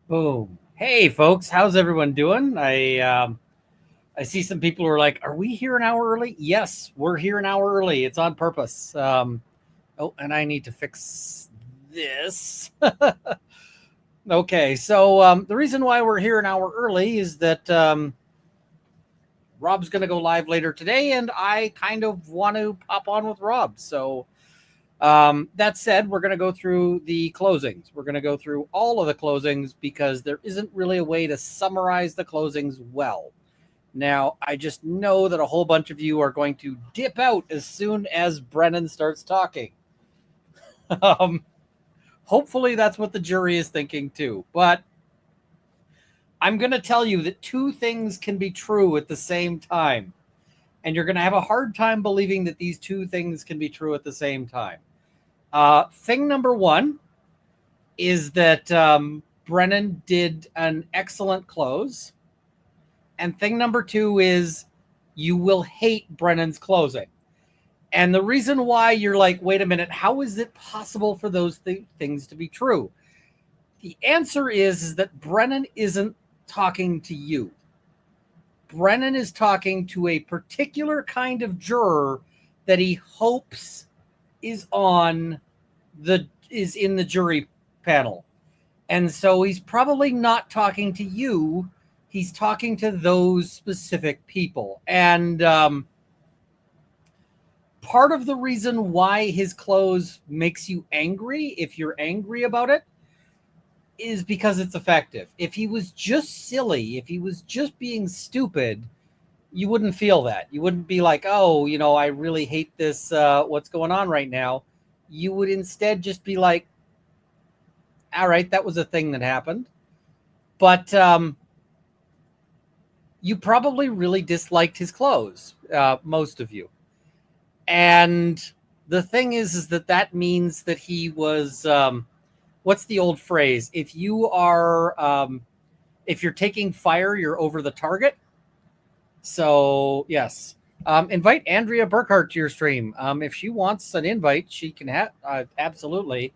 Boom. Hey, folks, how's everyone doing? I see some people who are like, "Are we here an hour early?" Yes, we're here an hour early. It's on purpose. Oh, and I need to fix this. Okay, so the reason why we're here an hour early is that Rob's going to go live later today, and I kind of want to pop on with Rob. So that said, we're going to go through the closings. We're going to go through all of the closings because there isn't really a way to summarize the closings well. Now, I just know that a whole bunch of you are going to dip out as soon as Brennan starts talking. um, Hopefully, that's what the jury is thinking too. But I'm going to tell you that two things can be true at the same time. And you're going to have a hard time believing that these two things can be true at the same time. Thing number one is that Brennan did an excellent close. And thing number two is you will hate Brennan's closing. And the reason why you're like, wait a minute, how is it possible for those things to be true? The answer is that Brennan isn't talking to you. Brennan is talking to a particular kind of juror that he hopes is in the jury panel. And so he's probably not talking to you. He's talking to those specific people. And part of the reason why his close makes you angry, if you're angry about it, is because it's effective. If he was just silly, if he was just being stupid, you wouldn't feel that. You wouldn't be like, oh, I really hate this, what's going on right now. You would instead just be like, all right, that was a thing that happened. But you probably really disliked his close, most of you. And the thing is that means that he was, what's the old phrase? If you're taking fire, you're over the target. So, yes. Invite Andrea Burkhart to your stream. If she wants an invite, she can have, absolutely.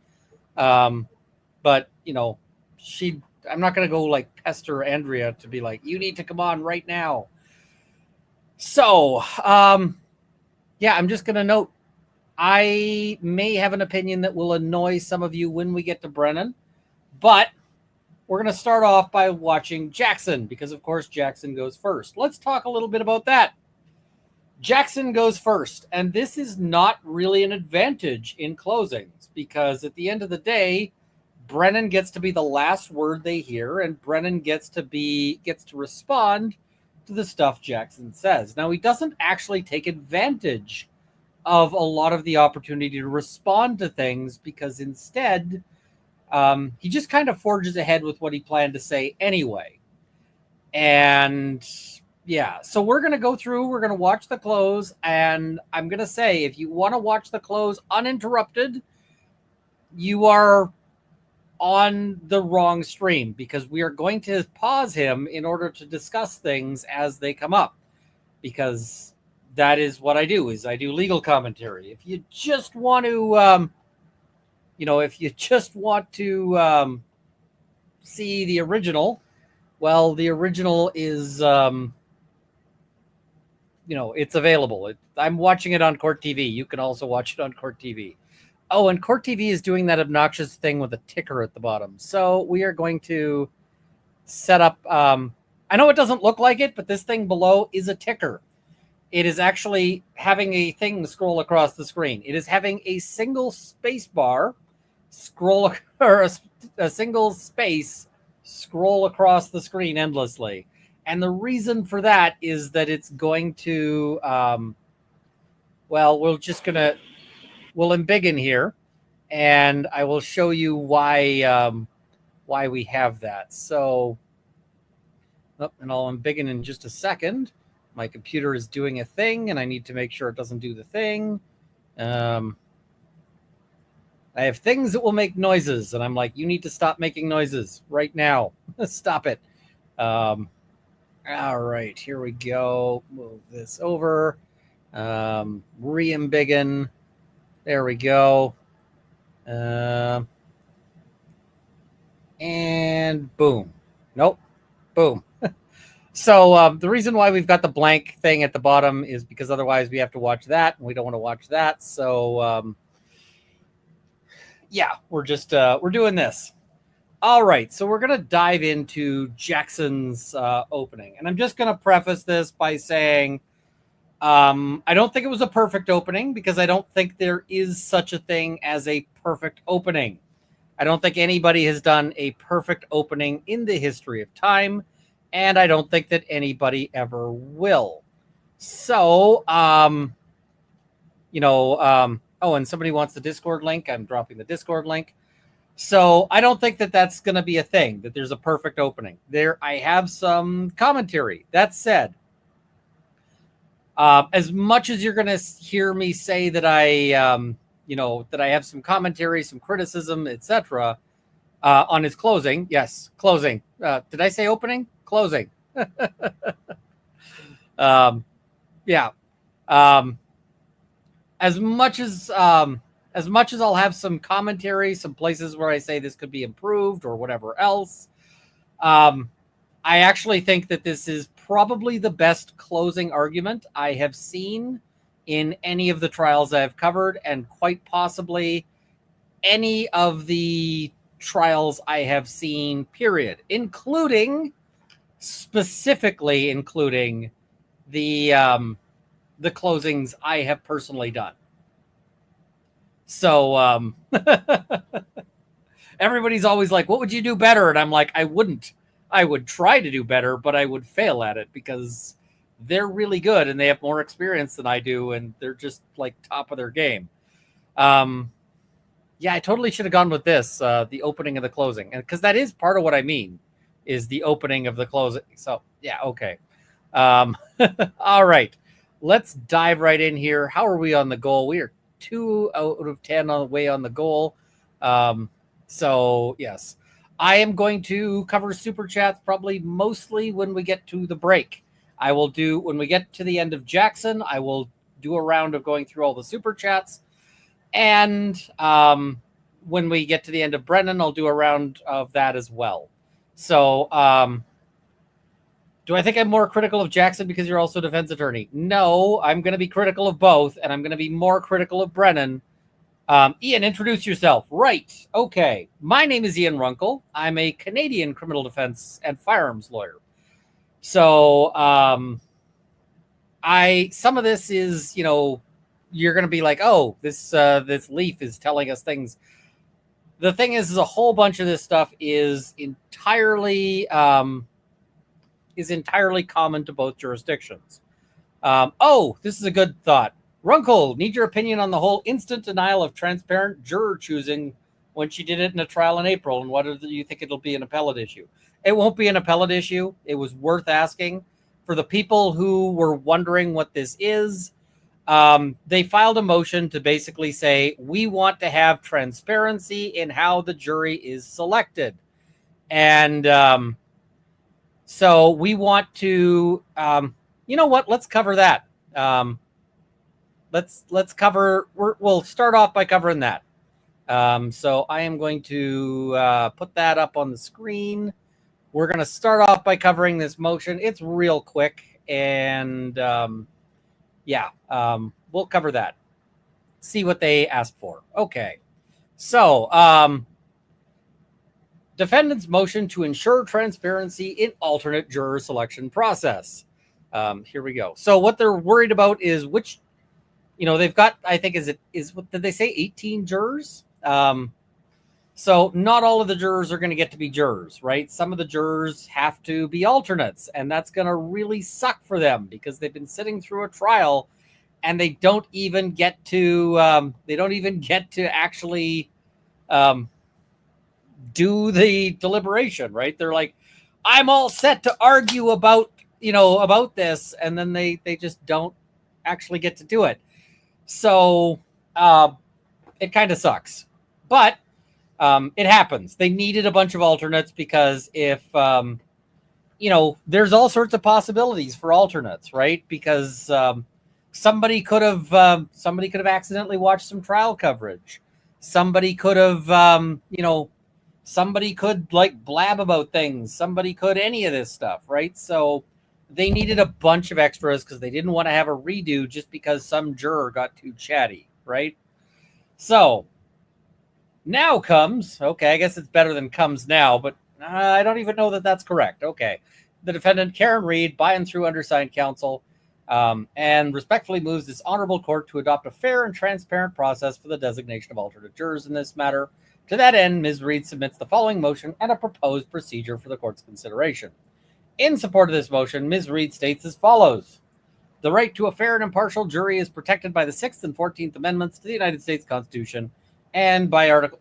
But, I'm not going to go like pester Andrea to be like, you need to come on right now. So, yeah, I'm just going to note, I may have an opinion that will annoy some of you when we get to Brennan, but we're going to start off by watching Jackson because, of course, Jackson goes first. Let's talk a little bit about that. Jackson goes first, and this is not really an advantage in closings because at the end of the day, Brennan gets to be the last word they hear, and Brennan gets to respond to the stuff Jackson says. Now, he doesn't actually take advantage of a lot of the opportunity to respond to things because instead he just kind of forges ahead with what he planned to say anyway. And yeah, so we're going to go through, we're going to watch the close, and I'm going to say, if you want to watch the close uninterrupted, you are on the wrong stream because we are going to pause him in order to discuss things as they come up, because that is what I do, is I do legal commentary. If you just want to, see the original, well, the original is, it's available. I'm watching it on Court TV. You can also watch it on Court TV. Oh, and Court TV is doing that obnoxious thing with a ticker at the bottom. So we are going to set up, I know it doesn't look like it, but this thing below is a ticker. It is actually having a thing scroll across the screen. It is having a single space bar scroll, or a single space scroll across the screen endlessly. And the reason for that is that it's going to, we'll embiggen here, and I will show you why we have that. So, and I'll embiggen in just a second. My computer is doing a thing, and I need to make sure it doesn't do the thing. I have things that will make noises, and I'm like, you need to stop making noises right now. Stop it. All right, here we go. Move this over. Re-embiggen. There we go. And boom. Nope. Boom. So the reason why we've got the blank thing at the bottom is because otherwise we have to watch that, and we don't want to watch that. So yeah, we're doing this. All right, so we're gonna dive into Jackson's opening, and I'm just gonna preface this by saying I don't think it was a perfect opening because I don't think there is such a thing as a perfect opening. I don't think anybody has done a perfect opening in the history of time, and I don't think that anybody ever will. So, oh, and somebody wants the Discord link. I'm dropping the Discord link. So I don't think that that's going to be a thing, that there's a perfect opening. I have some commentary. That said, as much as you're going to hear me say that that I have some commentary, some criticism, etc., on his closing. Yes, closing. Did I say opening? Closing. Yeah. As much as I'll have some commentary, some places where I say this could be improved or whatever else, I actually think that this is probably the best closing argument I have seen in any of the trials I've covered, and quite possibly any of the trials I have seen, period, specifically including the closings I have personally done. So everybody's always like, what would you do better? And I'm like, I wouldn't. I would try to do better, but I would fail at it because they're really good and they have more experience than I do, and they're just like top of their game. Yeah, I totally should have gone with this, the opening of the closing, because that is part of what I mean, is the opening of the closing. So yeah, okay. All right, let's dive right in here. How are we on the goal? We are 2 out of 10 on the way on the goal. So yes, I am going to cover super chats probably mostly when we get to the break. When we get to the end of Jackson, I will do a round of going through all the super chats. And when we get to the end of Brennan, I'll do a round of that as well. So do I think I'm more critical of Jackson because you're also a defense attorney? No, I'm going to be critical of both, and I'm going to be more critical of Brennan. Ian, introduce yourself. Right. Okay. My name is Ian Runkle. I'm a Canadian criminal defense and firearms lawyer. So some of this is, you're going to be like, oh, this leaf is telling us things. The thing is a whole bunch of this stuff is entirely common to both jurisdictions. This is a good thought. Runkle, need your opinion on the whole instant denial of transparent juror choosing when she did it in a trial in April, and whether you think it'll be an appellate issue. It won't be an appellate issue. It was worth asking. For the people who were wondering what this is, they filed a motion to basically say, we want to have transparency in how the jury is selected. And so we want to, you know what? Let's cover that. We'll start off by covering that. So I am going to put that up on the screen. We're going to start off by covering this motion. It's real quick, and we'll cover that. See what they asked for. Okay. So, defendant's motion to ensure transparency in alternate juror selection process. Here we go. So what they're worried about is which, they've got, I think, what did they say? 18 jurors? So not all of the jurors are going to get to be jurors, right? Some of the jurors have to be alternates, and that's going to really suck for them because they've been sitting through a trial and they don't even get to actually do the deliberation, right? They're like, I'm all set to argue about this, and then they just don't actually get to do it. So it kind of sucks, but it happens. They needed a bunch of alternates because if there's all sorts of possibilities for alternates, right? Because somebody could have accidentally watched some trial coverage. Somebody could have Somebody could like blab about things. Somebody could any of this stuff, right? So they needed a bunch of extras because they didn't want to have a redo just because some juror got too chatty, right? So now comes, okay, I guess it's better than comes now, but I don't even know that that's correct. Okay. The defendant, Karen Reed, by and through undersigned counsel, and respectfully moves this honorable court to adopt a fair and transparent process for the designation of alternate jurors in this matter. To that end, Ms. Reed submits the following motion and a proposed procedure for the court's consideration. In support of this motion, Ms. Reed states as follows. The right to a fair and impartial jury is protected by the 6th and 14th Amendments to the United States Constitution and by Article...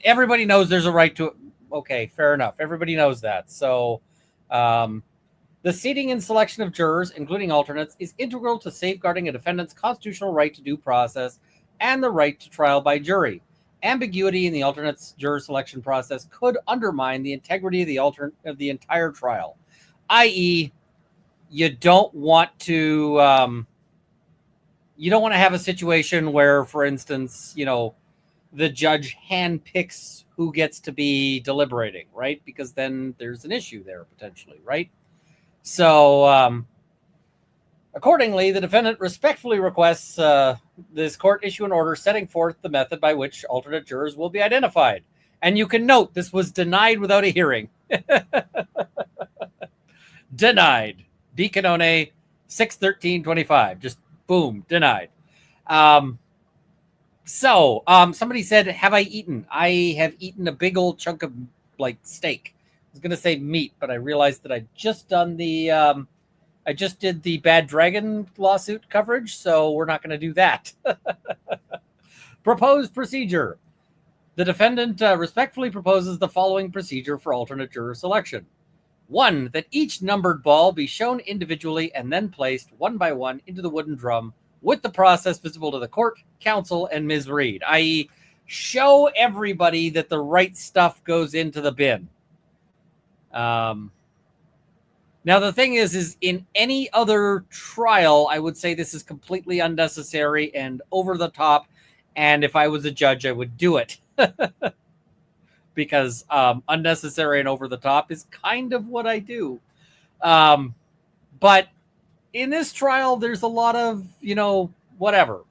Everybody knows there's a right to... Okay, fair enough. Everybody knows that. So the seating and selection of jurors, including alternates, is integral to safeguarding a defendant's constitutional right to due process and the right to trial by jury. Ambiguity in the alternate's juror selection process could undermine the integrity of the entire trial, i.e., you don't want to have a situation where, for instance, the judge handpicks who gets to be deliberating, right? Because then there's an issue there potentially, right? So accordingly, the defendant respectfully requests this court issue an order setting forth the method by which alternate jurors will be identified. And you can note this was denied without a hearing. Denied. D. Canone 6/13/25. Just boom, denied. So somebody said, have I eaten? I have eaten a big old chunk of like steak. I was going to say meat, but I realized that I'd just done I just did the Bad Dragon lawsuit coverage, so we're not going to do that. Proposed procedure. The defendant respectfully proposes the following procedure for alternate juror selection. 1, that each numbered ball be shown individually and then placed one by one into the wooden drum with the process visible to the court, counsel, and Ms. Reed, i.e., show everybody that the right stuff goes into the bin. Now, the thing is in any other trial, I would say this is completely unnecessary and over the top. And if I was a judge, I would do it. Because unnecessary and over the top is kind of what I do. But in this trial, there's a lot of, whatever.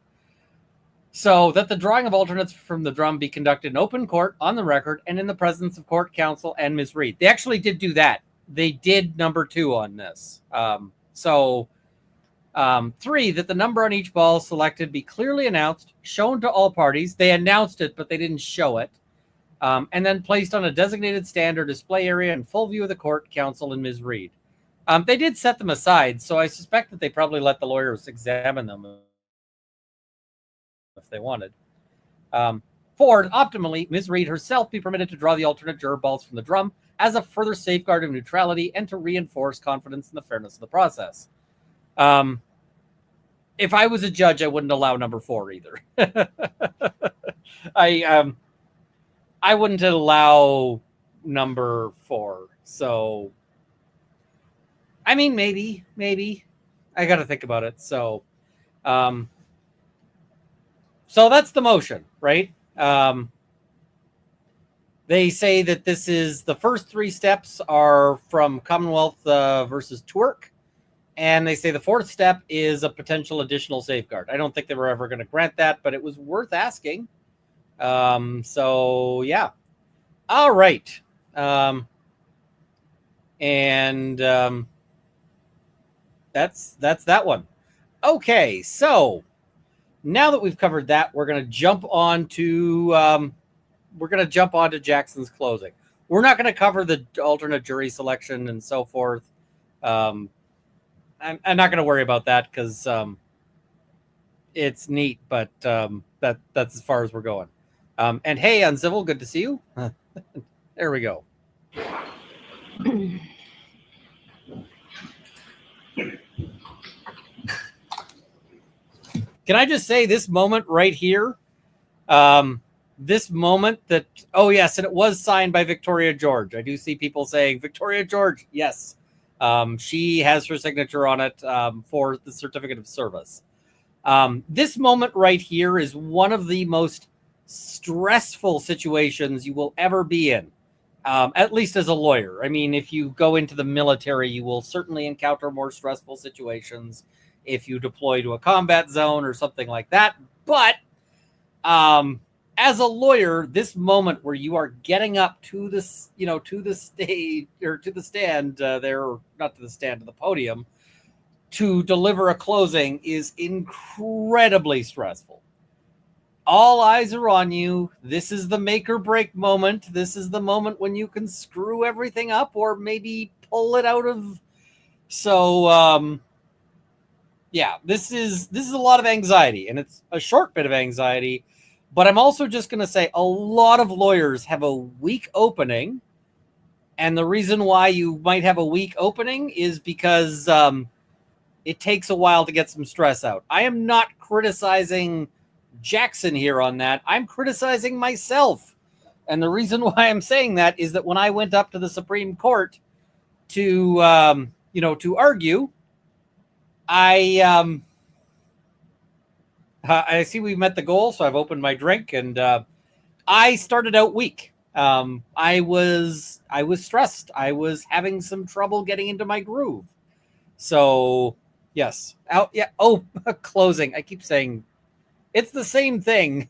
So that the drawing of alternates from the drum be conducted in open court, on the record, and in the presence of court counsel and Ms. Reed. They actually did do that. They did number 2 on this. 3, that the number on each ball selected be clearly announced, shown to all parties. They announced it, but they didn't show it. And then placed on a designated stand or display area in full view of the court, counsel, and Ms. Reed. They did set them aside, so I suspect that they probably let the lawyers examine them if they wanted. 4, optimally, Ms. Reed herself be permitted to draw the alternate juror balls from the drum as a further safeguard of neutrality and to reinforce confidence in the fairness of the process. If I was a judge, I wouldn't allow number 4 either. I wouldn't allow number 4. So, I mean, maybe. I got to think about it. So that's the motion, right? They say that this is the first 3 steps are from Commonwealth versus Twerk. And they say the 4th step is a potential additional safeguard. I don't think they were ever going to grant that, but it was worth asking. So yeah. All right. That's that one. Okay. So now that we've covered that, we're going to jump on to, Jackson's closing. We're not going to cover the alternate jury selection and so forth. I'm not going to worry about that because, it's neat, but, that's as far as we're going. And hey, Uncivil, good to see you. There we go. Can I just say this moment right here? This moment that, oh yes, and it was signed by Victoria George. I do see people saying Victoria George. Yes. She has her signature on it for the certificate of service. This moment right here is one of the most stressful situations you will ever be in. at least as a lawyer. I mean, if you go into the military, you will certainly encounter more stressful situations if you deploy to a combat zone or something like that. But as a lawyer, this moment where you are getting up to this, to the stage or to the stand there, not to the stand, to the podium, to deliver a closing is incredibly stressful. All eyes are on you. This is the make or break moment. This is the moment when you can screw everything up or maybe pull it out of. So, yeah, this is a lot of anxiety, and it's a short bit of anxiety. But I'm also just going to say a lot of lawyers have a weak opening. And the reason why you might have a weak opening is because it takes a while to get some stress out. I am not criticizing Jackson here on that. I'm criticizing myself. And the reason why I'm saying that is that when I went up to the Supreme Court to argue, I see we met the goal, so I've opened my drink, and I started out weak. I was stressed. I was having some trouble getting into my groove. So yes, closing. I keep saying it's the same thing,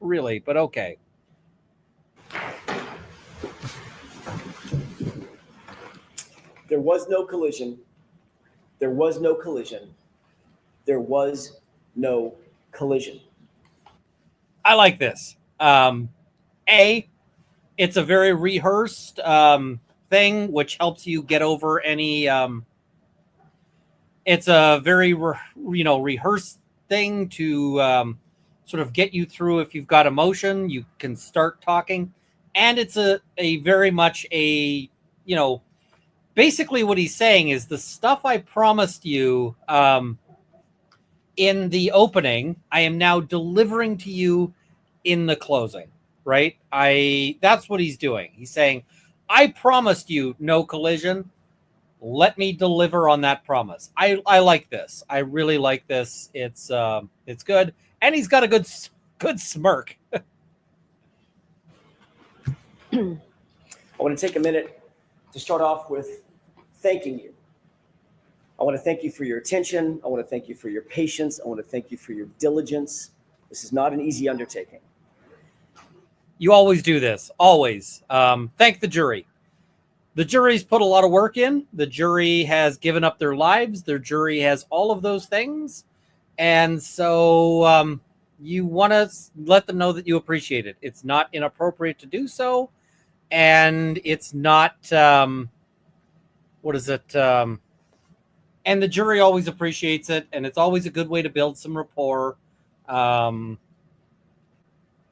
really, but okay. There was no collision. There was no collision. There was no collision. I like this. It's a very rehearsed thing, which helps you get over any. It's a very rehearsed thing to sort of get you through. If you've got emotion, you can start talking, and it's a very much a basically what he's saying is the stuff I promised you in the opening, I am now delivering to you in the closing, right? That's what he's doing. He's saying, I promised you no collision. Let me deliver on that promise. I like this. I really like this. It's good. And he's got a good smirk. I want to take a minute to start off with thanking you. I want to thank you for your attention. I want to thank you for your patience. I want to thank you for your diligence. This is not an easy undertaking. You always do this. Always. Thank the jury. The jury's put a lot of work in. The jury has given up their lives. Their jury has all of those things. And so you want to let them know that you appreciate it. It's not inappropriate to do so. And it's not, and the jury always appreciates it. And it's always a good way to build some rapport.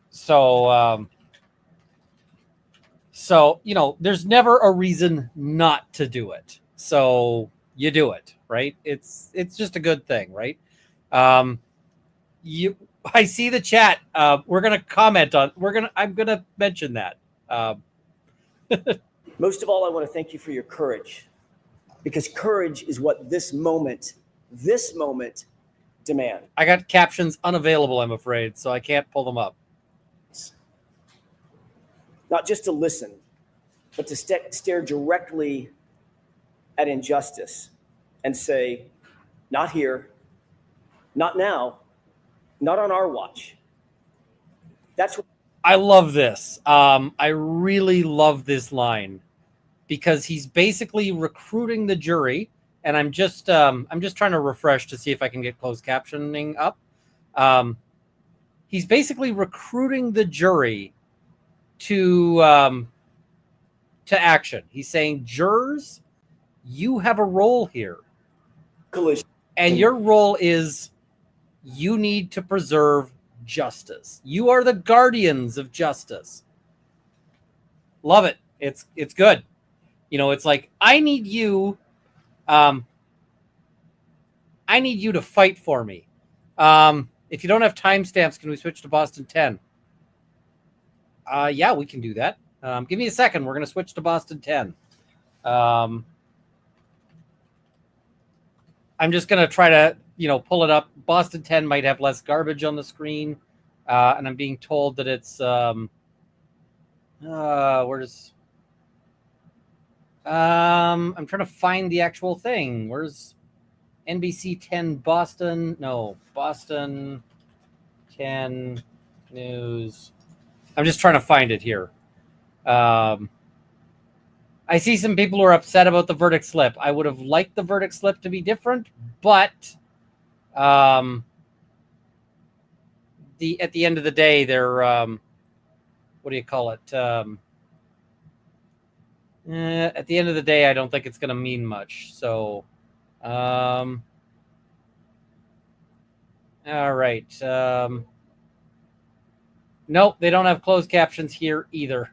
So, there's never a reason not to do it. So you do it, right? It's just a good thing, right? I see the chat. We're going to comment on, I'm going to mention that. Most of all, I want to thank you for your courage, because courage is what this moment demands. I got captions unavailable, I'm afraid, so I can't pull them up. Not just to listen, but to stare directly at injustice and say, not here, not now, not on our watch. That's what I love this. I really love this line, because he's basically recruiting the jury. And I'm just trying to refresh to see if I can get closed captioning up. He's basically recruiting the jury to action. He's saying, jurors, you have a role here. collision. And your role is you need to preserve justice. You are the guardians of justice. Love it. It's good. It's like, I need you to fight for me. If you don't have timestamps, can we switch to Boston 10? Yeah, we can do that. Give me a second. We're going to switch to Boston 10. I'm just going to try to, pull it up. Boston 10 might have less garbage on the screen. And I'm being told that it's, I'm trying to find the actual thing. Where's NBC 10 Boston? No, Boston 10 News. I'm just trying to find it here. I see some people who are upset about the verdict slip. I would have liked the verdict slip to be different, but at the end of the day, they're what do you call it? At the end of the day, I don't think it's going to mean much. So, all right. Nope, they don't have closed captions here either.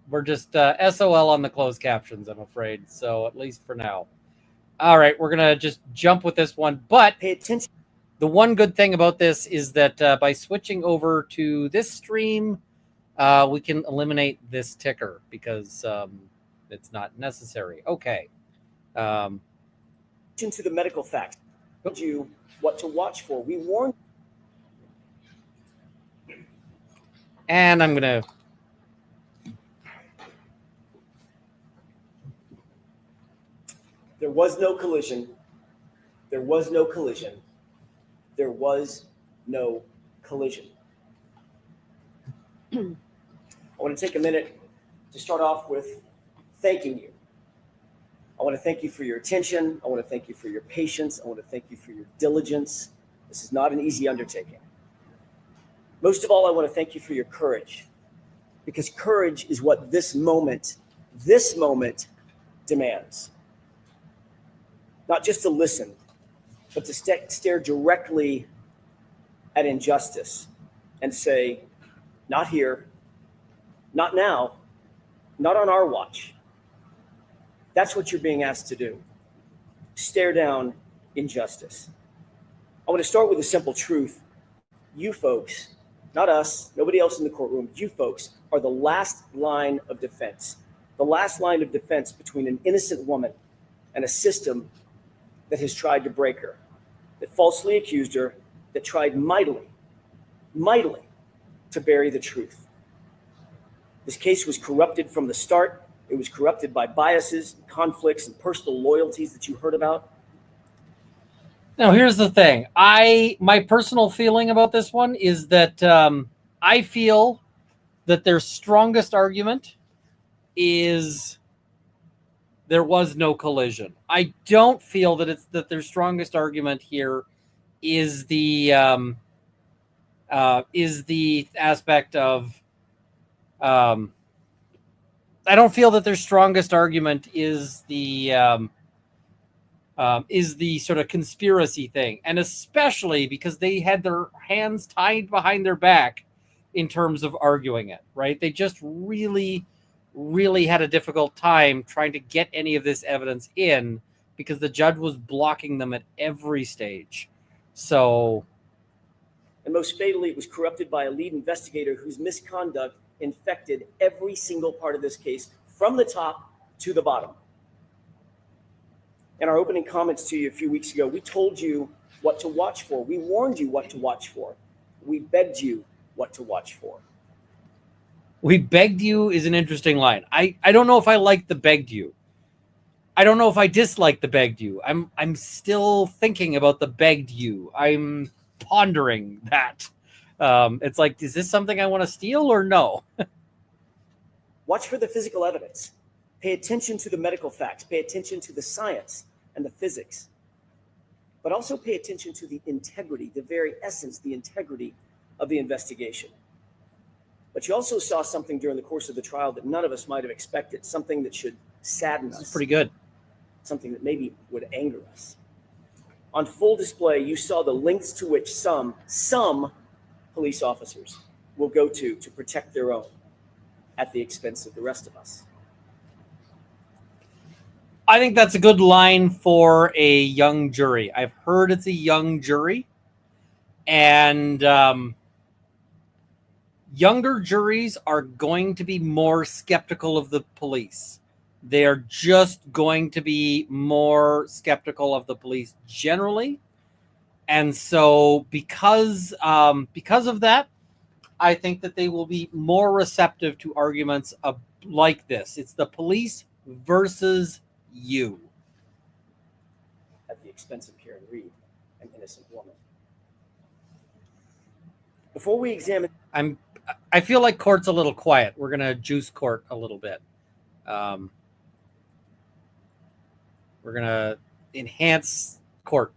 We're just SOL on the closed captions, I'm afraid. So at least for now. All right, we're going to just jump with this one. But Pay attention. The one good thing about this is that by switching over to this stream, we can eliminate this ticker because it's not necessary. Okay. To the medical facts. You what to watch for. We warned. And I'm going to. There was no collision. There was no collision. There was no collision. I want to take a minute to start off with thanking you. I want to thank you for your attention. I want to thank you for your patience. I want to thank you for your diligence. This is not an easy undertaking. Most of all, I want to thank you for your courage, because courage is what this moment demands. Not just to listen, but to stare directly at injustice and say, not here, not now, not on our watch. That's what you're being asked to do. Stare down injustice. I want to start with a simple truth. You folks, not us, nobody else in the courtroom, you folks are the last line of defense. The last line of defense between an innocent woman and a system that has tried to break her, that falsely accused her, that tried mightily to bury the truth. This case was corrupted from the start. It was corrupted by biases, conflicts, and personal loyalties that you heard about. Now, here's the thing. My personal feeling about this one is that I feel that their strongest argument is there was no collision. I don't feel that their strongest argument here is the aspect of I don't feel that their strongest argument is the sort of conspiracy thing, and especially because they had their hands tied behind their back in terms of arguing it, right? They just really had a difficult time trying to get any of this evidence in because the judge was blocking them at every stage. So, and most fatally, it was corrupted by a lead investigator whose misconduct infected every single part of this case from the top to the bottom. In our opening comments to you a few weeks ago, we told you what to watch for. We warned you what to watch for. We begged you what to watch for. We begged you is an interesting line. I don't know if I like the begged you. I don't know if I dislike the begged you. I'm still thinking about the begged you. I'm pondering that. It's like, is this something I want to steal or no? Watch for the physical evidence. Pay attention to the medical facts. Pay attention to the science and the physics. But also pay attention to the integrity, the very essence, the integrity of the investigation. But you also saw something during the course of the trial that none of us might have expected, something that should sadden us. It's pretty good. Something that maybe would anger us. On full display, you saw the lengths to which some police officers will go to protect their own at the expense of the rest of us. I think that's a good line for a young jury. I've heard it's a young jury, and younger juries are going to be more skeptical of the police. They are just going to be more skeptical of the police generally. And so because of that, I think that they will be more receptive to arguments like this. It's the police versus you. At the expense of Karen Reed, an innocent woman. Before we examine, I feel like court's a little quiet. We're gonna juice court a little bit. We're gonna enhance court.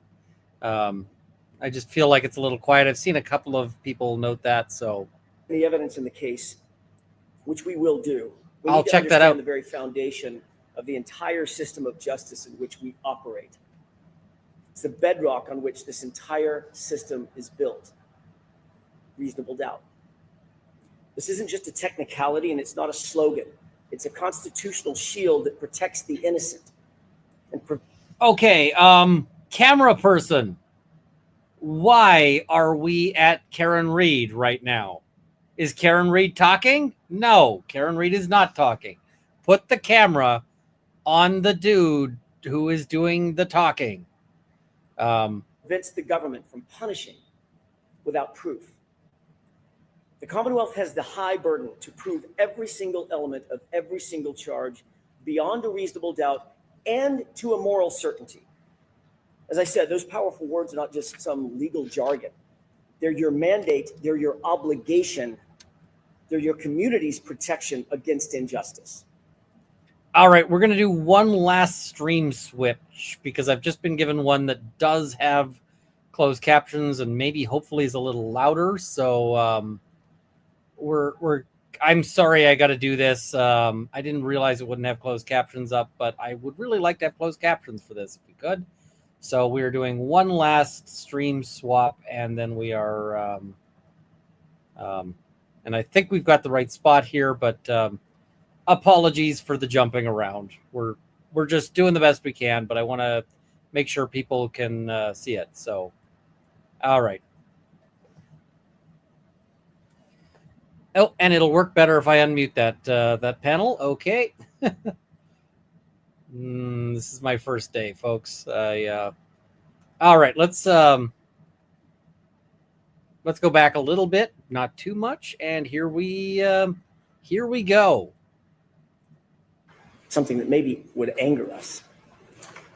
I just feel like it's a little quiet. I've seen a couple of people note that, so the evidence in the case, which we will do, we I'll need to check that understand out. the very foundation of the entire system of justice in which we operate. It's the bedrock on which this entire system is built. Reasonable doubt. This isn't just a technicality, and it's not a slogan. It's a constitutional shield that protects the innocent. Okay, camera person, why are we at Karen Reed right now? Is Karen Reed talking? No, Karen Reed is not talking. Put the camera on the dude who is doing the talking. Prevents the government from punishing without proof. The Commonwealth has the high burden to prove every single element of every single charge beyond a reasonable doubt and to a moral certainty. As I said, those powerful words are not just some legal jargon. They're your mandate, they're your obligation, they're your community's protection against injustice. All right, we're going to do one last stream switch because I've just been given one that does have closed captions and maybe hopefully is a little louder. So I'm sorry I got to do this. I didn't realize it wouldn't have closed captions up, but I would really like to have closed captions for this if we could. So we're doing one last stream swap, and then we are, and I think we've got the right spot here, but apologies for the jumping around. We're just doing the best we can, but I want to make sure people can see it. So, all right. Oh, and it'll work better if I unmute that panel. Okay. This is my first day, folks. All right, let's go back a little bit, not too much, and here we go. Something that maybe would anger us.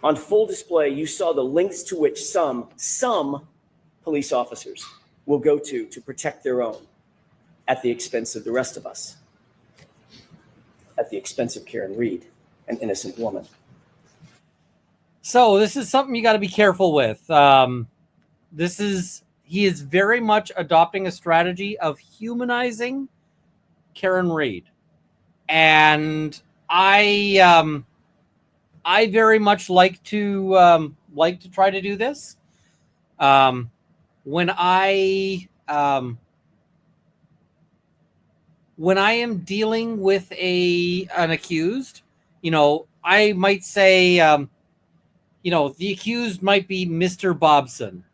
On full display, you saw the lengths to which some police officers will go to protect their own at the expense of the rest of us, at the expense of Karen Reed, an innocent woman. So this is something you got to be careful with. He is very much adopting a strategy of humanizing Karen Reed, and I very much like to try to do this. When I am dealing with an accused, I might say, the accused might be Mr. Bobson,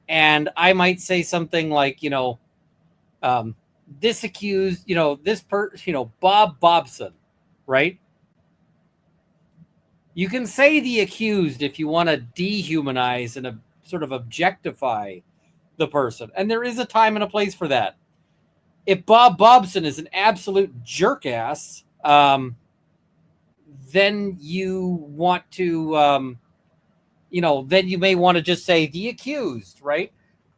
and I might say something like, this accused, Bob Bobson, right? You can say the accused if you want to dehumanize and sort of objectify the person. And there is a time and a place for that. If Bob Bobson is an absolute jerk ass, then you want to, then you may want to just say the accused, right?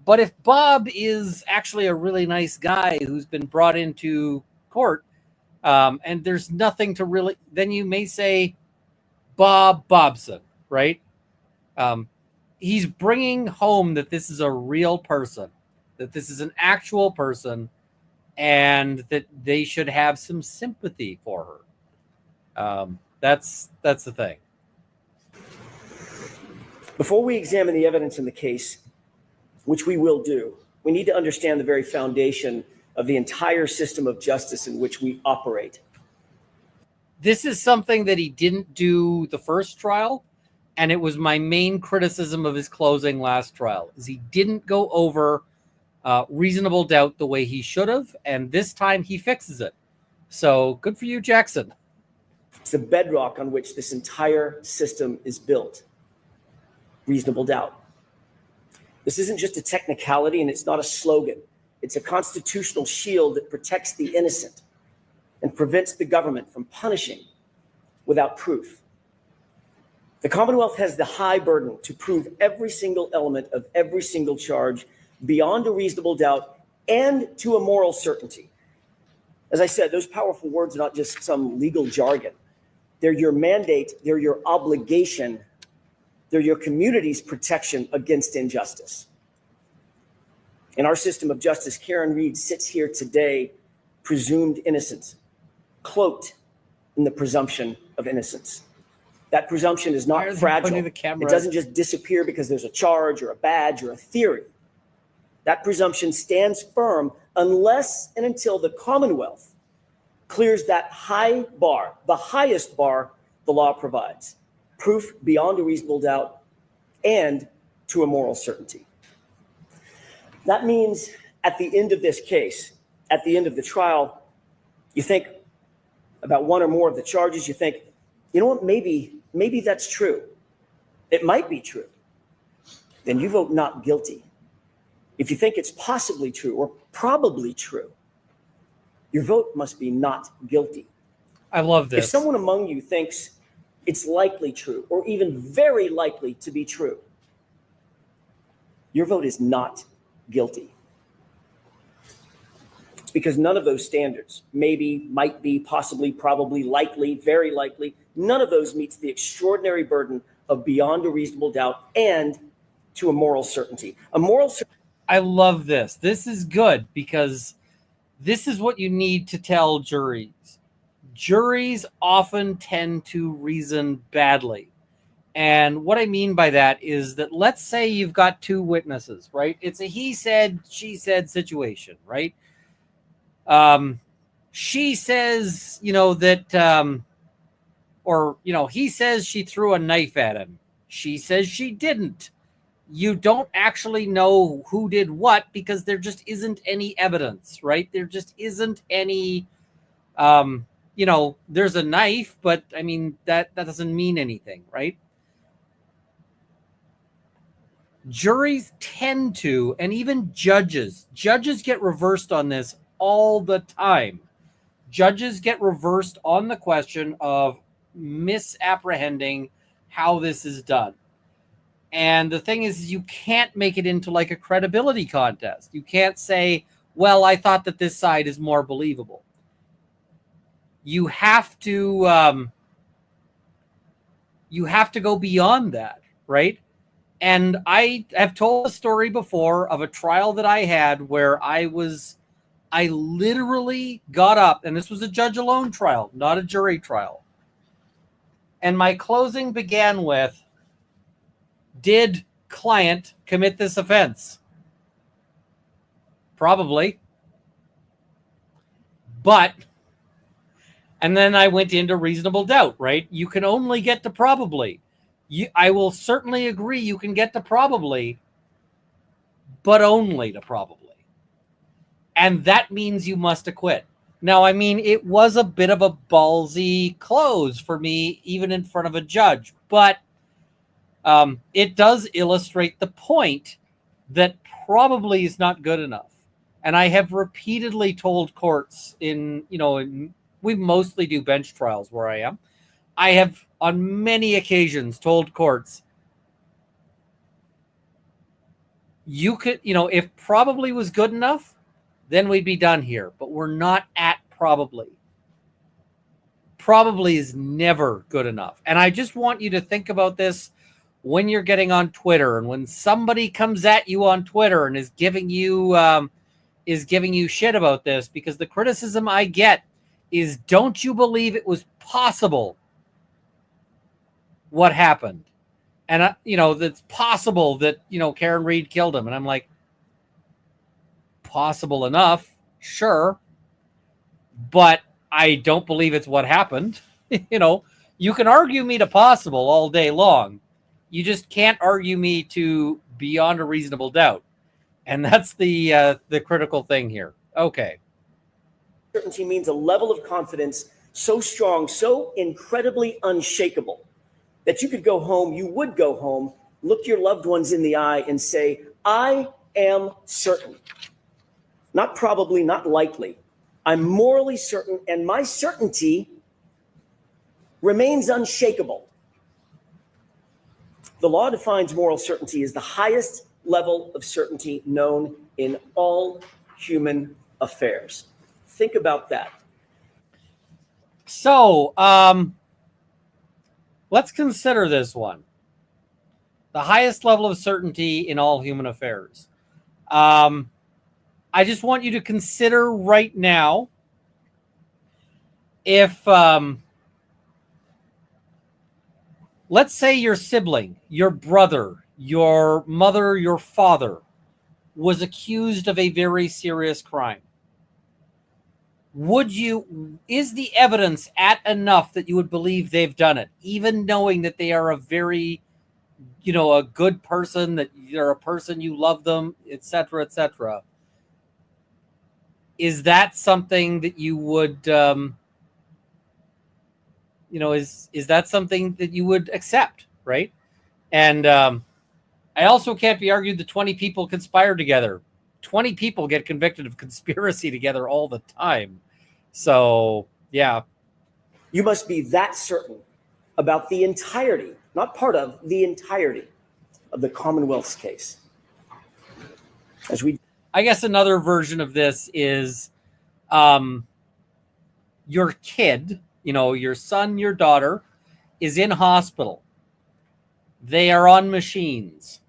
But if Bob is actually a really nice guy who's been brought into court, and there's nothing to really, then you may say Bob Bobson, right? He's bringing home that this is a real person, that this is an actual person, and that they should have some sympathy for her. That's the thing. Before we examine the evidence in the case, which we will do, we need to understand the very foundation of the entire system of justice in which we operate. This is something that he didn't do the first trial, and it was my main criticism of his closing last trial, is he didn't go over reasonable doubt the way he should have, and this time he fixes it. So good for you, Jackson. It's the bedrock on which this entire system is built. Reasonable doubt. This isn't just a technicality, and it's not a slogan. It's a constitutional shield that protects the innocent. and prevents the government from punishing without proof. The Commonwealth has the high burden to prove every single element of every single charge beyond a reasonable doubt and to a moral certainty. As I said, those powerful words are not just some legal jargon. They're your mandate, they're your obligation, they're your community's protection against injustice. In our system of justice, Karen Read sits here today presumed innocent, cloaked in the presumption of innocence. That presumption is not fragile. It doesn't just disappear because there's a charge or a badge or a theory. That presumption stands firm unless and until the Commonwealth clears that high bar, the highest bar the law provides, proof beyond a reasonable doubt and to a moral certainty. That means at the end of this case, at the end of the trial, you think about one or more of the charges, you think, you know what, maybe that's true. It might be true. Then you vote not guilty. If you think it's possibly true or probably true, your vote must be not guilty. I love this. If someone among you thinks it's likely true or even very likely to be true, your vote is not guilty. It's because none of those standards, maybe, might be, possibly, probably, likely, very likely, none of those meets the extraordinary burden of beyond a reasonable doubt and to a moral certainty. I love this. This is good because this is what you need to tell juries. Juries often tend to reason badly. And what I mean by that is that let's say you've got two witnesses, right? It's a he said, she said situation, right? She says, that, he says she threw a knife at him. She says she didn't. You don't actually know who did what because there just isn't any evidence, right? There just isn't any, there's a knife, but I mean, that doesn't mean anything, right? Juries tend to, and even judges get reversed on this all the time. Judges get reversed on the question of misapprehending how this is done. And the thing is, you can't make it into like a credibility contest. You can't say, well, I thought that this side is more believable. You have to go beyond that, right? And I have told a story before of a trial that I had where I literally got up, and this was a judge alone trial, not a jury trial. And my closing began with, did client commit this offense? Probably. But, and then I went into reasonable doubt, right? You can only get to probably. I will certainly agree you can get to probably, but only to probably. And that means you must acquit. Now, I mean, it was a bit of a ballsy close for me, even in front of a judge, but it does illustrate the point that probably is not good enough. And I have repeatedly told courts we mostly do bench trials where I am. I have on many occasions told courts, you could, if probably was good enough, then we'd be done here. But we're not at probably. Probably is never good enough. And I just want you to think about this when you're getting on Twitter and when somebody comes at you on Twitter and is giving you shit about this, because the criticism I get is, don't you believe it was possible what happened? And, that's possible that, Karen Read killed him. And I'm like, possible enough, sure. But I don't believe it's what happened. You can argue me to possible all day long. You just can't argue me to beyond a reasonable doubt. And that's the critical thing here. Okay. Certainty means a level of confidence so strong, so incredibly unshakable, that you would go home, look your loved ones in the eye and say, I am certain. Not probably, not likely, I'm morally certain, and my certainty remains unshakable. The law defines moral certainty as the highest level of certainty known in all human affairs. Think about that. So, let's consider this one. The highest level of certainty in all human affairs. I just want you to consider right now if, let's say your sibling, your brother, your mother, your father was accused of a very serious crime. Is the evidence at enough that you would believe they've done it, even knowing that they are a very, a good person, that you're a person, you love them, etc., etc.? Is that something that you would, is that something that you would accept, right? And I also can't be argued that 20 people conspired together. 20 people get convicted of conspiracy together all the time. So, yeah. You must be that certain about the entirety, not part of, the entirety of the Commonwealth's case. I guess another version of this is your kid, your son, your daughter, is in hospital. They are on machines.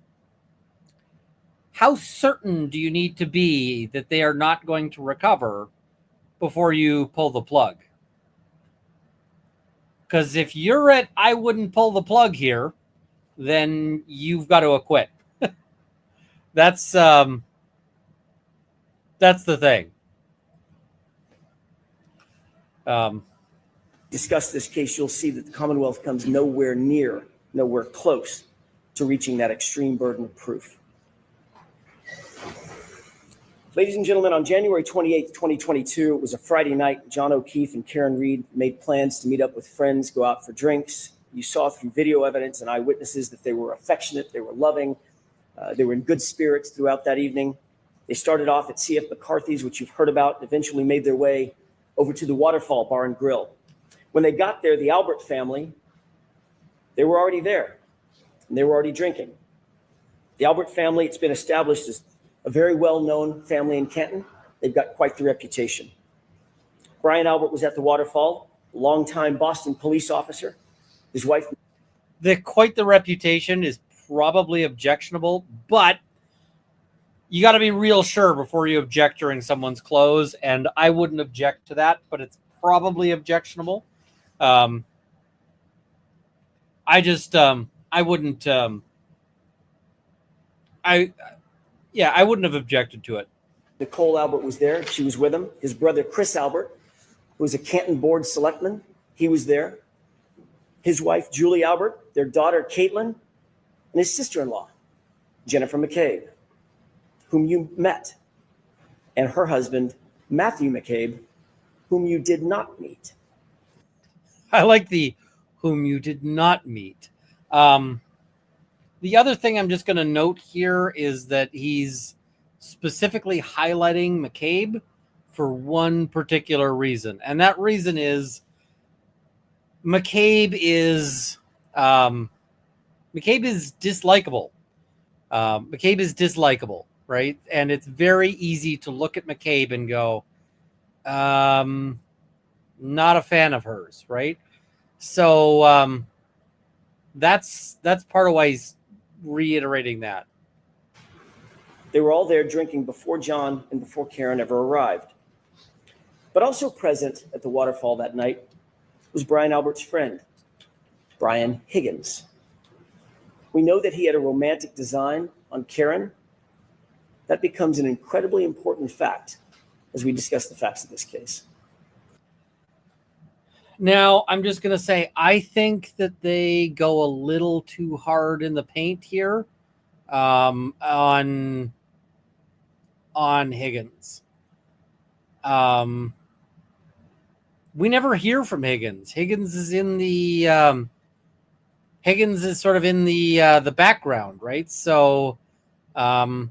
How certain do you need to be that they are not going to recover before you pull the plug? Because if you're at, I wouldn't pull the plug here, then you've got to acquit. That's the thing. Discuss this case, you'll see that the Commonwealth comes nowhere close to reaching that extreme burden of proof. Ladies and gentlemen, on January 28th, 2022, it was a Friday night. John O'Keefe and Karen Reed made plans to meet up with friends, go out for drinks. You saw through video evidence and eyewitnesses that they were affectionate, they were loving, they were in good spirits throughout that evening. They started off at C.F. McCarthy's, which you've heard about, and eventually made their way over to the Waterfall Bar and Grill. When they got there, the Albert family, they were already there, and they were already drinking. The Albert family, it's been established as a very well-known family in Canton. They've got quite the reputation. Brian Albert was at the Waterfall, a longtime Boston police officer. His wife... Quite the reputation is probably objectionable, but you got to be real sure before you object during someone's close, and I wouldn't object to that, but it's probably objectionable. I wouldn't have objected to it. Nicole Albert was there. She was with him. His brother, Chris Albert, who was a Canton board selectman, he was there. His wife, Julie Albert, their daughter, Caitlin, and his sister-in-law, Jennifer McCabe, whom you met, and her husband, Matthew McCabe, whom you did not meet. I like the whom you did not meet. The other thing I'm just going to note here is that he's specifically highlighting McCabe for one particular reason. And that reason is McCabe is dislikable. McCabe is dislikable, right? And it's very easy to look at McCabe and go, not a fan of hers, right? So that's part of why he's reiterating that. They were all there drinking before John and before Karen ever arrived. But also present at the Waterfall that night was Brian Albert's friend, Brian Higgins. We know that he had a romantic design on Karen. That becomes an incredibly important fact as we discuss the facts of this case. Now, I'm just going to say, I think that they go a little too hard in the paint here on Higgins. We never hear from Higgins. Higgins is sort of in the background, right? So I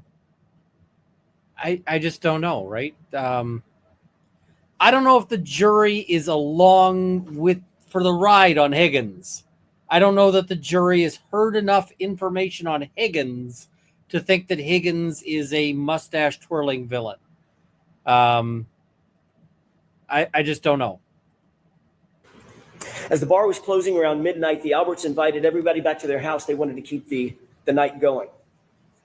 just don't know, right? I don't know if the jury is along with for the ride on Higgins. I don't know that the jury has heard enough information on Higgins to think that Higgins is a mustache twirling villain. I just don't know. As the bar was closing around midnight, the Alberts invited everybody back to their house. They wanted to keep the night going.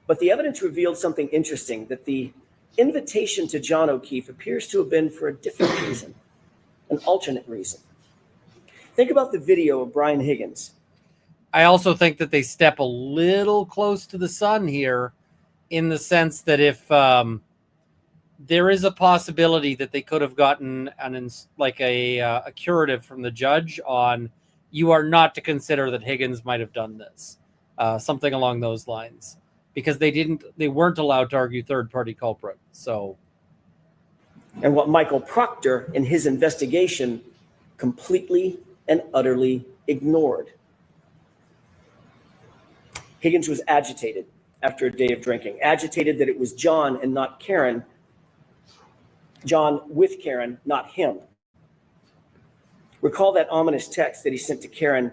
But the evidence revealed something interesting, that the invitation to John O'Keefe appears to have been for a different reason, an alternate reason. Think about the video of Brian Higgins. I also think that they step a little close to the sun here, in the sense that if there is a possibility that they could have gotten a curative from the judge on, you are not to consider that Higgins might have done this, something along those lines, because they weren't allowed to argue third party culprit. So, and what Michael Proctor in his investigation completely and utterly ignored. Higgins was agitated after a day of drinking, agitated that it was John and not Karen, John with Karen, not him. Recall that ominous text that he sent to Karen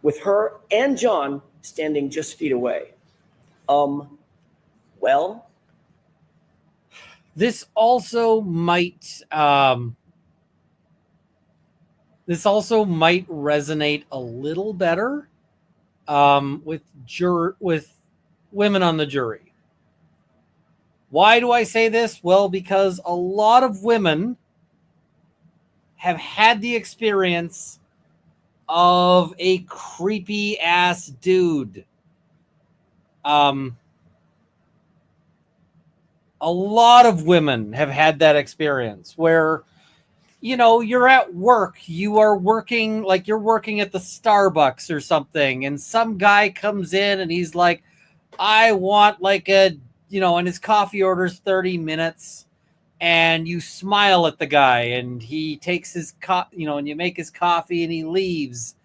with her and John standing just feet away. Well, this also might resonate a little better with women on the jury. Why do I say this? Well, because a lot of women have had the experience of a creepy ass dude. A lot of women have had that experience where, you're at work, you're working at the Starbucks or something, and some guy comes in and he's like, I want and his coffee order's 30 minutes, and you smile at the guy and he takes his and you make his coffee and he leaves.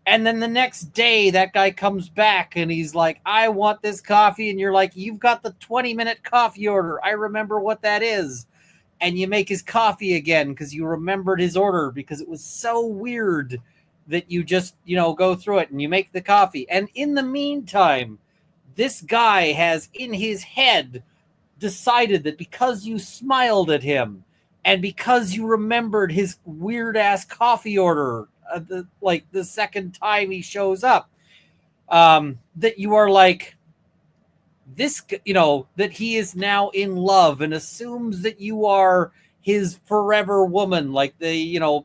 And then the next day that guy comes back and he's like, I want this coffee. And you're like, you've got the 20-minute coffee order. I remember what that is. And you make his coffee again because you remembered his order, because it was so weird that you just, go through it and you make the coffee. And in the meantime, this guy has in his head decided that because you smiled at him and because you remembered his weird ass coffee order, the second time he shows up, that you are like this, that he is now in love and assumes that you are his forever woman, you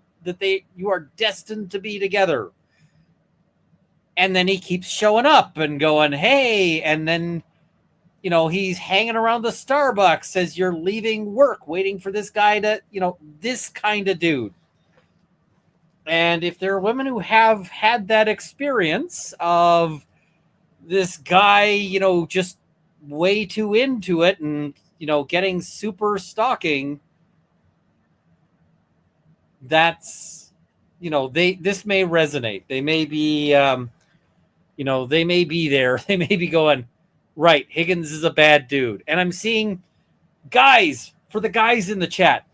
are destined to be together. And then he keeps showing up and going, hey, and then, he's hanging around the Starbucks as you're leaving work, waiting for this guy to, this kind of dude. And if there are women who have had that experience of this guy, just way too into it and, getting super stalking, that's, this may resonate. They may be, they may be there. They may be going, right, Higgins is a bad dude. And I'm seeing for the guys in the chat,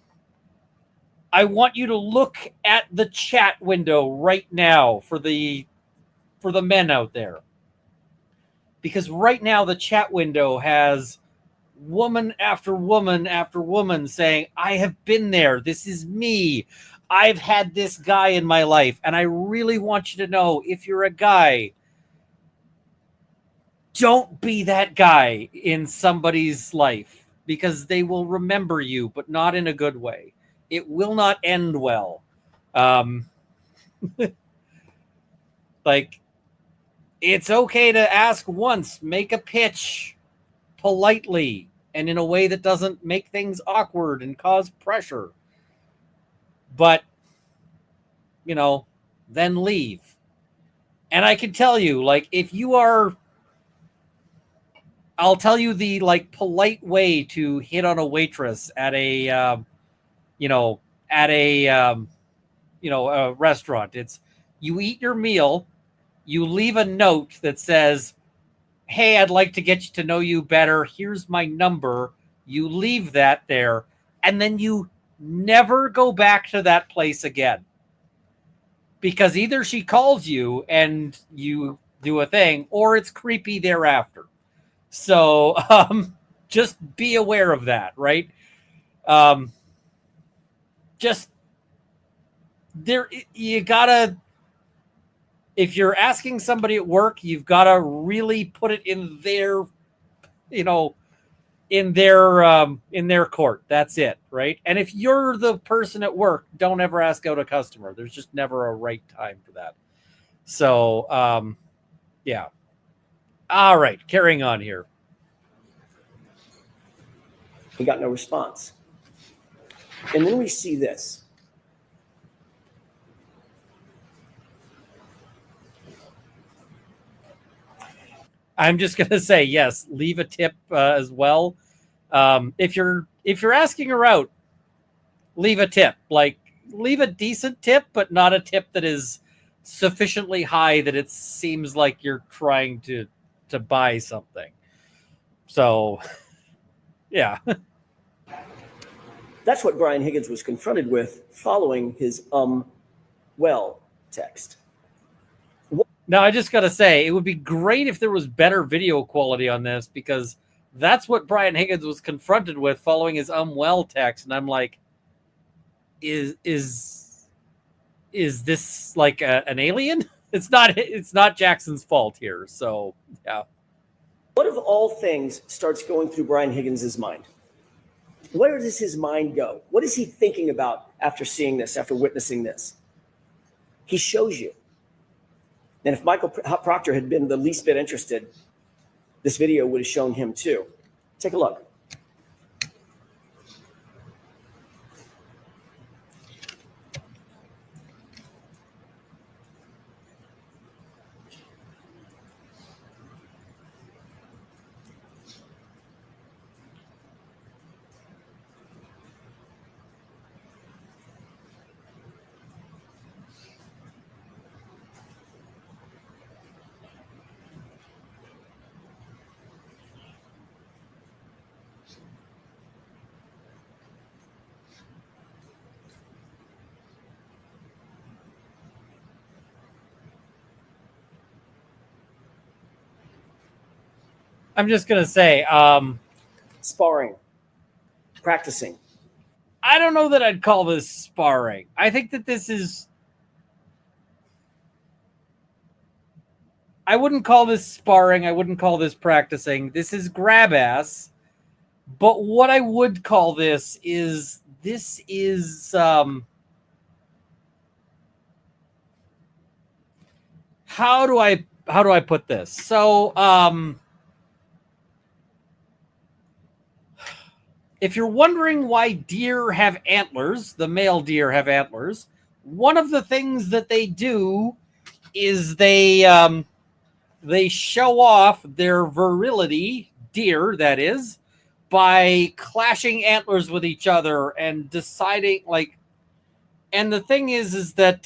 I want you to look at the chat window right now for the men out there. Because right now the chat window has woman after woman after woman saying, I have been there. This is me. I've had this guy in my life. And I really want you to know, if you're a guy, don't be that guy in somebody's life, because they will remember you, but not in a good way. It will not end well. It's okay to ask once, make a pitch politely and in a way that doesn't make things awkward and cause pressure. But, then leave. And I can tell you, if you are, I'll tell you the polite way to hit on a waitress at a, a restaurant. It's, you eat your meal, you leave a note that says, hey, I'd like to get to know you better. Here's my number. You leave that there, and then you never go back to that place again. Because either she calls you and you do a thing, or it's creepy thereafter. So just be aware of that, right? Just there, you gotta, if you're asking somebody at work, you've got to really put it in their, in their court. That's it, right? And if you're the person at work, don't ever ask out a customer. There's just never a right time for that. So yeah. All right, carrying on here. He got no response. And then we see this. I'm just gonna say yes. Leave a tip as well. If you're asking her out, leave a tip. Like, leave a decent tip, but not a tip that is sufficiently high that it seems like you're trying to buy something. So, yeah. That's what Brian Higgins was confronted with following his well text. Now, I just got to say, it would be great if there was better video quality on this, because that's what Brian Higgins was confronted with following his well text. And I'm like, is this like an alien? It's not Jackson's fault here. So, yeah. What of all things starts going through Brian Higgins' mind? Where does his mind go? What is he thinking about after seeing this, after witnessing this? He shows you. And if Michael Proctor had been the least bit interested, this video would have shown him too. Take a look. I'm just going to say, sparring, practicing. I don't know that I'd call this sparring. I think that this is, I wouldn't call this sparring. I wouldn't call this practicing. This is grab ass. But what I would call this is how do I put this? So, if you're wondering why deer have antlers, the male deer have antlers, one of the things that they do is they show off their virility, deer that is, by clashing antlers with each other and deciding, like, and the thing is that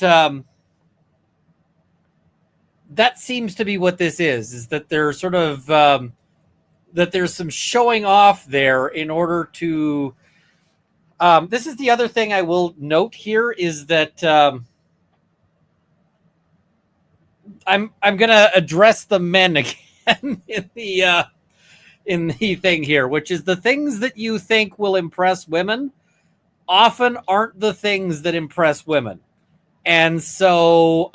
that seems to be what this is that they're sort of that there's some showing off there in order to this is the other thing I will note here is that I'm going to address the men again in the thing here, which is the things that you think will impress women often aren't the things that impress women. And so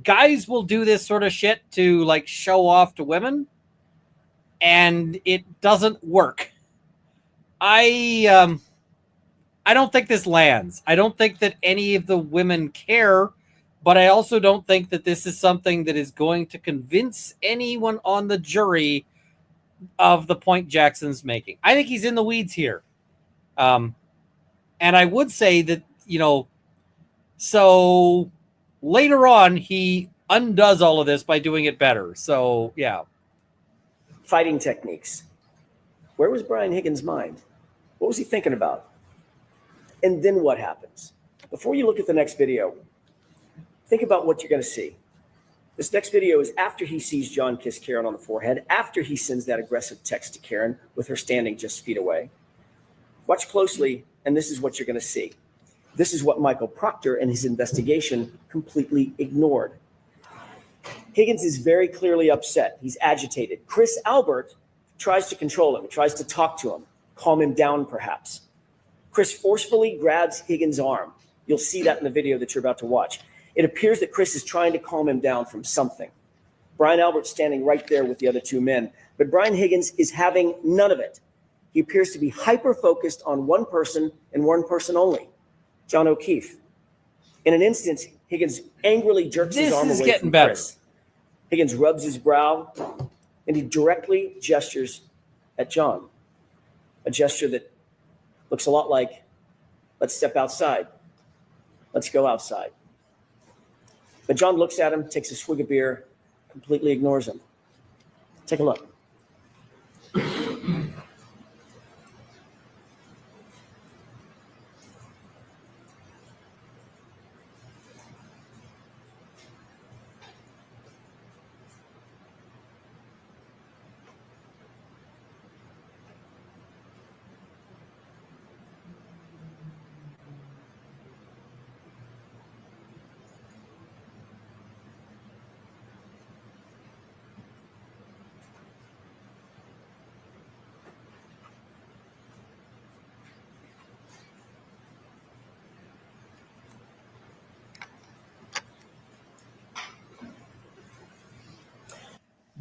guys will do this sort of shit to like show off to women, and it doesn't work. I don't think this lands. I don't think that any of the women care, but I also don't think that this is something that is going to convince anyone on the jury of the point Jackson's making. I think he's in the weeds here. And I would say that, so later on, he undoes all of this by doing it better. So, yeah. Fighting techniques. Where was Brian Higgins' mind? What was he thinking about? And then what happens? Before you look at the next video, think about what you're going to see. This next video is after he sees John kiss Karen on the forehead, after he sends that aggressive text to Karen with her standing just feet away. Watch closely, and this is what you're going to see. This is what Michael Proctor and his investigation completely ignored. Higgins is very clearly upset. He's agitated. Chris Albert tries to control him, tries to talk to him, calm him down perhaps. Chris forcefully grabs Higgins' arm. You'll see that in the video that you're about to watch. It appears that Chris is trying to calm him down from something. Brian Albert's standing right there with the other two men, but Brian Higgins is having none of it. He appears to be hyper-focused on one person and one person only, John O'Keefe. In an instant, Higgins angrily jerks his arm away from Chris. Higgins rubs his brow, and he directly gestures at John, a gesture that looks a lot like, let's step outside. Let's go outside. But John looks at him, takes a swig of beer, completely ignores him. Take a look.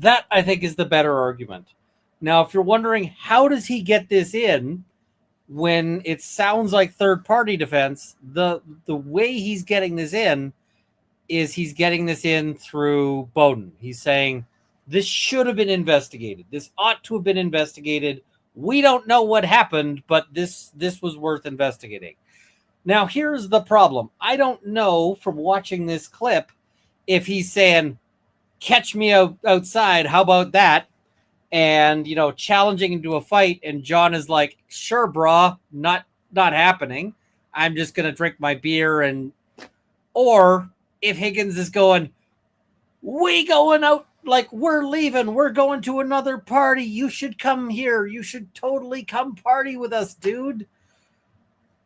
That, I think, is the better argument. Now, if you're wondering, how does he get this in when it sounds like third-party defense, the way he's getting this in is he's getting this in through Bowden. He's saying, this should have been investigated. This ought to have been investigated. We don't know what happened, but this was worth investigating. Now, here's the problem. I don't know from watching this clip if he's saying, catch me outside, how about that? And, challenging him to a fight, and John is like, sure, brah, not happening. I'm just going to drink my beer. Or if Higgins is going, we going out, like, we're leaving, we're going to another party, you should come here, you should totally come party with us, dude.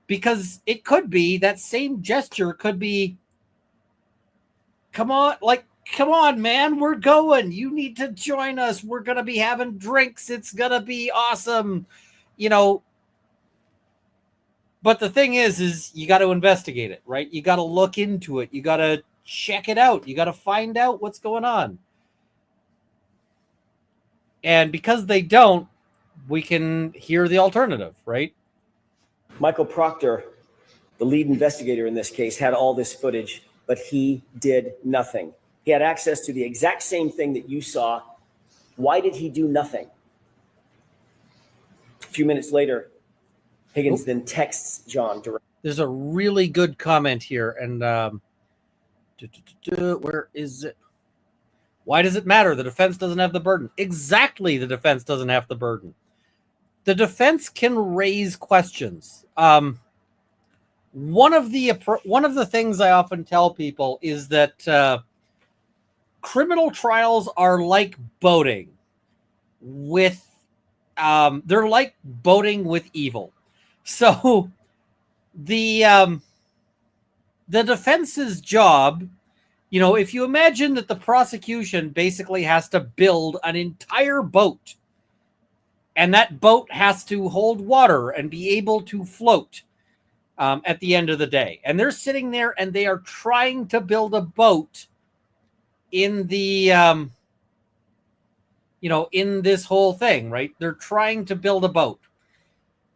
Because it could be, that same gesture could be, come on, man, we're going. You need to join us. We're going to be having drinks. It's going to be awesome. But the thing is you got to investigate it, right? You got to look into it. You got to check it out. You got to find out what's going on. And because they don't, we can hear the alternative, right? Michael Proctor, the lead investigator in this case, had all this footage, but he did nothing. He had access to the exact same thing that you saw. Why did he do nothing? A few minutes later, Higgins then texts John directly. There's a really good comment here. And where is it? Why does it matter? The defense doesn't have the burden. Exactly, the defense doesn't have the burden. The defense can raise questions. One of the things I often tell people is that criminal trials are like boating with they're like boating with evil. So the defense's job, if you imagine that the prosecution basically has to build an entire boat, and that boat has to hold water and be able to float at the end of the day, and they're sitting there and they are trying to build a boat in the in this whole thing, right? They're trying to build a boat.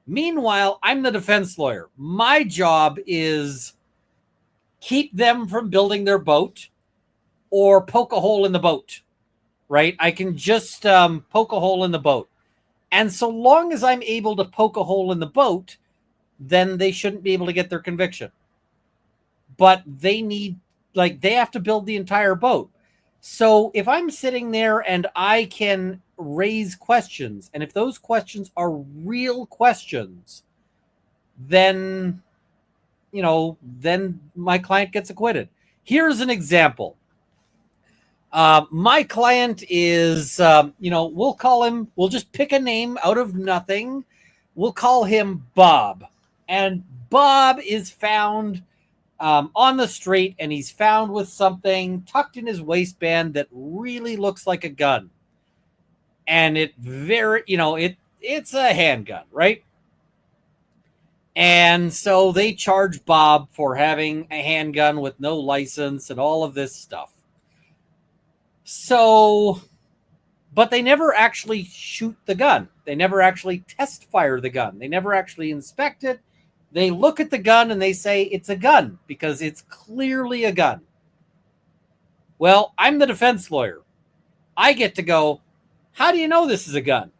Meanwhile, I'm the defense lawyer. My job is keep them from building their boat or poke a hole in the boat, right? I can just poke a hole in the boat. And so long as I'm able to poke a hole in the boat, then they shouldn't be able to get their conviction. But they have to build the entire boat. So if I'm sitting there and I can raise questions, and if those questions are real questions, then, then my client gets acquitted. Here's an example. My client is, we'll just pick a name out of nothing. We'll call him Bob. And Bob is found on the street, and he's found with something tucked in his waistband that really looks like a gun. And it's a handgun, right? And so they charge Bob for having a handgun with no license and all of this stuff. So, but they never actually shoot the gun. They never actually test fire the gun. They never actually inspect it. They look at the gun and they say it's a gun because it's clearly a gun. Well, I'm the defense lawyer. I get to go, how do you know this is a gun?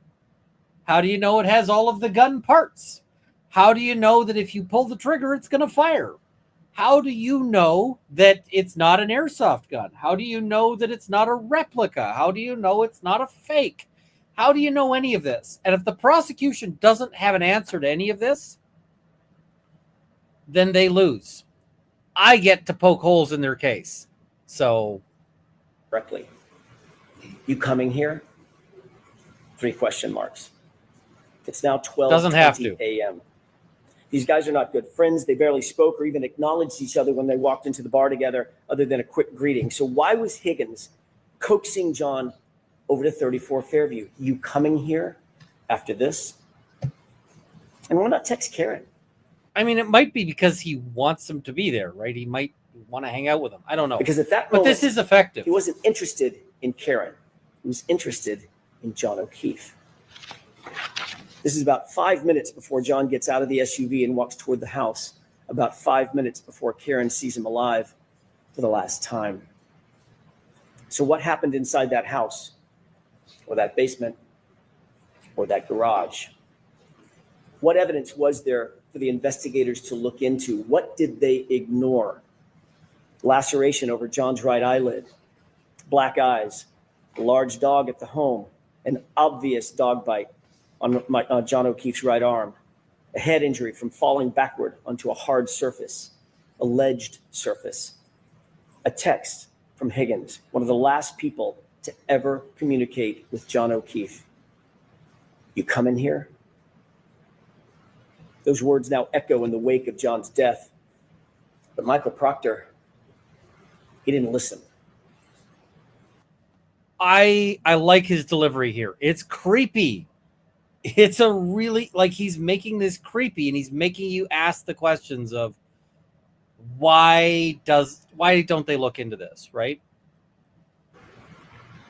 How do you know it has all of the gun parts? How do you know that if you pull the trigger, it's going to fire? How do you know that it's not an airsoft gun? How do you know that it's not a replica? How do you know it's not a fake? How do you know any of this? And if the prosecution doesn't have an answer to any of this, then they lose. I get to poke holes in their case. So, correctly. You coming here? 3 question marks. It's now 12:20 a.m. These guys are not good friends. They barely spoke or even acknowledged each other when they walked into the bar together, other than a quick greeting. So why was Higgins coaxing John over to 34 Fairview? You coming here after this? And why not text Karen? I mean, it might be because he wants him to be there, right? He might want to hang out with him. I don't know. Because at that moment, but this is effective. He wasn't interested in Karen. He was interested in John O'Keefe. This is about 5 minutes before John gets out of the SUV and walks toward the house. About 5 minutes before Karen sees him alive for the last time. So what happened inside that house, or that basement, or that garage? What evidence was there for the investigators to look into? What did they ignore? Laceration over John's right eyelid, black eyes, a large dog at the home, an obvious dog bite on John O'Keefe's right arm, a head injury from falling backward onto a hard surface, alleged surface, a text from Higgins, one of the last people to ever communicate with John O'Keefe. You come in here? Those words now echo in the wake of John's death. But Michael Proctor, he didn't listen. I like his delivery here. It's creepy. It's a really, like, he's making this creepy, and he's making you ask the questions of why don't they look into this, right?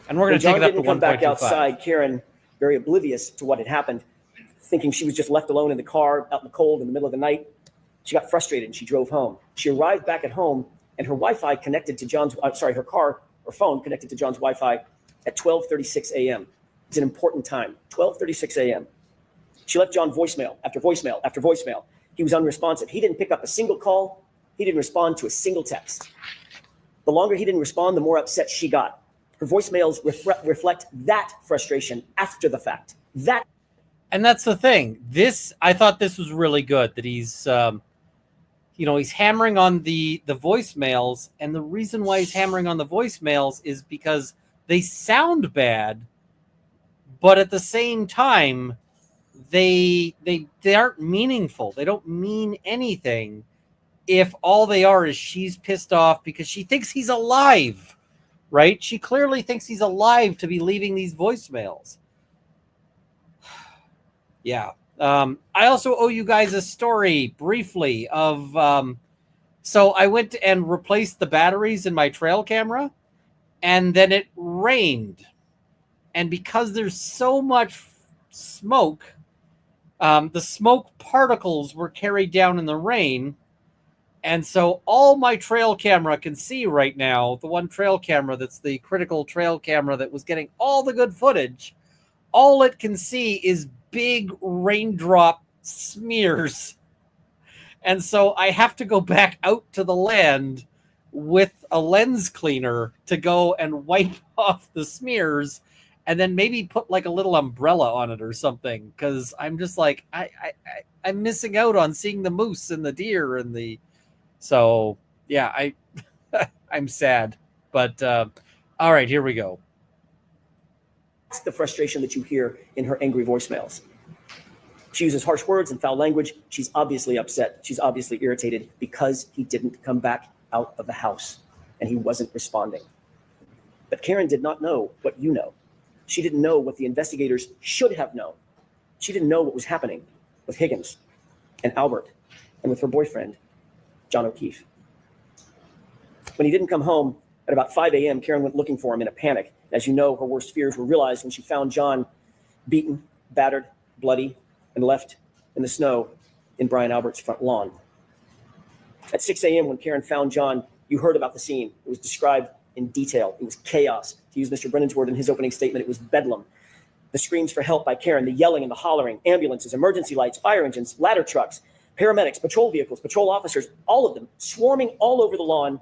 And we're going to take it up to 1.25. Come back outside, Karen, very oblivious to what had happened, thinking she was just left alone in the car out in the cold in the middle of the night. She got frustrated and she drove home. She arrived back at home, and her Wi-Fi connected to her car or phone connected to John's Wi-Fi at 12:36 a.m. It's an important time, 12:36 a.m. She left John voicemail after voicemail after voicemail. He was unresponsive. He didn't pick up a single call. He didn't respond to a single text. The longer he didn't respond, the more upset she got. Her voicemails reflect that frustration after the fact. And that's the thing. I thought this was really good that he's, he's hammering on the voicemails. And the reason why he's hammering on the voicemails is because they sound bad, but at the same time, they aren't meaningful. They don't mean anything if all they are is she's pissed off because she thinks he's alive, right? She clearly thinks he's alive to be leaving these voicemails. Yeah. I also owe you guys a story briefly of, so I went and replaced the batteries in my trail camera, and then it rained. And because there's so much smoke, the smoke particles were carried down in the rain. And so all my trail camera can see right now, the one trail camera that's the critical trail camera that was getting all the good footage, all it can see is big raindrop smears. And so I have to go back out to the land with a lens cleaner to go and wipe off the smears, and then maybe put like a little umbrella on it or something, because I'm just like, I'm missing out on seeing the moose and the deer and the. So yeah, I'm sad, but all right, here we go. That's the frustration that you hear in her angry voicemails. She uses harsh words and foul language. She's obviously upset. She's obviously irritated because he didn't come back out of the house and he wasn't responding. But Karen did not know what you know. She didn't know what the investigators should have known. She didn't know what was happening with Higgins and Albert and with her boyfriend, John O'Keefe. When he didn't come home at about 5 a.m., Karen went looking for him in a panic. As you know, her worst fears were realized when she found John beaten, battered, bloody, and left in the snow in Brian Albert's front lawn. At 6 a.m., when Karen found John, you heard about the scene. It was described in detail. It was chaos. To use Mr. Brennan's word in his opening statement, it was bedlam. The screams for help by Karen, the yelling and the hollering, ambulances, emergency lights, fire engines, ladder trucks, paramedics, patrol vehicles, patrol officers, all of them swarming all over the lawn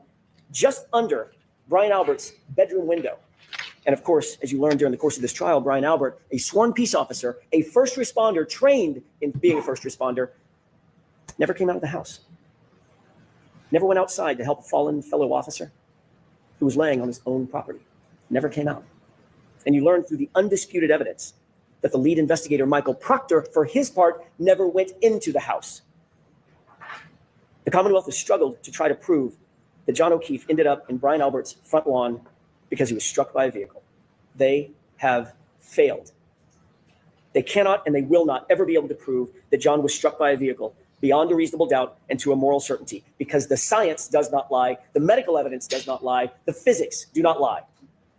just under Brian Albert's bedroom window. And of course, as you learned during the course of this trial, Brian Albert, a sworn peace officer, a first responder trained in being a first responder, never came out of the house. Never went outside to help a fallen fellow officer who was laying on his own property. Never came out. And you learned through the undisputed evidence that the lead investigator, Michael Proctor, for his part, never went into the house. The Commonwealth has struggled to try to prove that John O'Keefe ended up in Brian Albert's front lawn because he was struck by a vehicle. They have failed. They cannot and they will not ever be able to prove that John was struck by a vehicle beyond a reasonable doubt and to a moral certainty, because the science does not lie, the medical evidence does not lie, the physics do not lie.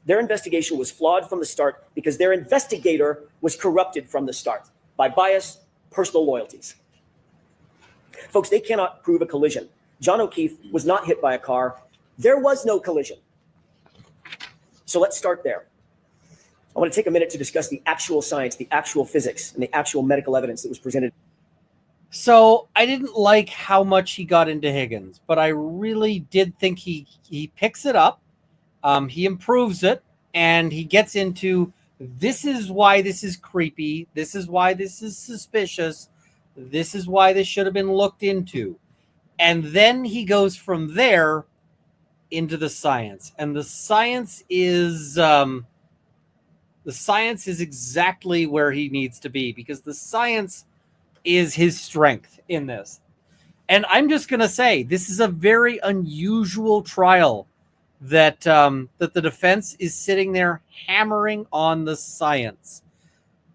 Their investigation was flawed from the start because their investigator was corrupted from the start by bias, personal loyalties. Folks, they cannot prove a collision. John O'Keefe was not hit by a car. There was no collision. So let's start there. I want to take a minute to discuss the actual science, the actual physics, and the actual medical evidence that was presented. So I didn't like how much he got into Higgins, but I really did think he picks it up. He improves it, and he gets into, this is why this is creepy. This is why this is suspicious. This is why this should have been looked into. And then he goes from there into the science. And the science is exactly where he needs to be, because the science is his strength in this. And I'm just going to say, this is a very unusual trial that that the defense is sitting there hammering on the science.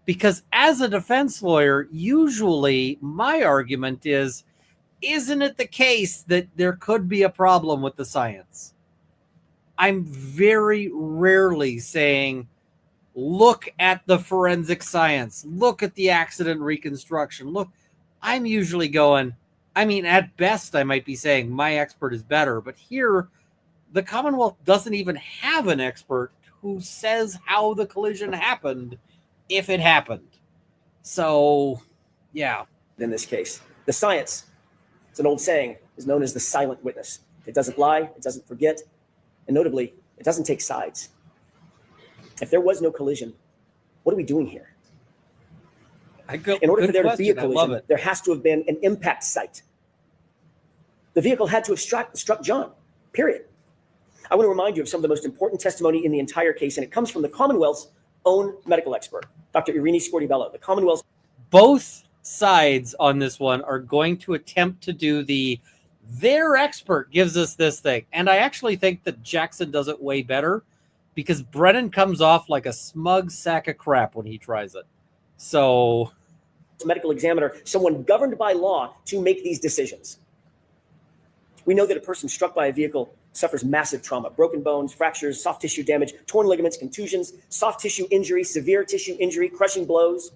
Because as a defense lawyer, usually my argument is, isn't it the case that there could be a problem with the science? I'm very rarely saying, look at the forensic science, look at the accident reconstruction. Look, I'm usually going, I mean, at best, I might be saying my expert is better, but here, the Commonwealth doesn't even have an expert who says how the collision happened, if it happened. So, yeah. In this case, the science, it's an old saying, is known as the silent witness. It doesn't lie, it doesn't forget, and notably, it doesn't take sides. If there was no collision, what are we doing here? In order for there to be a collision, there has to have been an impact site. The vehicle had to have struck John, period. I want to remind you of some of the most important testimony in the entire case, and it comes from the Commonwealth's own medical expert, Dr. Irini Scortibello, the Commonwealth's. Both sides on this one are going to attempt to do their expert gives us this thing. And I actually think that Jackson does it way better, because Brennan comes off like a smug sack of crap when he tries it. So, medical examiner, someone governed by law to make these decisions. We know that a person struck by a vehicle suffers massive trauma, broken bones, fractures, soft tissue damage, torn ligaments, contusions, soft tissue injury, severe tissue injury, crushing blows.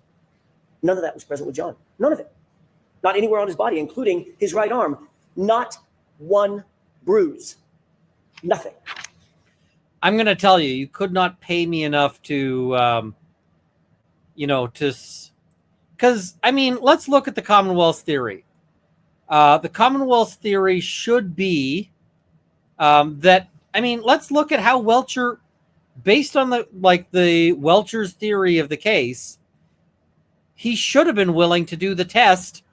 None of that was present with John. None of it. Not anywhere on his body, including his right arm. Not one bruise. Nothing. I'm going to tell you, you could not pay me enough to, because, I mean, let's look at the Commonwealth's theory. The Commonwealth's theory should be that, I mean, let's look at how Welcher, based on the Welcher's theory of the case, he should have been willing to do the test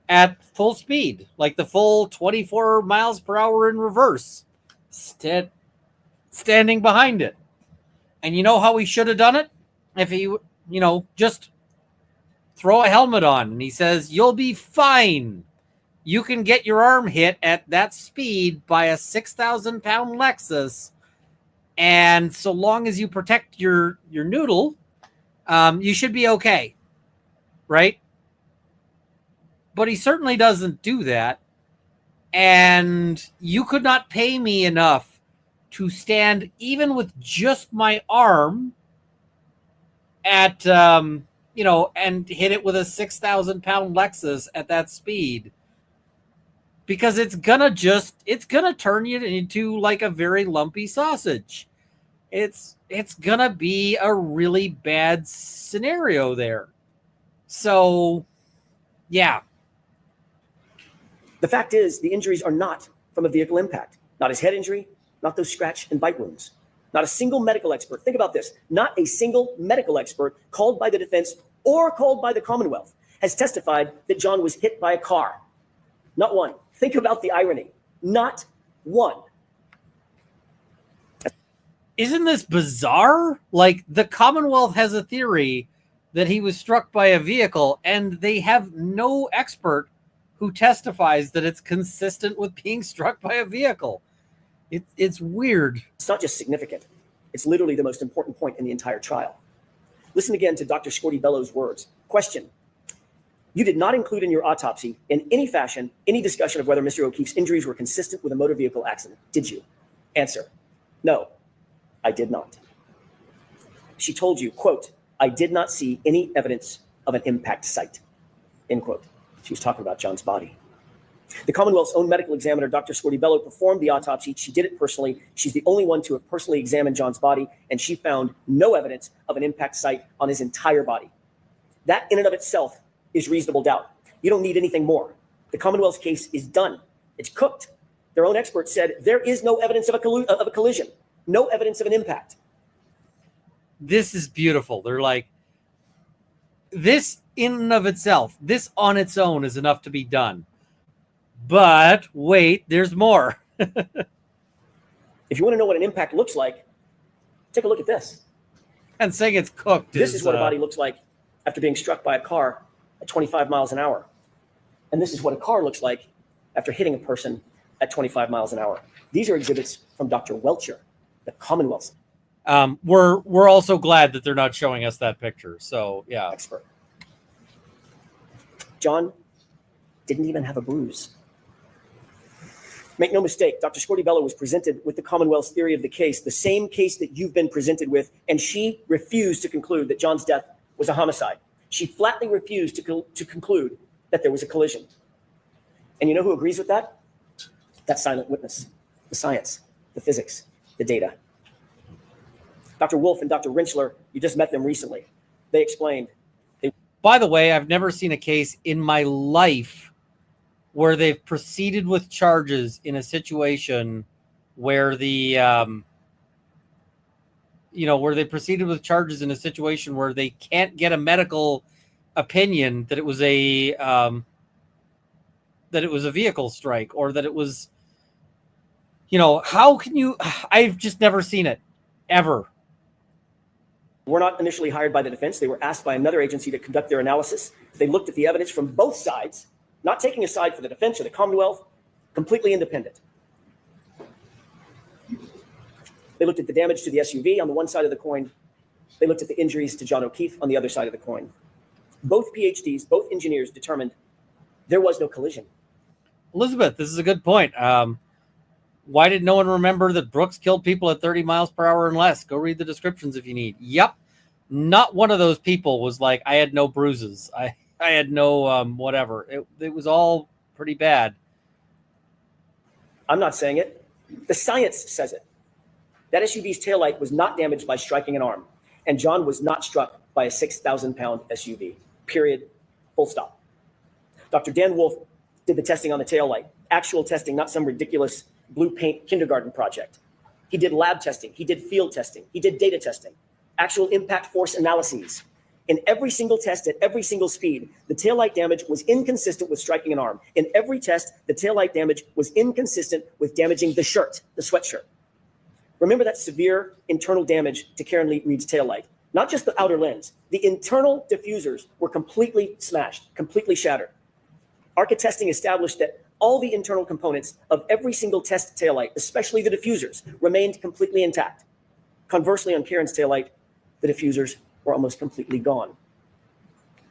at full speed, like the full 24 miles per hour in reverse, standing behind it. And you know how he should have done it? If he, just throw a helmet on. And he says, you'll be fine. You can get your arm hit at that speed by a 6,000-pound Lexus. And so long as you protect your noodle, you should be okay. Right? But he certainly doesn't do that. And you could not pay me enough to stand even with just my arm at, and hit it with a 6,000-pound Lexus at that speed. Because it's gonna turn you into like a very lumpy sausage. It's gonna be a really bad scenario there. So, yeah. The fact is, the injuries are not from a vehicle impact. Not his head injury, not those scratch and bite wounds. Not a single medical expert, think about this, not a single medical expert called by the defense or called by the Commonwealth has testified that John was hit by a car. Not one. Think about the irony. Not one. Isn't this bizarre? Like, the Commonwealth has a theory that he was struck by a vehicle, and they have no expert who testifies that it's consistent with being struck by a vehicle. It's weird. It's not just significant. It's literally the most important point in the entire trial. Listen again to Dr. Scorti-Bello's words. Question. You did not include in your autopsy, in any fashion, any discussion of whether Mr. O'Keefe's injuries were consistent with a motor vehicle accident, did you? Answer. No, I did not. She told you, quote, I did not see any evidence of an impact site, end quote. She was talking about John's body. The Commonwealth's own medical examiner, Dr. Scorti-Bello, performed the autopsy. She did it personally. She's the only one to have personally examined John's body, and she found no evidence of an impact site on his entire body. That in and of itself is reasonable doubt. You don't need anything more. The Commonwealth's case is done. It's cooked. Their own experts said there is no evidence of a collision, no evidence of an impact. This is beautiful. They're like, this in and of itself, this on its own is enough to be done. But wait, there's more. If you want to know what an impact looks like, take a look at this. And saying it's cooked. This is what a body looks like after being struck by a car at 25 miles an hour. And this is what a car looks like after hitting a person at 25 miles an hour. These are exhibits from Dr. Welcher, the Commonwealth. We're also glad that they're not showing us that picture. So, yeah. Expert. John didn't even have a bruise. Make no mistake, Dr. Scorti-Bello was presented with the Commonwealth's theory of the case, the same case that you've been presented with, and she refused to conclude that John's death was a homicide. She flatly refused to conclude that there was a collision. And you know who agrees with that? That silent witness, the science, the physics, the data. Dr. Wolf and Dr. Rentschler, you just met them recently. They explained. By the way, I've never seen a case in my life where they've proceeded with charges in a situation where where they proceeded with charges in a situation where they can't get a medical opinion that it was a vehicle strike, or that it was, how can you? I've just never seen it ever. Were not initially hired by the defense. They were asked by another agency to conduct their analysis. They looked at the evidence from both sides, not taking a side for the defense or the Commonwealth, completely independent. They looked at the damage to the SUV on the one side of the coin. They looked at the injuries to John O'Keefe on the other side of the coin. Both PhDs, both engineers determined there was no collision. Elizabeth, this is a good point. Why did no one remember that Brooks killed people at 30 miles per hour and less? Go read the descriptions if you need. Yep. Not one of those people was like, I had no bruises. I had no whatever. It was all pretty bad. I'm not saying it. The science says it. That SUV's taillight was not damaged by striking an arm, and John was not struck by a 6,000-pound SUV. Period. Full stop. Dr. Dan Wolf did the testing on the taillight. Actual testing, not some ridiculous blue paint kindergarten project. He did lab testing. He did field testing. He did data testing. Actual impact force analyses. In every single test at every single speed, the taillight damage was inconsistent with striking an arm. In every test, the taillight damage was inconsistent with damaging the shirt, the sweatshirt. Remember that severe internal damage to Karen Reed's taillight. not just the outer lens. The internal diffusers were completely smashed, completely shattered. ARCA testing established that all the internal components of every single test taillight, especially the diffusers, remained completely intact. Conversely, on Karen's taillight, the diffusers were almost completely gone.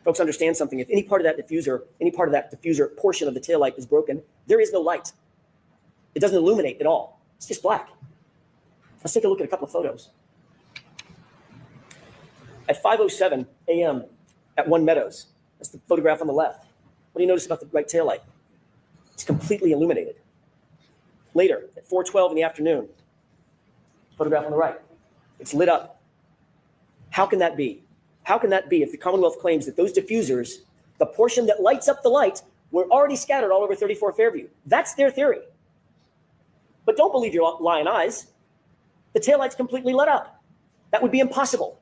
Folks, understand something. If any part of that diffuser portion of the taillight is broken, there is no light. It doesn't illuminate at all. It's just black. Let's take a look at a couple of photos. At 5:07 a.m. at One Meadows, that's the photograph on the left. What do you notice about the right taillight? It's completely illuminated. Later, at 4:12 in the afternoon, photograph on the right, it's lit up. How can that be? How can that be if the Commonwealth claims that those diffusers, the portion that lights up the light, were already scattered all over 34 Fairview? That's their theory. But don't believe your lying eyes. The taillight's completely lit up. That would be impossible.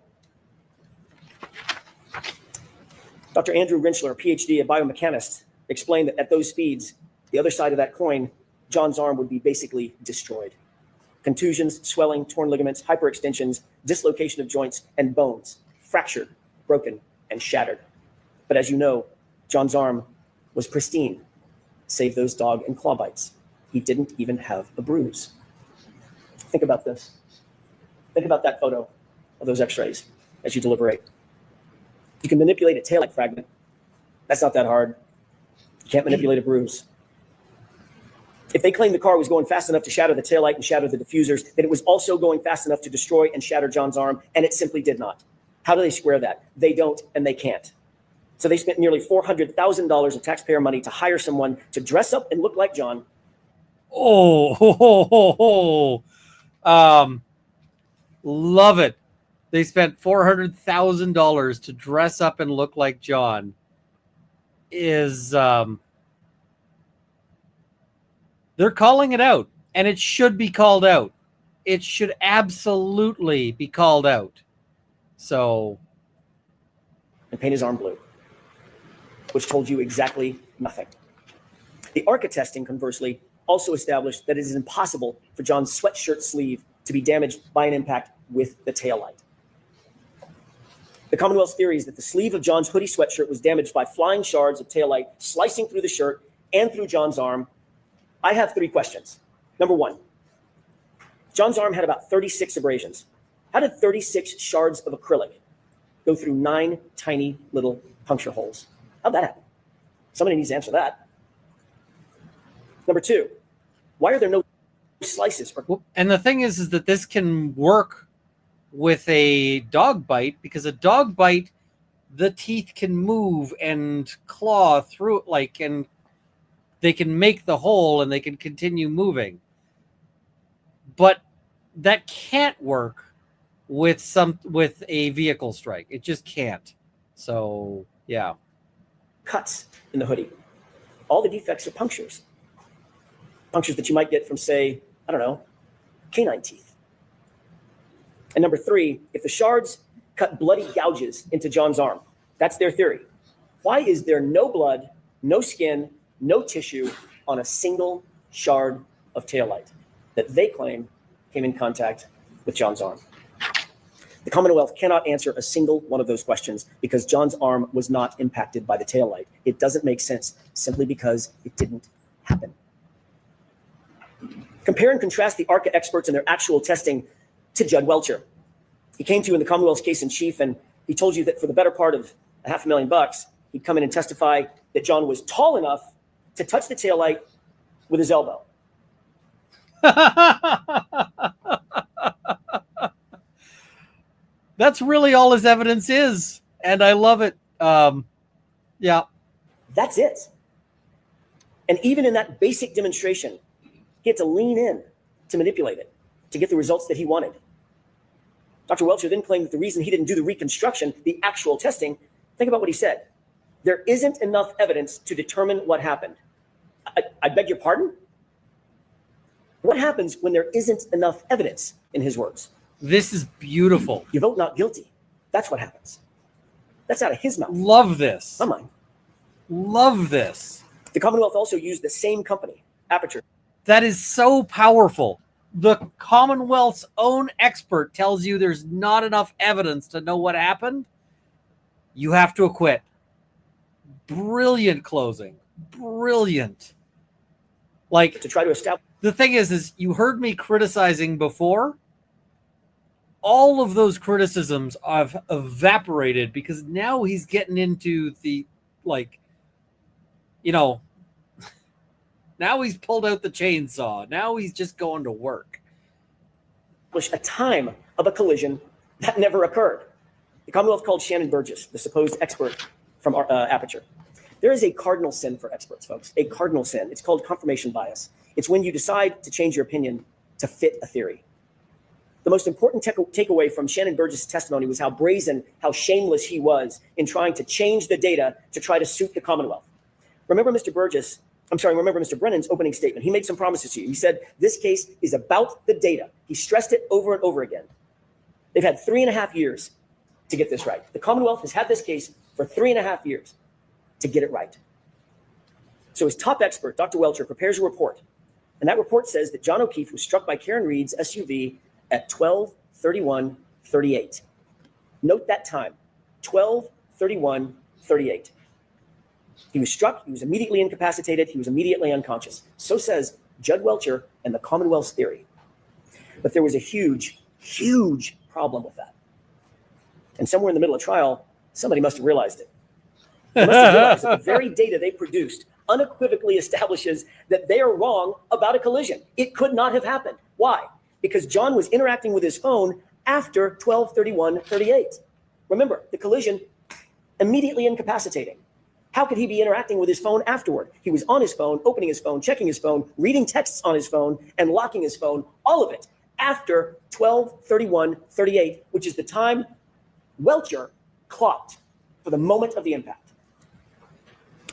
Dr. Andrew Rinchler, a PhD, a biomechanist, explained that at those speeds, the other side of that coin, John's arm would be basically destroyed. Contusions, swelling, torn ligaments, hyperextensions, dislocation of joints, and bones, fractured, broken, and shattered. But as you know, John's arm was pristine, save those dog and claw bites. He didn't even have a bruise. Think about this. Think about that photo of those x-rays as you deliberate. You can manipulate a taillight fragment. That's not that hard. You can't manipulate a bruise. If they claim the car was going fast enough to shatter the taillight and shatter the diffusers, then it was also going fast enough to destroy and shatter John's arm, and it simply did not. How do they square that? They don't, and they can't. So they spent nearly $400,000 of taxpayer money to hire someone to dress up and look like John. Love it. They spent $400,000 to dress up and look like John. They're calling it out, and it should be called out. It should absolutely be called out. So, and paint his arm blue, which told you exactly nothing. The ARCA testing, conversely, also established that it is impossible for John's sweatshirt sleeve to be damaged by an impact with the taillight. The Commonwealth's theory is that the sleeve of John's hoodie sweatshirt was damaged by flying shards of taillight slicing through the shirt and through John's arm. I have 3 questions. Number 1, John's arm had about 36 abrasions. How did 36 shards of acrylic go through 9 tiny little puncture holes? How'd that happen? Somebody needs to answer that. Number 2, why are there no slices? And the thing is that this can work with a dog bite, because a dog bite, the teeth can move and claw through it, and they can make the hole and they can continue moving. But that can't work with a vehicle strike. It just can't. So, yeah. Cuts in the hoodie. All the defects are punctures. Punctures that you might get from, say, I don't know, canine teeth. And number 3, if the shards cut bloody gouges into John's arm, that's their theory. Why is there no blood, no skin, no tissue on a single shard of taillight that they claim came in contact with John's arm? The Commonwealth cannot answer a single one of those questions because John's arm was not impacted by the taillight. It doesn't make sense simply because it didn't happen. Compare and contrast the ARCA experts and their actual testing to Judd Welcher. He came to you in the Commonwealth's case in chief, and he told you that for the better part of $500,000, he'd come in and testify that John was tall enough to touch the taillight with his elbow. That's really all his evidence is, and I love it. Yeah. That's it. And even in that basic demonstration, he had to lean in to manipulate it, to get the results that he wanted. Dr. Welcher then claimed that the reason he didn't do the reconstruction, the actual testing, think about what he said. There isn't enough evidence to determine what happened. I beg your pardon? What happens when there isn't enough evidence, in his words? This is beautiful. You vote not guilty. That's what happens. That's out of his mouth. Love this. Not mine. Love this. The Commonwealth also used the same company, Aperture. That is so powerful. the Commonwealth's own expert tells you there's not enough evidence to know what happened, you have to acquit. Brilliant closing. Brilliant. Like, to try to establish. The thing is you heard me criticizing before. All of those criticisms have evaporated because now he's getting into the, like, now he's pulled out the chainsaw. Now he's just going to work. A time of a collision that never occurred. The Commonwealth called Shannon Burgess, the supposed expert from Aperture. There is a cardinal sin for experts, folks, a cardinal sin. It's called confirmation bias. It's when you decide to change your opinion to fit a theory. The most important takeaway from Shannon Burgess' testimony was how brazen, how shameless he was in trying to change the data to try to suit the Commonwealth. Remember Mr. Brennan's opening statement. He made some promises to you. He said, this case is about the data. He stressed it over and over again. They've had 3.5 years to get this right. The Commonwealth has had this case for 3.5 years to get it right. So his top expert, Dr. Welcher, prepares a report. And that report says that John O'Keefe was struck by Karen Reed's SUV at 12:31:38. Note that time, 12:31:38. He was struck, he was immediately incapacitated, he was immediately unconscious. So says Judd Welcher and the Commonwealth's theory. But there was a huge, huge problem with that. And somewhere in the middle of trial, somebody must have realized it. They must have realized that the very data they produced unequivocally establishes that they are wrong about a collision. It could not have happened. Why? Because John was interacting with his phone after 12:31:38. Remember, the collision, immediately incapacitating. How could he be interacting with his phone afterward? He was on his phone, opening his phone, checking his phone, reading texts on his phone, and locking his phone, all of it, after 12:31:38, which is the time Welcher clocked for the moment of the impact.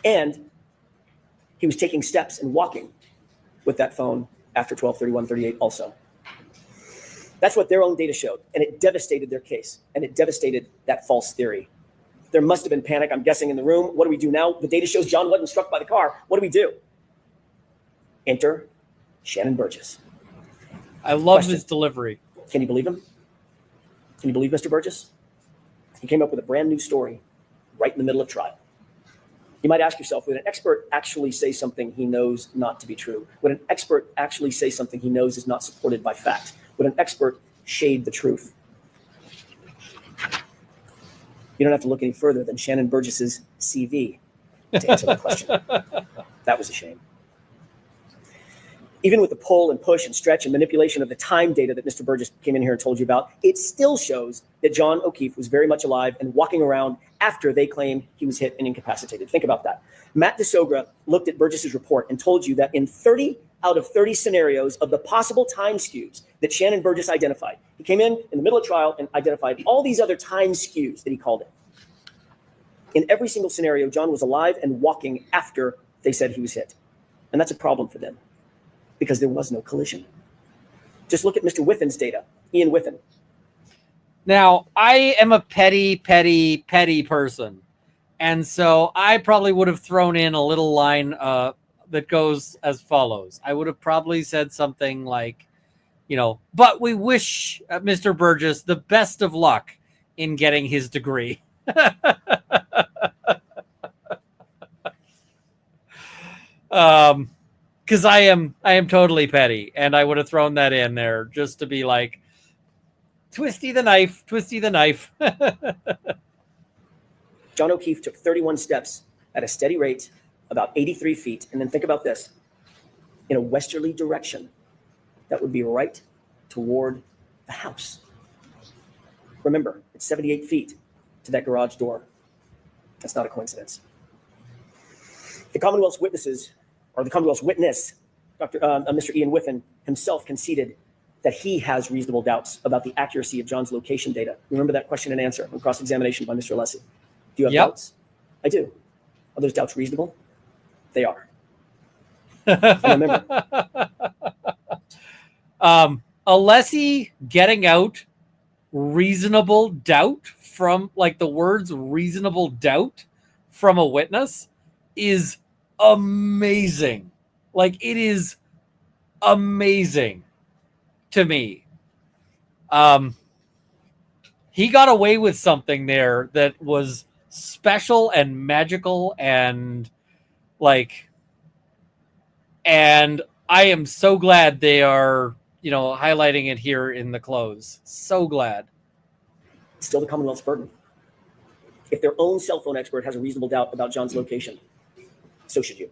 And he was taking steps and walking with that phone after 12:31:38 also. That's what their own data showed, and it devastated their case, and it devastated that false theory. There must have been panic, I'm guessing, in the room. What do we do now? The data shows John wasn't struck by the car. What do we do? Enter Shannon Burgess. I love his delivery. Can you believe him? Can you believe Mr. Burgess? He came up with a brand new story right in the middle of trial. You might ask yourself, would an expert actually say something he knows not to be true? Would an expert actually say something he knows is not supported by fact? Would an expert shade the truth? You don't have to look any further than Shannon Burgess's CV to answer that question. That was a shame. Even with the pull and push and stretch and manipulation of the time data that Mr. Burgess came in here and told you about, it still shows that John O'Keefe was very much alive and walking around after they claim he was hit and incapacitated. Think about that. Matt DeSogra looked at Burgess's report and told you that in 30 out of 30 scenarios of the possible time skews that Shannon Burgess identified, he came in the middle of trial and identified all these other time skews that he called it. In every single scenario, John was alive and walking after they said he was hit. And that's a problem for them because there was no collision. Just look at Mr. Whitten's data, Ian Whitten. Now, I am a petty person. And so I probably would have thrown in a little line that goes as follows. I would have probably said something like, but we wish Mr. Burgess the best of luck in getting his degree. Because I am totally petty, and I would have thrown that in there just to be like, twisty the knife. John O'Keefe took 31 steps at a steady rate, about 83 feet, and then think about this, in a westerly direction that would be right toward the house. Remember, it's 78 feet to that garage door. That's not a coincidence. The Commonwealth's witness, Mr. Ian Whitten himself conceded that he has reasonable doubts about the accuracy of John's location data. Remember that question and answer on cross-examination by Mr. Alessi. Do you have doubts? I do. Are those doubts reasonable? They are. And remember. Alessi getting out reasonable doubt from, like, the words reasonable doubt from a witness is amazing. Like, it is amazing. to me. He got away with something there that was special and magical and like, and I am so glad they are, highlighting it here in the close. So glad. It's still the Commonwealth's burden. If their own cell phone expert has a reasonable doubt about John's location, so should you.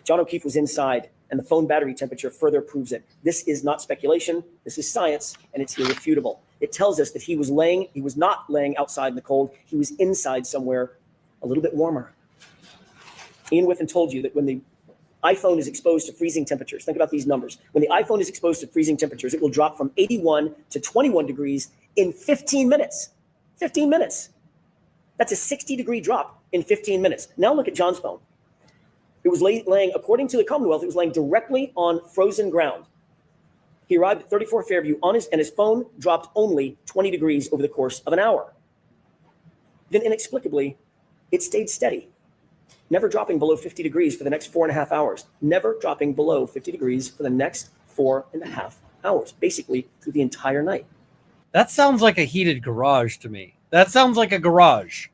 John O'Keefe was inside, and the phone battery temperature further proves it. This is not speculation. This is science, and it's irrefutable. It tells us that he was not laying outside in the cold. He was inside somewhere a little bit warmer. Ian Whiffen told you that when the iPhone is exposed to freezing temperatures, think about these numbers. When the iPhone is exposed to freezing temperatures, it will drop from 81 to 21 degrees in 15 minutes. 15 minutes. That's a 60-degree drop in 15 minutes. Now look at John's phone. It was laying, according to the Commonwealth, it was laying directly on frozen ground. He arrived at 34 Fairview and his phone dropped only 20 degrees over the course of an hour. Then inexplicably, it stayed steady, never dropping below 50 degrees for the next 4.5 hours, never dropping below 50 degrees for the next 4.5 hours, basically through the entire night. That sounds like a heated garage to me. That sounds like a garage.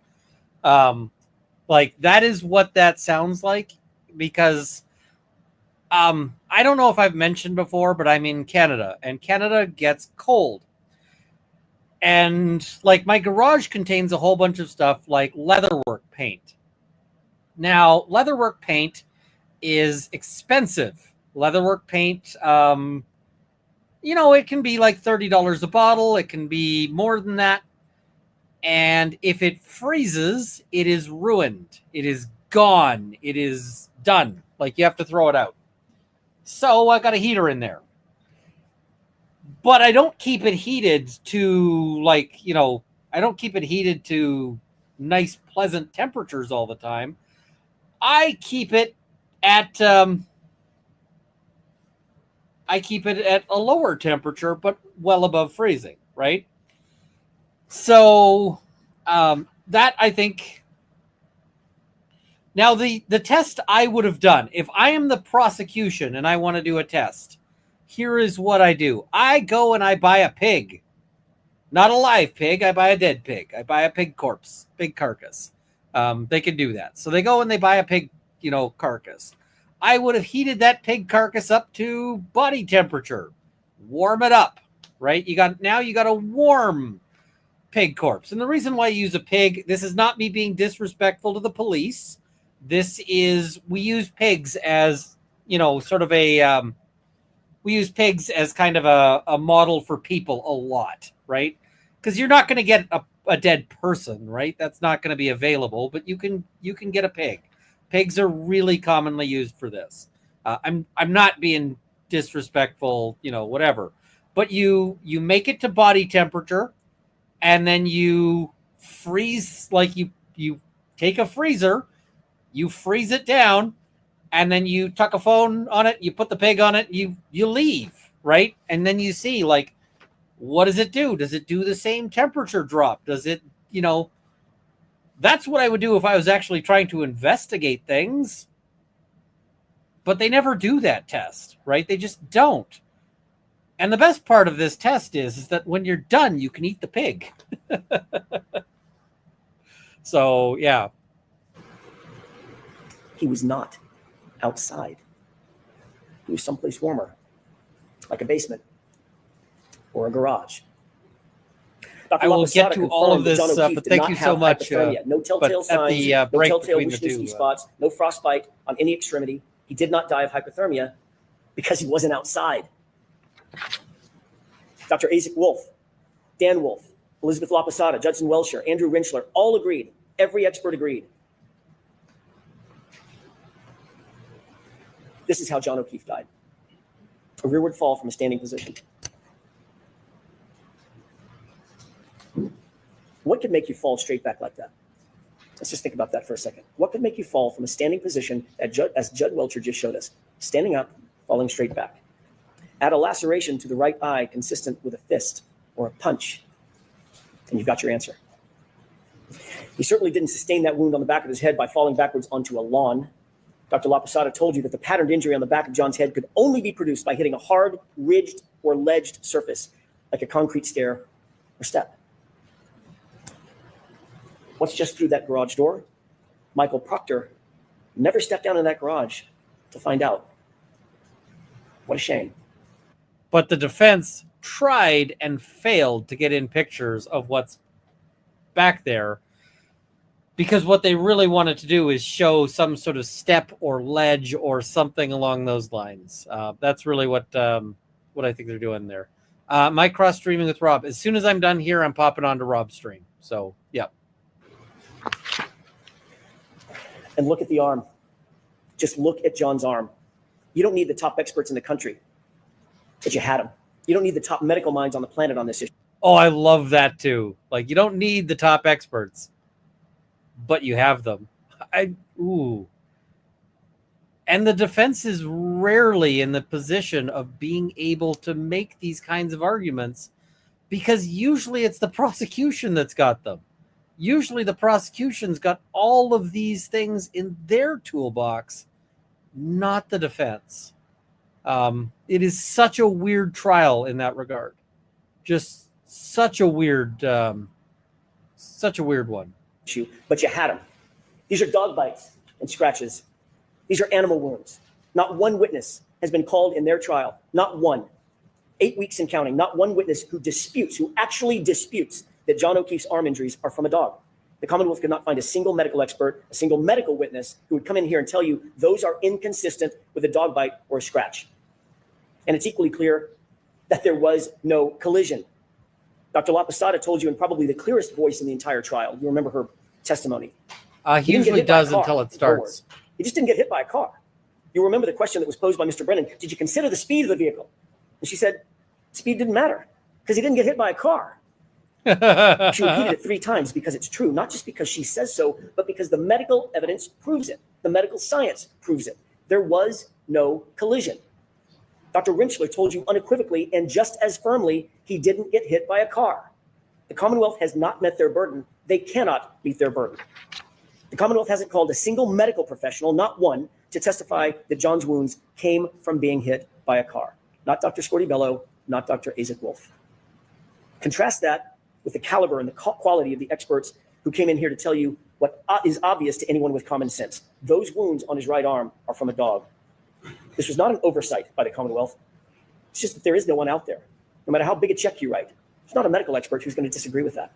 Like that is what that sounds like, because I don't know if I've mentioned before, but I'm in Canada, and Canada gets cold. And like my garage contains a whole bunch of stuff like leatherwork paint. Now, leatherwork paint is expensive. Leatherwork paint, it can be like $30 a bottle. It can be more than that. And if it freezes, it is ruined. It is gone. It is done. Like you have to throw it out. So I got a heater in there. But I don't keep it heated to I don't keep it heated to nice, pleasant temperatures all the time. I keep it at a lower temperature, but well above freezing, right? So that I think. Now the test I would have done if I am the prosecution and I want to do a test. Here is what I do. I go and I buy a pig. Not a live pig. I buy a dead pig. I buy a pig corpse, pig carcass. They can do that. So they go and they buy a pig, carcass. I would have heated that pig carcass up to body temperature. Warm it up, right? You got a warm pig corpse. And the reason why you use a pig, this is not me being disrespectful to the police. We use pigs as, we use pigs as kind of a model for people a lot, right? Because you're not going to get a dead person, right? That's not going to be available, but you can get a pig. Pigs are really commonly used for this. I'm not being disrespectful, whatever. But you make it to body temperature, and then you freeze, like you take a freezer, you freeze it down, and then you tuck a phone on it, you put the pig on it, you leave, right? And then you see, like, what does it do? Does it do the same temperature drop? Does it, that's what I would do if I was actually trying to investigate things. But they never do that test, right? They just don't. And the best part of this test is that when you're done, you can eat the pig. So, yeah. He was not outside. He was someplace warmer, like a basement or a garage. Dr. I will get to all of this, but thank you so much. No telltale signs, no telltale Wisniewski spots, no frostbite on any extremity. He did not die of hypothermia because he wasn't outside. Dr. Isaac Wolf, Dan Wolf, Elizabeth Laposada, Judson Welsher, Andrew Rinchler, all agreed. Every expert agreed. This is how John O'Keefe died. A rearward fall from a standing position. What could make you fall straight back like that? Let's just think about that for a second. What could make you fall from a standing position, as Judd Welcher just showed us, standing up, falling straight back? Add a laceration to the right eye consistent with a fist or a punch, and you've got your answer. He certainly didn't sustain that wound on the back of his head by falling backwards onto a lawn. Dr. LaPosada told you that the patterned injury on the back of John's head could only be produced by hitting a hard, ridged, or ledged surface, like a concrete stair or step. What's just through that garage door? Michael Proctor never stepped down in that garage to find out. What a shame. But the defense tried and failed to get in pictures of what's back there, because what they really wanted to do is show some sort of step or ledge or something along those lines. That's really what I think they're doing there. My cross streaming with Rob. As soon as I'm done here, I'm popping onto Rob's stream. So, yeah. And look at the arm. Just look at John's arm. You don't need the top experts in the country, but you had them. You don't need the top medical minds on the planet on this issue. Oh, I love that too. Like, you don't need the top experts, but you have them. And the defense is rarely in the position of being able to make these kinds of arguments, because usually it's the prosecution that's got them. Usually the prosecution's got all of these things in their toolbox, not the defense. It is such a weird trial in that regard. Just such a weird one. But you had them. These are dog bites and scratches. These are animal wounds. Not one witness has been called in their trial. Not one. 8 weeks and counting. Not one witness who actually disputes that John O'Keefe's arm injuries are from a dog. The Commonwealth could not find a single medical expert, a single medical witness who would come in here and tell you those are inconsistent with a dog bite or a scratch. And it's equally clear that there was no collision. Dr. LaPosada told you in probably the clearest voice in the entire trial. You remember her testimony. He usually does until it starts. He just didn't get hit by a car. You remember the question that was posed by Mr. Brennan. Did you consider the speed of the vehicle? And she said, speed didn't matter because he didn't get hit by a car. She repeated it 3 times because it's true, not just because she says so, but because the medical evidence proves it. The medical science proves it. There was no collision. Dr. Rinchler told you unequivocally and just as firmly he didn't get hit by a car. The Commonwealth has not met their burden. They cannot meet their burden. The Commonwealth hasn't called a single medical professional, not one, to testify that John's wounds came from being hit by a car. Not Dr. Scorti-Bello, not Dr. Isaac Wolf. Contrast that with the caliber and the quality of the experts who came in here to tell you what is obvious to anyone with common sense. Those wounds on his right arm are from a dog. This was not an oversight by the Commonwealth. It's just that there is no one out there. No matter how big a check you write, there's not a medical expert who's going to disagree with that.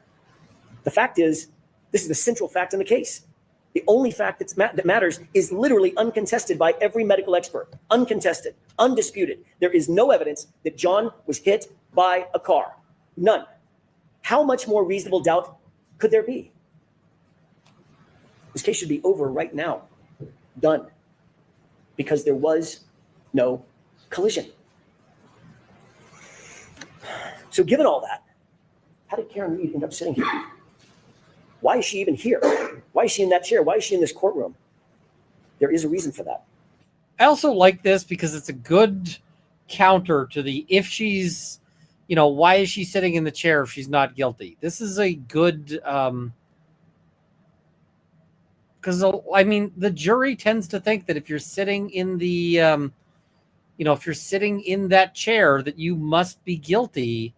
The fact is, this is the central fact in the case. The only fact that matters is literally uncontested by every medical expert. Uncontested, undisputed. There is no evidence that John was hit by a car. None. How much more reasonable doubt could there be? This case should be over right now. Done. Because there was no collision. So given all that, how did Karen Reed end up sitting here? Why is she even here? Why is she in that chair? Why is she in this courtroom? There is a reason for that. I also like this because it's a good counter to the if she's, why is she sitting in the chair if she's not guilty? This is a good, because, the jury tends to think that if you're sitting in the, if you're sitting in that chair, that you must be guilty.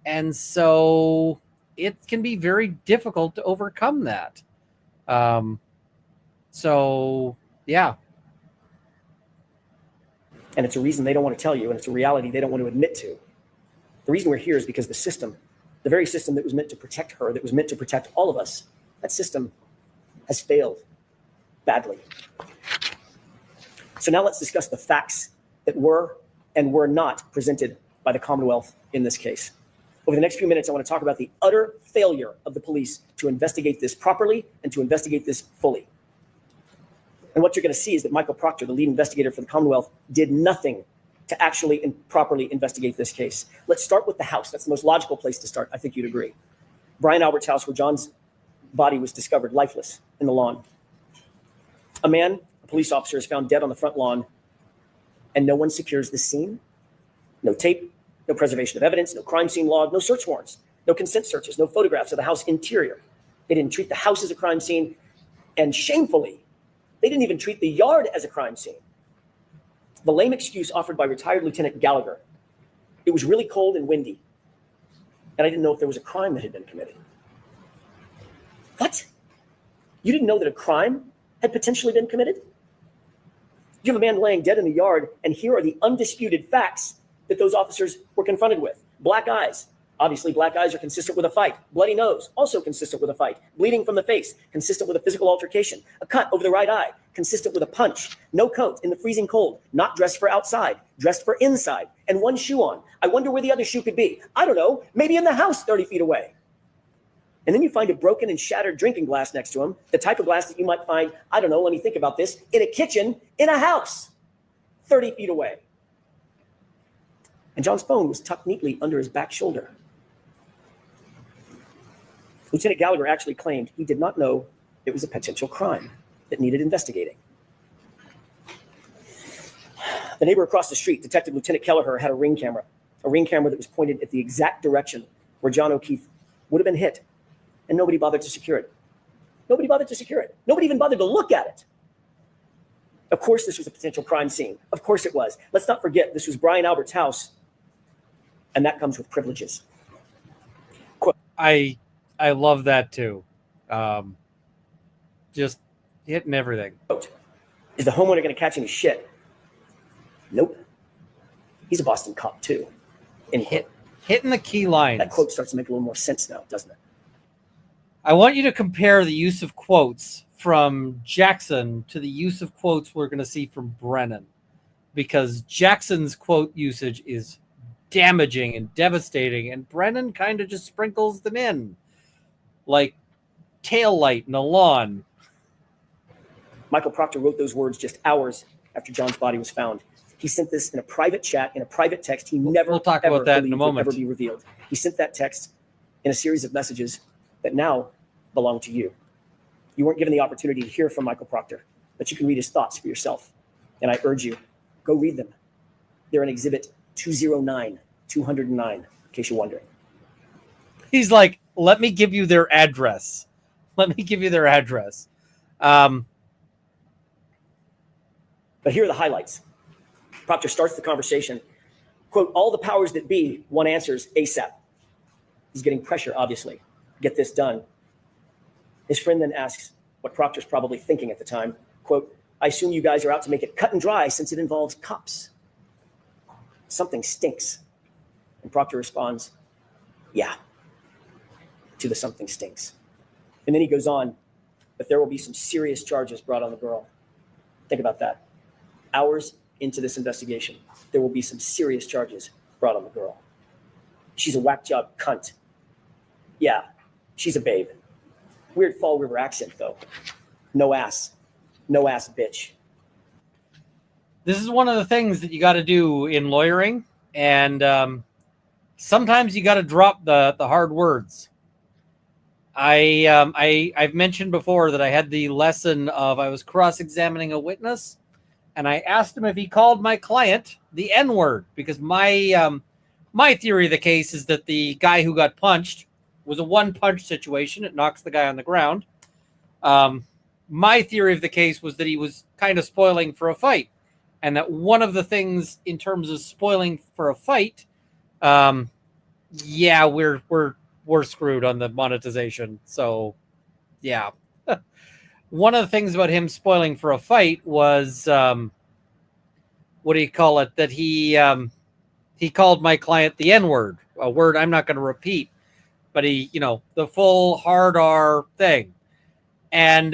And so it can be very difficult to overcome that. Yeah. And it's a reason they don't want to tell you, and it's a reality they don't want to admit to. The reason we're here is because the system, the very system that was meant to protect her, that was meant to protect all of us, that system has failed badly. So now let's discuss the facts that were and were not presented by the Commonwealth in this case. Over the next few minutes, I want to talk about the utter failure of the police to investigate this properly and to investigate this fully. And what you're going to see is that Michael Proctor, the lead investigator for the Commonwealth, did nothing to actually and properly investigate this case. Let's start with the house. That's the most logical place to start. I think you'd agree. Brian Albert's house, where John's body was discovered lifeless in the lawn. A police officer, is found dead on the front lawn, and no one secures this scene. No tape, no preservation of evidence, no crime scene log, no search warrants, no consent searches, no photographs of the house interior. They didn't treat the house as a crime scene, and shamefully, They didn't even treat the yard as a crime scene. The lame excuse offered by retired Lieutenant Gallagher: it was really cold and windy, and I didn't know if there was a crime that had been committed. What? You didn't know that a crime had potentially been committed? You have a man laying dead in the yard, and here are the undisputed facts that those officers were confronted with. Black eyes. Obviously, black eyes are consistent with a fight. Bloody nose, also consistent with a fight. Bleeding from the face, consistent with a physical altercation. A cut over the right eye, consistent with a punch. No coat in the freezing cold, not dressed for outside, dressed for inside, and one shoe on. I wonder where the other shoe could be. I don't know, maybe in the house 30 feet away. And then you find a broken and shattered drinking glass next to him, the type of glass that you might find, I don't know, let me think about this, in a kitchen, in a house, 30 feet away. And John's phone was tucked neatly under his back shoulder. Lieutenant Gallagher actually claimed he did not know it was a potential crime that needed investigating. The neighbor across the street, Detective Lieutenant Kelleher, had a ring camera that was pointed at the exact direction where John O'Keefe would have been hit, and nobody bothered to secure it. Nobody bothered to secure it. Nobody even bothered to look at it. Of course, this was a potential crime scene. Of course it was. Let's not forget, this was Brian Albert's house, and that comes with privileges. Quote, I love that too. Just hitting everything. Quote, is the homeowner going to catch any shit? Nope. He's a Boston cop too. Hitting the key lines. That quote starts to make a little more sense now, doesn't it? I want you to compare the use of quotes from Jackson to the use of quotes we're going to see from Brennan, because Jackson's quote usage is damaging and devastating, and Brennan kind of just sprinkles them in like tail light in a lawn. Michael Proctor wrote those words just hours after John's body was found. He sent this in a private chat, in a private text. We'll talk about that in a moment. Would ever be revealed. He sent that text in a series of messages that now belong to you. You weren't given the opportunity to hear from Michael Proctor, but you can read his thoughts for yourself. And I urge you, go read them. They're in Exhibit 209, in case you're wondering. He's like, let me give you their address. But here are the highlights. Proctor starts the conversation. Quote, all the powers that be want answers ASAP. He's getting pressure, obviously. Get this done. His friend then asks what Proctor's probably thinking at the time. Quote, I assume you guys are out to make it cut and dry since it involves cops. Something stinks. And Proctor responds, yeah, to the something stinks. And then he goes on, but there will be some serious charges brought on the girl. Think about that. Hours into this investigation, there will be some serious charges brought on the girl. She's a whack job cunt. Yeah, she's a babe. Weird Fall River accent, though. No ass bitch. This is one of the things that you got to do in lawyering, and sometimes you got to drop the hard words. I've mentioned before that I had the lesson of I was cross-examining a witness, and I asked him if he called my client the N-word, because my theory of the case is that the guy who got punched was a one-punch situation. It knocks the guy on the ground. My theory of the case was that he was kind of spoiling for a fight, and that one of the things in terms of spoiling for a fight, yeah, we're screwed on the monetization. So, yeah. One of the things about him spoiling for a fight was, what do you call it? That he called my client the N-word, a word I'm not going to repeat, but he, the full hard R thing. And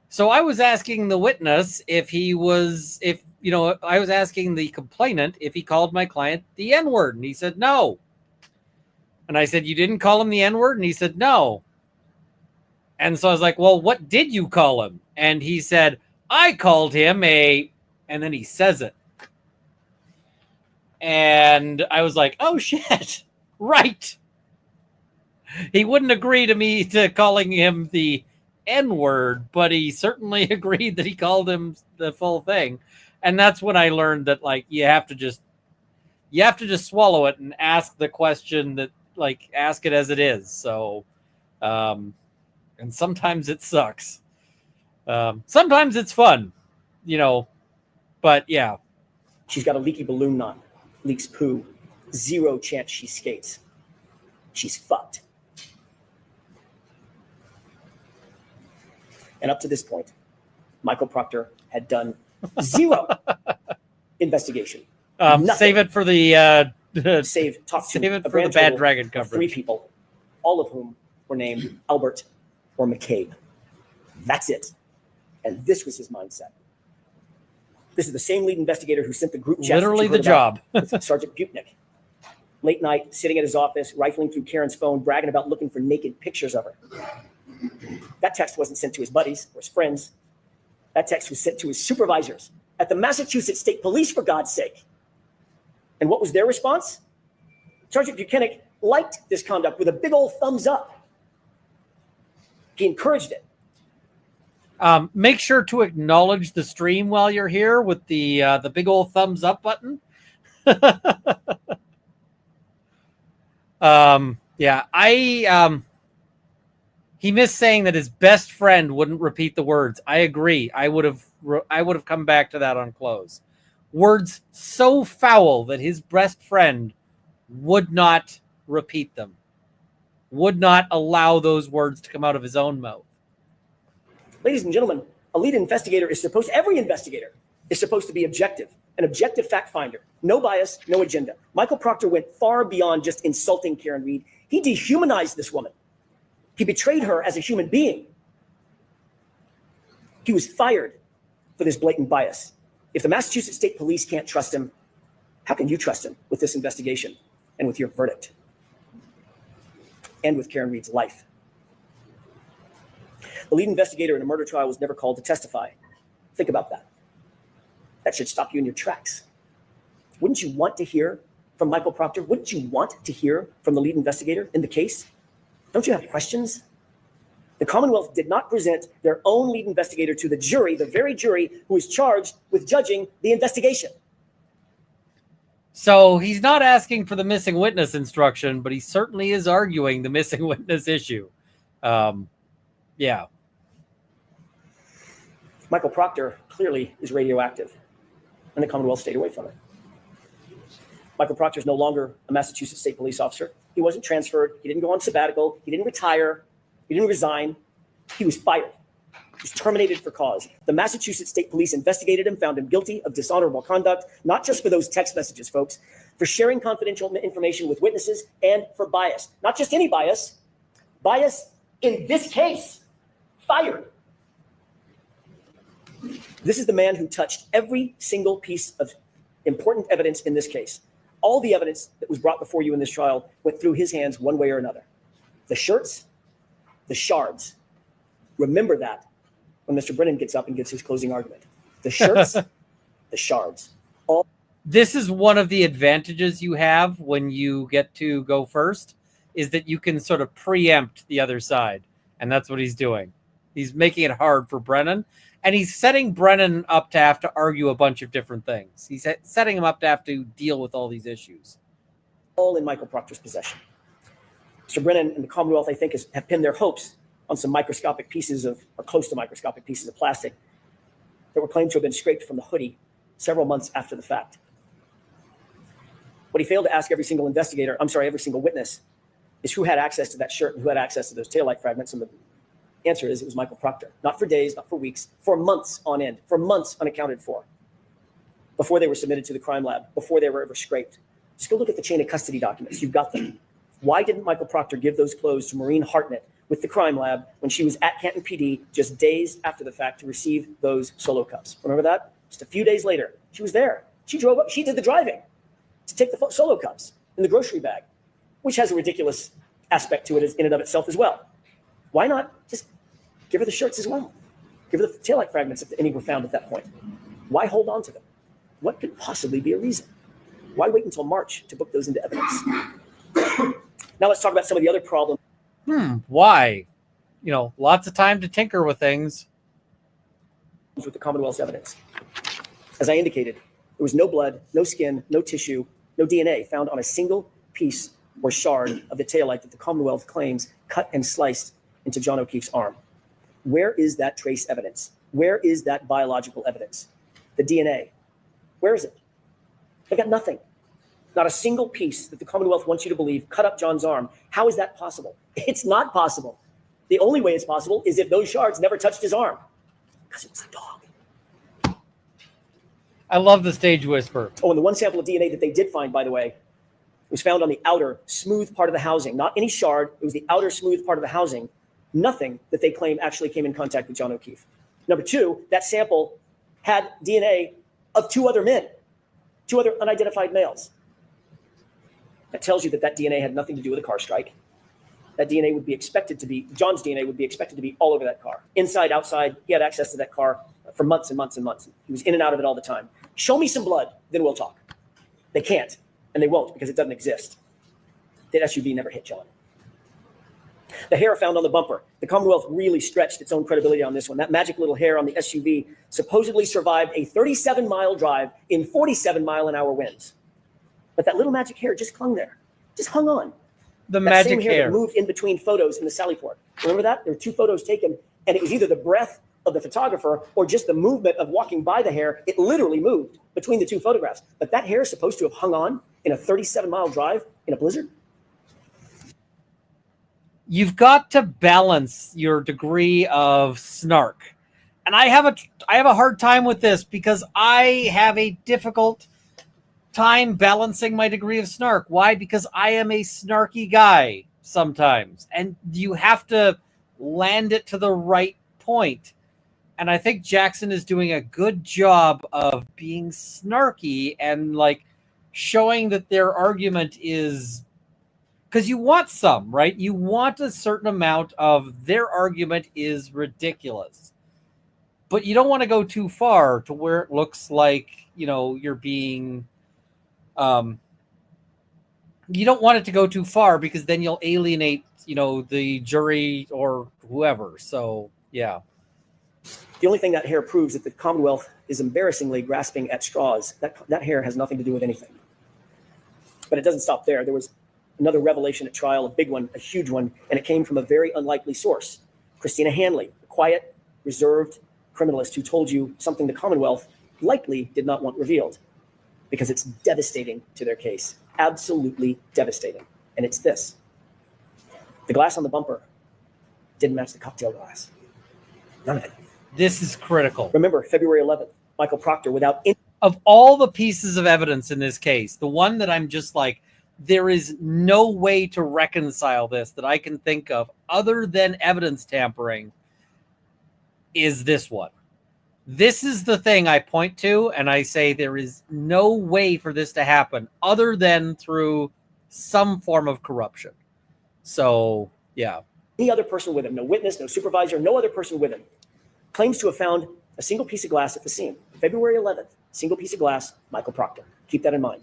so I was asking the witness I was asking the complainant if he called my client the N-word, and he said no. And I said, you didn't call him the N-word? And he said, no. And so I was like, well, what did you call him? And he said, I called him and then he says it. And I was like, oh, shit. Right. He wouldn't agree to me to calling him the N-word, but he certainly agreed that he called him the full thing. And that's when I learned that, like, you have to just swallow it and ask the question that, like, ask it as it is. So, and sometimes it sucks. Sometimes it's fun, but yeah. She's got a leaky balloon knot, leaks poo, 0 chance she skates. She's fucked. And up to this point, Michael Proctor had done 0 investigation. Save it for the save it for the Bad Dragon coverage. 3 people, all of whom were named Albert or McCabe. That's it. And this was his mindset. This is the same lead investigator who sent the group chat. Literally the job. With Sergeant Butnick. Late night, sitting at his office, rifling through Karen's phone, bragging about looking for naked pictures of her. That text wasn't sent to his buddies or his friends. That text was sent to his supervisors at the Massachusetts State Police, for God's sake. And what was their response? Sergeant Buchanan liked this conduct with a big old thumbs up. He encouraged it. Make sure to acknowledge the stream while you're here with the big old thumbs up button. He missed saying that his best friend wouldn't repeat the words. I agree. I would have come back to that on close. Words so foul that his best friend would not repeat them, would not allow those words to come out of his own mouth. Ladies and gentlemen, a lead investigator every investigator is supposed to be objective, an objective fact finder. No bias, no agenda. Michael Proctor went far beyond just insulting Karen Reed. He dehumanized this woman. He betrayed her as a human being. He was fired for this blatant bias. If the Massachusetts State Police can't trust him, how can you trust him with this investigation and with your verdict? And with Karen Reed's life? The lead investigator in a murder trial was never called to testify. Think about that. That should stop you in your tracks. Wouldn't you want to hear from Michael Proctor? Wouldn't you want to hear from the lead investigator in the case? Don't you have questions? The Commonwealth did not present their own lead investigator to the jury, the very jury who is charged with judging the investigation. So he's not asking for the missing witness instruction, but he certainly is arguing the missing witness issue. Yeah. Michael Proctor clearly is radioactive, and the Commonwealth stayed away from it. Michael Proctor is no longer a Massachusetts State Police officer. He wasn't transferred. He didn't go on sabbatical. He didn't retire. He didn't resign. He was fired. He was terminated for cause. The Massachusetts State Police investigated him, found him guilty of dishonorable conduct, not just for those text messages, folks, for sharing confidential information with witnesses and for bias. Not just any bias. Bias in this case. Fired. This is the man who touched every single piece of important evidence in this case. All the evidence that was brought before you in this trial went through his hands one way or another. The shirts, the shards. Remember that when Mr. Brennan gets up and gives his closing argument. The shirts, the shards. All. This is one of the advantages you have when you get to go first, is that you can sort of preempt the other side. And that's what he's doing. He's making it hard for Brennan. And he's setting Brennan up to have to argue a bunch of different things. He's setting him up to have to deal with all these issues. All in Michael Proctor's possession. Mr. Brennan and the Commonwealth, I think, have pinned their hopes on some microscopic pieces of, or close to microscopic pieces of plastic that were claimed to have been scraped from the hoodie several months after the fact. What he failed to ask every single witness is who had access to that shirt and who had access to those taillight fragments. And the answer is it was Michael Proctor. Not for days, not for weeks, for months on end, for months unaccounted for, before they were submitted to the crime lab, before they were ever scraped. Just go look at the chain of custody documents. You've got them. Why didn't Michael Proctor give those clothes to Maureen Hartnett with the crime lab when she was at Canton PD just days after the fact to receive those solo cups? Remember that? Just a few days later, she was there. She drove up. She did the driving to take the solo cups in the grocery bag, which has a ridiculous aspect to it in and of itself as well. Why not just give her the shirts as well? Give her the taillight fragments if any were found at that point. Why hold on to them? What could possibly be a reason? Why wait until March to book those into evidence? Now let's talk about some of the other problems. Why? Lots of time to tinker with things. With the Commonwealth's evidence. As I indicated, there was no blood, no skin, no tissue, no DNA found on a single piece or shard of the taillight that the Commonwealth claims cut and sliced into John O'Keefe's arm. Where is that trace evidence? Where is that biological evidence? The DNA. Where is it? They got nothing. Not a single piece that the Commonwealth wants you to believe cut up John's arm. How is that possible? It's not possible. The only way it's possible is if those shards never touched his arm. Because it was a dog. I love the stage whisper. Oh, and the one sample of DNA that they did find, by the way, was found on the outer smooth part of the housing. Not any shard. It was the outer smooth part of the housing. Nothing that they claim actually came in contact with John O'Keefe. Number two, that sample had DNA of two other men, two other unidentified males. That tells you that that DNA had nothing to do with a car strike. That DNA would be expected to be, John's DNA would be expected to be all over that car. Inside, outside, he had access to that car for months and months and months. He was in and out of it all the time. Show me some blood, then we'll talk. They can't, and they won't because it doesn't exist. That SUV never hit John. The hair found on the bumper. The Commonwealth really stretched its own credibility on this one. That magic little hair on the SUV supposedly survived a 37-mile drive in 47-mile-an-hour winds. But that little magic hair just clung there, just hung on. The that magic same hair hair that moved in between photos in the Sally Port. Remember that? There were two photos taken, and it was either the breath of the photographer or just the movement of walking by the hair. It literally moved between the two photographs. But that hair is supposed to have hung on in a 37-mile drive in a blizzard. You've got to balance your degree of snark. And I have a hard time with this because I have a difficult time balancing my degree of snark. Why? Because I am a snarky guy sometimes, and you have to land it to the right point. And I think Jackson is doing a good job of being snarky and like showing that their argument is, because you want some, right? You want a certain amount of their argument is ridiculous, but you don't want to go too far to where it looks like, you know, you're being, you don't want it to go too far because then you'll alienate, you know, the jury or whoever. So, yeah. The only thing that hair proves that the Commonwealth is embarrassingly grasping at straws. That hair has nothing to do with anything. But it doesn't stop there. There was another revelation at trial, a big one, a huge one, and it came from a very unlikely source. Christina Hanley, a quiet, reserved criminalist who told you something the Commonwealth likely did not want revealed because it's devastating to their case. Absolutely devastating. And it's this. The glass on the bumper didn't match the cocktail glass. None of it. This is critical. Remember, February 11th, Michael Proctor, without any... Of all the pieces of evidence in this case, the one that I'm just like, there is no way to reconcile this that I can think of other than evidence tampering is this one. This is the thing I point to, and I say there is no way for this to happen other than through some form of corruption. So, yeah. Any other person with him, no witness, no supervisor, no other person with him, claims to have found a single piece of glass at the scene. February 11th, single piece of glass, Michael Proctor. Keep that in mind.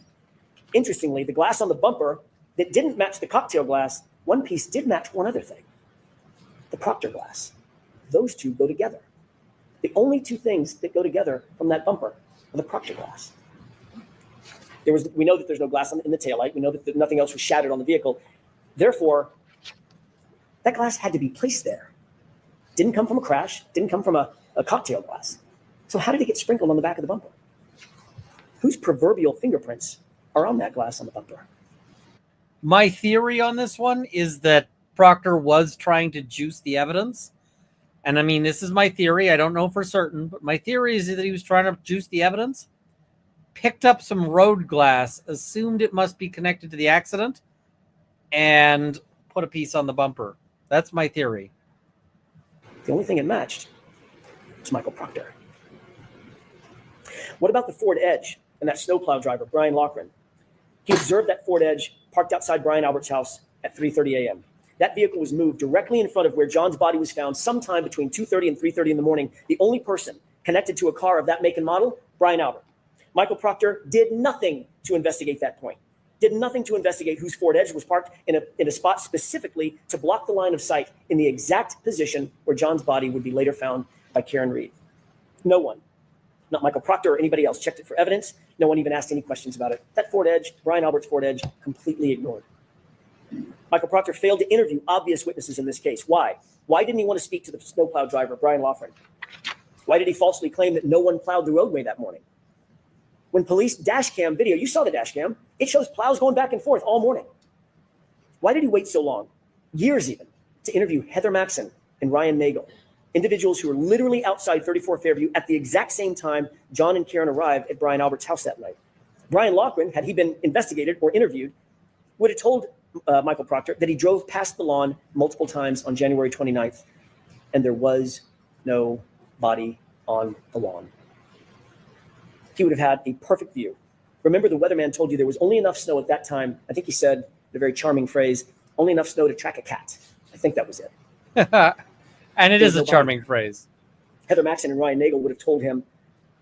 Interestingly, the glass on the bumper that didn't match the cocktail glass, one piece did match one other thing, the Proctor glass. Those two go together. The only two things that go together from that bumper are the Proctor glass. We know that there's no glass in the taillight. We know that nothing else was shattered on the vehicle. Therefore, that glass had to be placed there. Didn't come from a crash, didn't come from a cocktail glass. So how did it get sprinkled on the back of the bumper? Whose proverbial fingerprints are on that glass on the bumper? My theory on this one is that Proctor was trying to juice the evidence. And I mean, this is my theory. I don't know for certain, but my theory is that he was trying to juice the evidence, picked up some road glass, assumed it must be connected to the accident, and put a piece on the bumper. That's my theory. The only thing it matched was Michael Proctor. What about the Ford Edge and that snowplow driver, Brian Loughran? He observed that Ford Edge parked outside Brian Albert's house at 3:30 a.m. That vehicle was moved directly in front of where John's body was found sometime between 2:30 and 3:30 in the morning. The only person connected to a car of that make and model, Brian Albert. Michael Proctor did nothing to investigate that point. Did nothing to investigate whose Ford Edge was parked in a spot specifically to block the line of sight in the exact position where John's body would be later found by Karen Reed. No one, not Michael Proctor or anybody else, checked it for evidence. No one even asked any questions about it. That Ford Edge, Brian Albert's Ford Edge, completely ignored. Michael Proctor failed to interview obvious witnesses in this case. Why? Why didn't he want to speak to the snowplow driver, Brian Loughran? Why did he falsely claim that no one plowed the roadway that morning? When police dash cam video, you saw the dash cam, it shows plows going back and forth all morning. Why did he wait so long, years even, to interview Heather Maxson and Ryan Nagel, individuals who were literally outside 34 Fairview at the exact same time John and Karen arrived at Brian Albert's house that night? Brian Loughran, had he been investigated or interviewed, would have told Michael Proctor that he drove past the lawn multiple times on January 29th, and there was no body on the lawn. He would have had a perfect view. Remember, the weatherman told you there was only enough snow at that time. I think he said the very charming phrase, only enough snow to track a cat. I think that was it. And it is a charming phrase. Heather Maxson and Ryan Nagel would have told him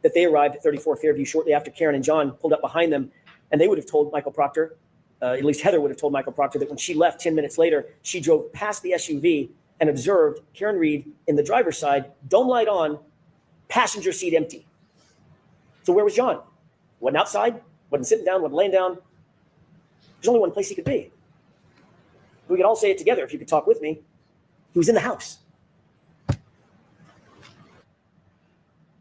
that they arrived at 34 Fairview shortly after Karen and John pulled up behind them, and they would have told Michael Proctor, at least Heather would have told Michael Proctor, that when she left 10 minutes later, she drove past the SUV and observed Karen Reed in the driver's side, dome light on, passenger seat empty. So where was John? Wasn't outside, wasn't sitting down, wasn't laying down. There's only one place he could be. We could all say it together if you could talk with me. He was in the house.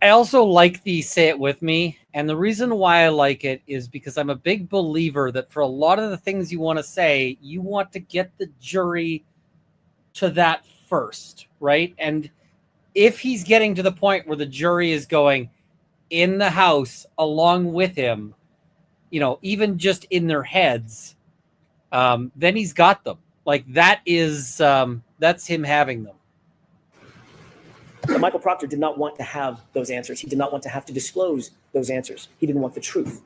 I also like the say it with me. And the reason why I like it is because I'm a big believer that for a lot of the things you want to say, you want to get the jury to that first, right? And if he's getting to the point where the jury is going in the house along with him, you know, even just in their heads, then he's got them. Like that is, that's him having them. But Michael Proctor did not want to have those answers. He did not want to have to disclose those answers. He didn't want the truth.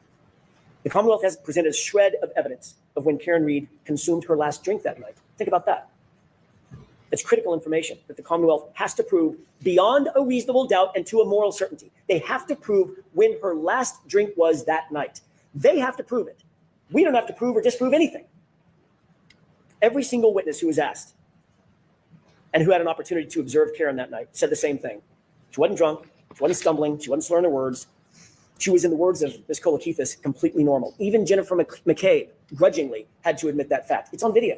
The Commonwealth has presented a shred of evidence of when Karen Reed consumed her last drink that night. Think about that. It's critical information that the Commonwealth has to prove beyond a reasonable doubt and to a moral certainty. They have to prove when her last drink was that night. They have to prove it. We don't have to prove or disprove anything. Every single witness who was asked and who had an opportunity to observe Karen that night said the same thing. She wasn't drunk. She wasn't stumbling. She wasn't slurring her words. She was, in the words of Ms. Kolakithis, completely normal. Even Jennifer McCabe grudgingly had to admit that fact. It's on video.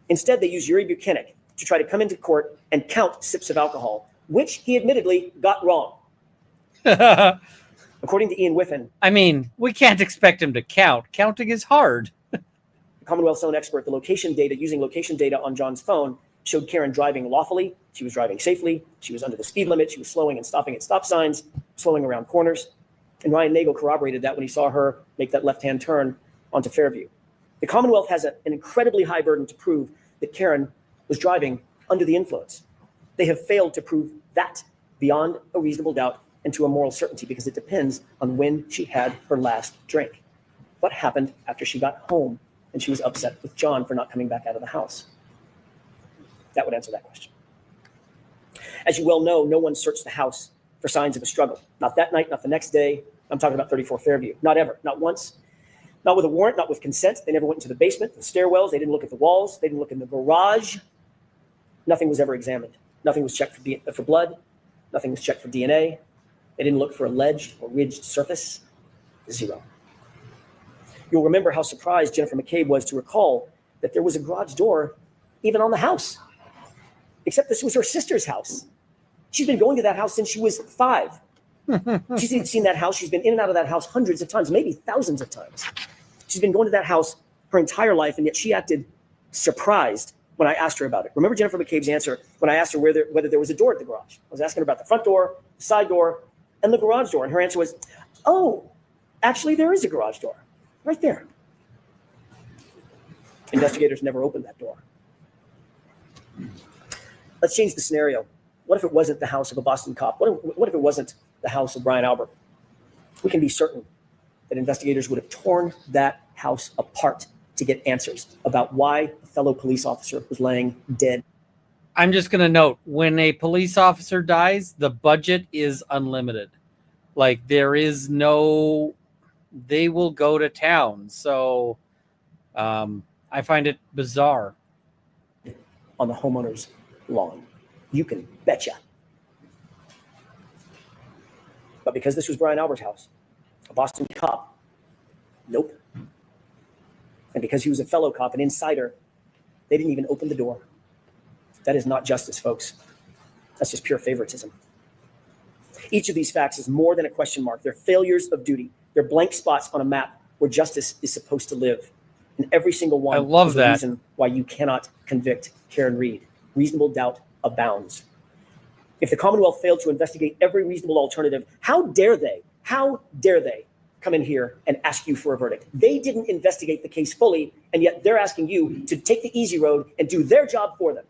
Instead, they used Yuri Buchanan to try to come into court and count sips of alcohol, which he admittedly got wrong. According to Ian Whiffen. I mean, we can't expect him to count. Counting is hard. The Commonwealth's own expert, the location data, using location data on John's phone, showed Karen driving lawfully. She was driving safely. She was under the speed limit. She was slowing and stopping at stop signs, slowing around corners. And Ryan Nagel corroborated that when he saw her make that left-hand turn onto Fairview. The Commonwealth has an incredibly high burden to prove that Karen was driving under the influence. They have failed to prove that beyond a reasonable doubt and to a moral certainty because it depends on when she had her last drink. What happened after she got home and she was upset with John for not coming back out of the house? That would answer that question. As you well know, no one searched the house for signs of a struggle. Not that night, not the next day. I'm talking about 34 Fairview. Not ever, not once. Not with a warrant, not with consent. They never went into the basement, the stairwells. They didn't look at the walls. They didn't look in the garage. Nothing was ever examined. Nothing was checked for blood. Nothing was checked for DNA. They didn't look for a ledged or ridged surface. Zero. You'll remember how surprised Jennifer McCabe was to recall that there was a garage door even on the house. Except this was her sister's house. She's been going to that house since she was 5. She's seen that house. She's been in and out of that house hundreds of times, maybe thousands of times. She's been going to that house her entire life, and yet she acted surprised when I asked her about it. Remember Jennifer McCabe's answer when I asked her whether there was a door at the garage. I was asking her about the front door, the side door, and the garage door. And her answer was, oh, actually there is a garage door right there. Investigators never opened that door. Let's change the scenario. What if it wasn't the house of a Boston cop? What if it wasn't the house of Brian Albert? We can be certain that investigators would have torn that house apart to get answers about why a fellow police officer was laying dead. I'm just going to note, when a police officer dies, the budget is unlimited. Like, there is no, they will go to town. So I find it bizarre. On the homeowner's lawn. You can betcha. But because this was Brian Albert's house, a Boston cop, nope. And because he was a fellow cop, an insider, they didn't even open the door. That is not justice, folks. That's just pure favoritism. Each of these facts is more than a question mark. They're failures of duty. They're blank spots on a map where justice is supposed to live. And every single one is a reason why you cannot convict Karen Read. Reasonable doubt abounds. If the Commonwealth failed to investigate every reasonable alternative, how dare they come in here and ask you for a verdict? They didn't investigate the case fully, and yet they're asking you to take the easy road and do their job for them.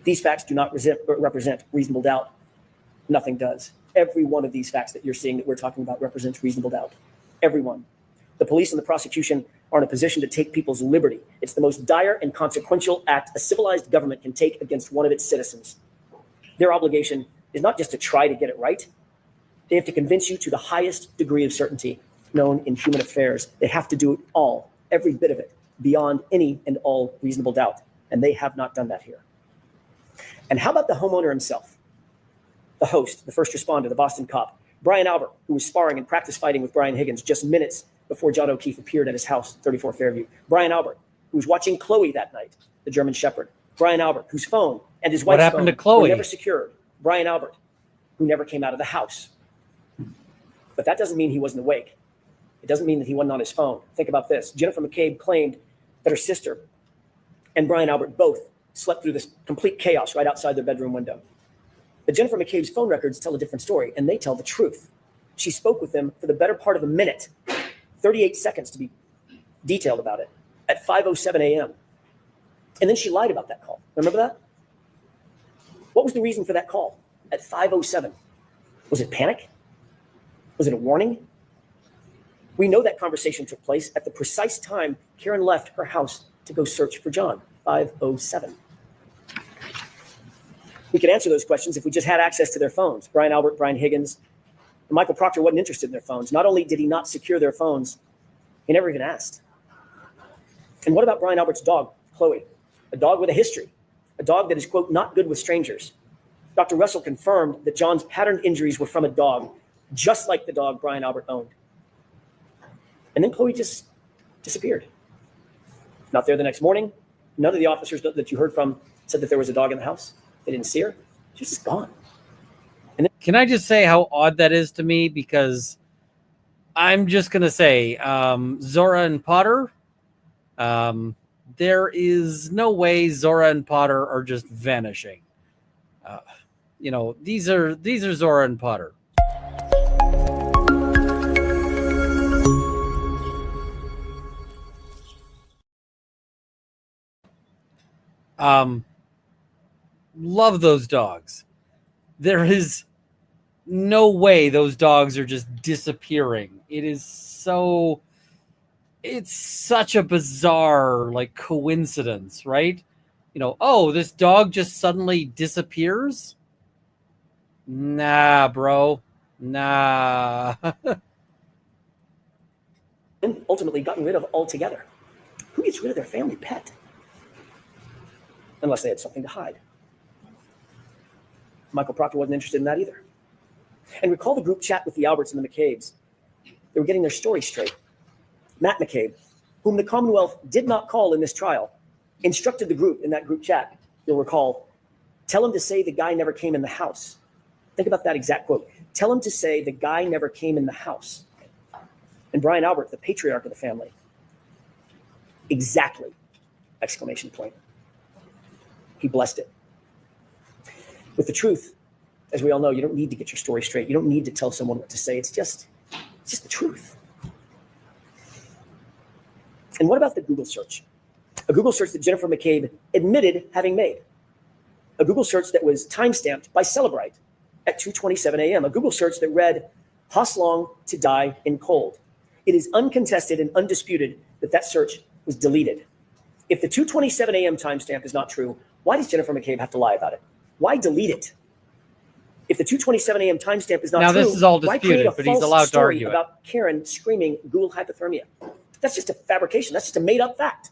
These facts do not represent reasonable doubt. Nothing does. Every one of these facts that you're seeing that we're talking about represents reasonable doubt. Every one. The police and the prosecution are in a position to take people's liberty. It's the most dire and consequential act a civilized government can take against one of its citizens. Their obligation is not just to try to get it right. They have to convince you to the highest degree of certainty known in human affairs. They have to do it all, every bit of it, beyond any and all reasonable doubt. And they have not done that here. And how about the homeowner himself? The host, the first responder, the Boston cop, Brian Albert, who was sparring and practice fighting with Brian Higgins just minutes before John O'Keefe appeared at his house, 34 Fairview. Brian Albert, who was watching Chloe that night, the German Shepherd. Brian Albert, whose phone and his wife's phone were never secured. Brian Albert, who never came out of the house. But that doesn't mean he wasn't awake. It doesn't mean that he wasn't on his phone. Think about this. Jennifer McCabe claimed that her sister and Brian Albert both slept through this complete chaos right outside their bedroom window. But Jennifer McCabe's phone records tell a different story, and they tell the truth. She spoke with them for the better part of a minute, 38 seconds to be detailed about it, at 5:07 a.m. And then she lied about that call. Remember that? What was the reason for that call at 5:07? Was it panic? Was it a warning? We know that conversation took place at the precise time Karen left her house to go search for John, 5:07. We could answer those questions if we just had access to their phones. Brian Albert, Brian Higgins, and Michael Proctor wasn't interested in their phones. Not only did he not secure their phones, he never even asked. And what about Brian Albert's dog, Chloe? A dog with a history, a dog that is, quote, not good with strangers. Dr. Russell confirmed that John's patterned injuries were from a dog, just like the dog Brian Albert owned. And then Chloe just disappeared. Not there the next morning. None of the officers that you heard from said that there was a dog in the house. They didn't see her. She's just gone. And then, can I just say how odd that is to me? Because I'm just going to say, Zora and Potter, there is no way Zora and Potter are just vanishing. These are Zora and Potter. Love those dogs. There is no way those dogs are just disappearing. It's such a bizarre coincidence, right? This dog just suddenly disappears. Nah, bro. Nah. And ultimately gotten rid of altogether. Who gets rid of their family pet? Unless they had something to hide. Michael Proctor wasn't interested in that either. And recall the group chat with the Alberts and the McCabes. They were getting their story straight. Matt McCabe, whom the Commonwealth did not call in this trial, instructed the group in that group chat, you'll recall, tell him to say the guy never came in the house. Think about that exact quote. Tell him to say the guy never came in the house. And Brian Albert, the patriarch of the family, exactly, exclamation point. He blessed it. With the truth, as we all know, you don't need to get your story straight. You don't need to tell someone what to say. It's just the truth. And what about the Google search? A Google search that Jennifer McCabe admitted having made. A Google search that was timestamped by Celebrite at 2:27 a.m. A Google search that read, Hoslong to die in cold. It is uncontested and undisputed that search was deleted. If the 2:27 a.m. timestamp is not true, why does Jennifer McCabe have to lie about it? Why delete it? If the 2:27 a.m. timestamp is not true, this is all disputed, why create a but he's false allowed to story argue about Karen screaming Google hypothermia? That's just a fabrication. That's just a made-up fact.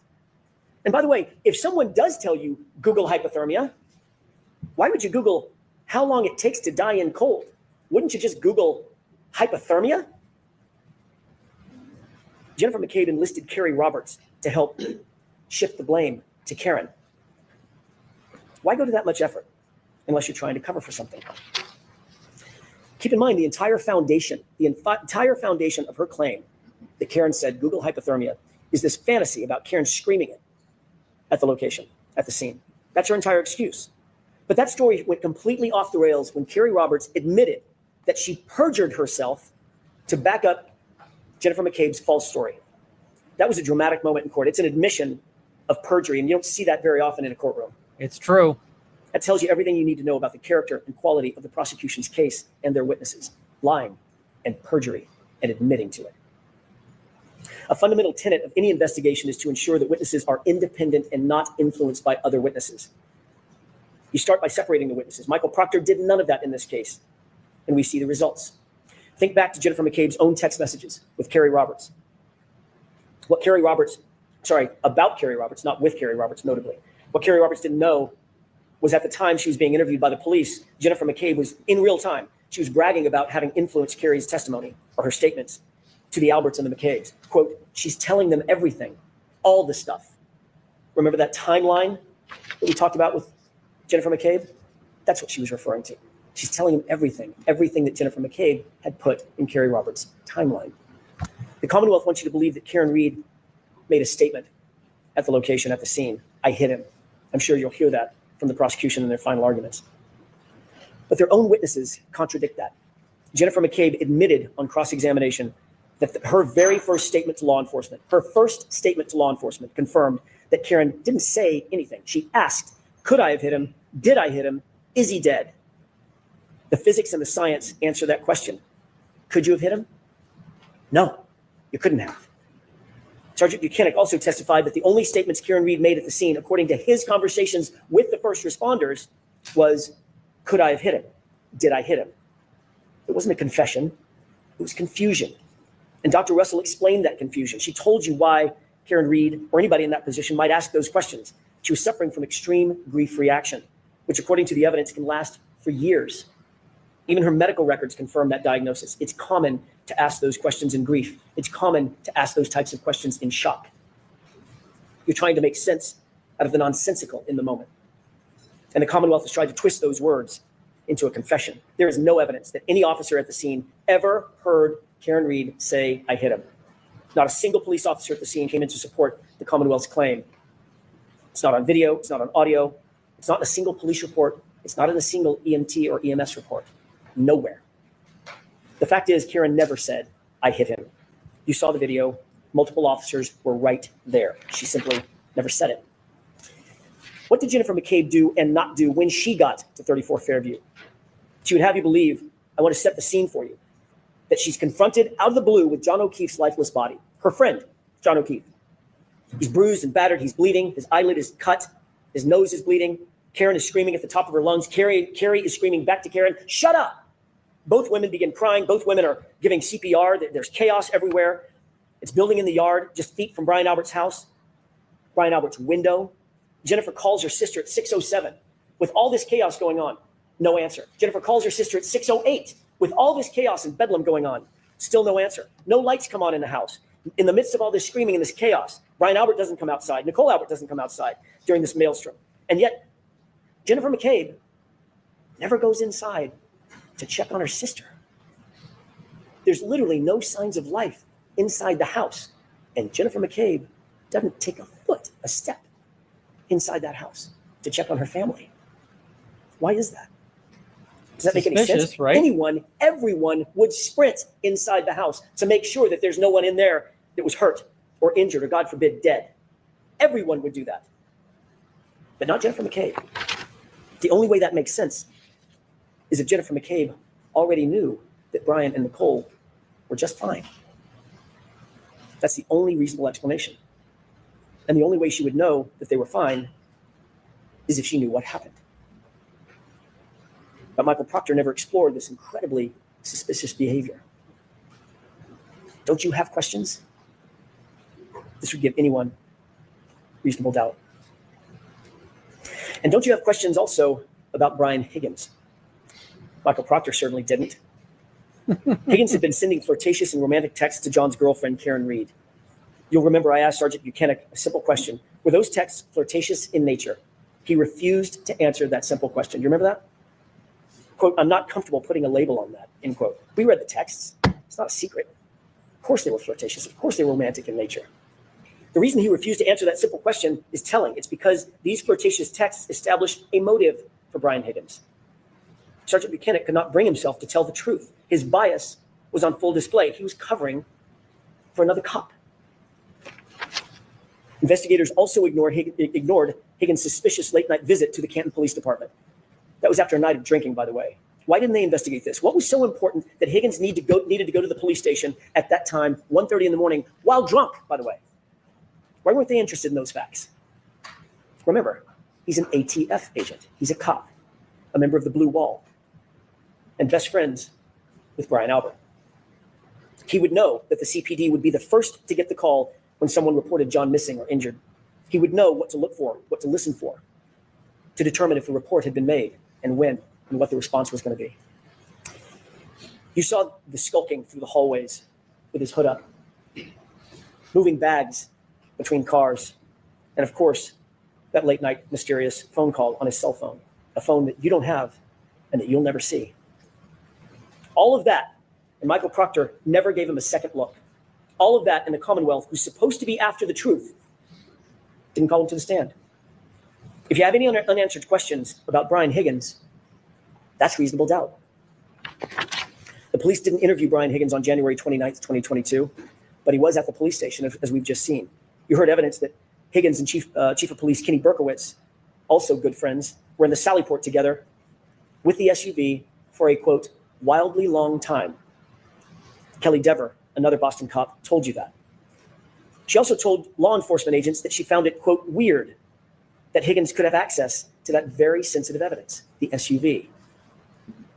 And by the way, if someone does tell you Google hypothermia, why would you Google how long it takes to die in cold? Wouldn't you just Google hypothermia? Jennifer McCabe enlisted Carrie Roberts to help shift the blame to Karen. Why go to that much effort unless you're trying to cover for something? Keep in mind the entire foundation of her claim that Karen said Google hypothermia is this fantasy about Karen screaming it at the location, at the scene. That's her entire excuse. But that story went completely off the rails when Carrie Roberts admitted that she perjured herself to back up Jennifer McCabe's false story. That was a dramatic moment in court. It's an admission of perjury, and you don't see that very often in a courtroom. It's true. That tells you everything you need to know about the character and quality of the prosecution's case and their witnesses, lying and perjury and admitting to it. A fundamental tenet of any investigation is to ensure that witnesses are independent and not influenced by other witnesses. You start by separating the witnesses. Michael Proctor did none of that in this case, and we see the results. Think back to Jennifer McCabe's own text messages with Carrie Roberts. About Carrie Roberts, not with Carrie Roberts, notably. What Carrie Roberts didn't know was at the time she was being interviewed by the police, Jennifer McCabe was, in real time, she was bragging about having influenced Carrie's testimony or her statements to the Alberts and the McCabes. Quote, she's telling them everything, all the stuff. Remember that timeline that we talked about with Jennifer McCabe? That's what she was referring to. She's telling him everything that Jennifer McCabe had put in Carrie Roberts' timeline. The Commonwealth wants you to believe that Karen Reed made a statement at the location, at the scene. I hit him. I'm sure you'll hear that from the prosecution in their final arguments. But their own witnesses contradict that. Jennifer McCabe admitted on cross-examination that her very first statement to law enforcement, confirmed that Karen didn't say anything. She asked, could I have hit him? Did I hit him? Is he dead? The physics and the science answer that question. Could you have hit him? No, you couldn't have. Sergeant Buchanan also testified that the only statements Karen Reed made at the scene, according to his conversations with the first responders, was, could I have hit him? Did I hit him? It wasn't a confession. It was confusion. And Dr. Russell explained that confusion. She told you why Karen Reed or anybody in that position might ask those questions. She was suffering from extreme grief reaction, which according to the evidence can last for years. Even her medical records confirm that diagnosis. It's common to ask those questions in grief. It's common to ask those types of questions in shock. You're trying to make sense out of the nonsensical in the moment. And the Commonwealth has tried to twist those words into a confession. There is no evidence that any officer at the scene ever heard Karen Reed say, I hit him. Not a single police officer at the scene came in to support the Commonwealth's claim. It's not on video. It's not on audio. It's not in a single police report. It's not in a single EMT or EMS report. Nowhere. The fact is, Karen never said, I hit him. You saw the video. Multiple officers were right there. She simply never said it. What did Jennifer McCabe do and not do when she got to 34 Fairview? She would have you believe, I want to set the scene for you, that she's confronted out of the blue with John O'Keefe's lifeless body. Her friend, John O'Keefe. He's bruised and battered. He's bleeding. His eyelid is cut. His nose is bleeding. Karen is screaming at the top of her lungs. Carrie is screaming back to Karen, shut up. Both women begin crying. Both women are giving CPR. There's chaos everywhere. It's building in the yard, just feet from Brian Albert's house, Brian Albert's window. Jennifer calls her sister at 6:07 with all this chaos going on. No answer. Jennifer calls her sister at 6:08 with all this chaos and bedlam going on. Still no answer. No lights come on in the house. In the midst of all this screaming and this chaos, Brian Albert doesn't come outside. Nicole Albert doesn't come outside during this maelstrom. And yet, Jennifer McCabe never goes inside to check on her sister. There's literally no signs of life inside the house. And Jennifer McCabe doesn't take a step inside that house to check on her family. Why is that? Does that make any sense? Right? Everyone would sprint inside the house to make sure that there's no one in there that was hurt or injured or, God forbid, dead. Everyone would do that. But not Jennifer McCabe. The only way that makes sense is if Jennifer McCabe already knew that Brian and Nicole were just fine. That's the only reasonable explanation. And the only way she would know that they were fine is if she knew what happened. But Michael Proctor never explored this incredibly suspicious behavior. Don't you have questions? This would give anyone reasonable doubt. And don't you have questions also about Brian Higgins? Michael Proctor certainly didn't. Higgins had been sending flirtatious and romantic texts to John's girlfriend, Karen Reed. You'll remember I asked Sergeant Buchanan a simple question. Were those texts flirtatious in nature? He refused to answer that simple question. Do you remember that? Quote, I'm not comfortable putting a label on that, end quote. We read the texts. It's not a secret. Of course they were flirtatious. Of course they were romantic in nature. The reason he refused to answer that simple question is telling. It's because these flirtatious texts established a motive for Brian Higgins. Sergeant Buchanan could not bring himself to tell the truth. His bias was on full display. He was covering for another cop. Investigators also ignored Higgins' suspicious late-night visit to the Canton Police Department. That was after a night of drinking, by the way. Why didn't they investigate this? What was so important that Higgins needed to go to the police station at that time, 1:30 in the morning, while drunk, by the way? Why weren't they interested in those facts? Remember, he's an ATF agent. He's a cop, a member of the Blue Wall, and best friends with Brian Albert. He would know that the CPD would be the first to get the call when someone reported John missing or injured. He would know what to look for, what to listen for, to determine if a report had been made and when and what the response was going to be. You saw the skulking through the hallways with his hood up, moving bags between cars, and of course, that late night mysterious phone call on his cell phone, a phone that you don't have and that you'll never see. All of that, and Michael Proctor never gave him a second look. All of that in the Commonwealth, who's supposed to be after the truth, didn't call him to the stand. If you have any unanswered questions about Brian Higgins, that's reasonable doubt. The police didn't interview Brian Higgins on January 29th, 2022, but he was at the police station, as we've just seen. You heard evidence that Higgins and Chief of Police Kenny Berkowitz, also good friends, were in the Sallyport together with the SUV for a, quote, wildly long time. Kelly Dever, another Boston cop, told you that. She also told law enforcement agents that she found it, quote, weird that Higgins could have access to that very sensitive evidence, the SUV.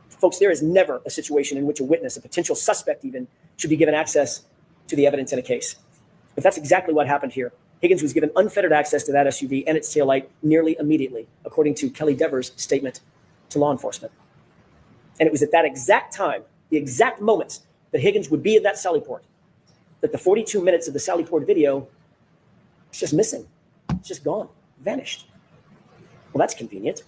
Folks, there is never a situation in which a witness, a potential suspect even, should be given access to the evidence in a case. But that's exactly what happened here. Higgins was given unfettered access to that SUV and its taillight nearly immediately, according to Kelly Dever's statement to law enforcement. And it was at that exact time, the exact moments that Higgins would be at that Sallyport, that the 42 minutes of the Sallyport video is just missing. It's just gone, vanished. Well, that's convenient.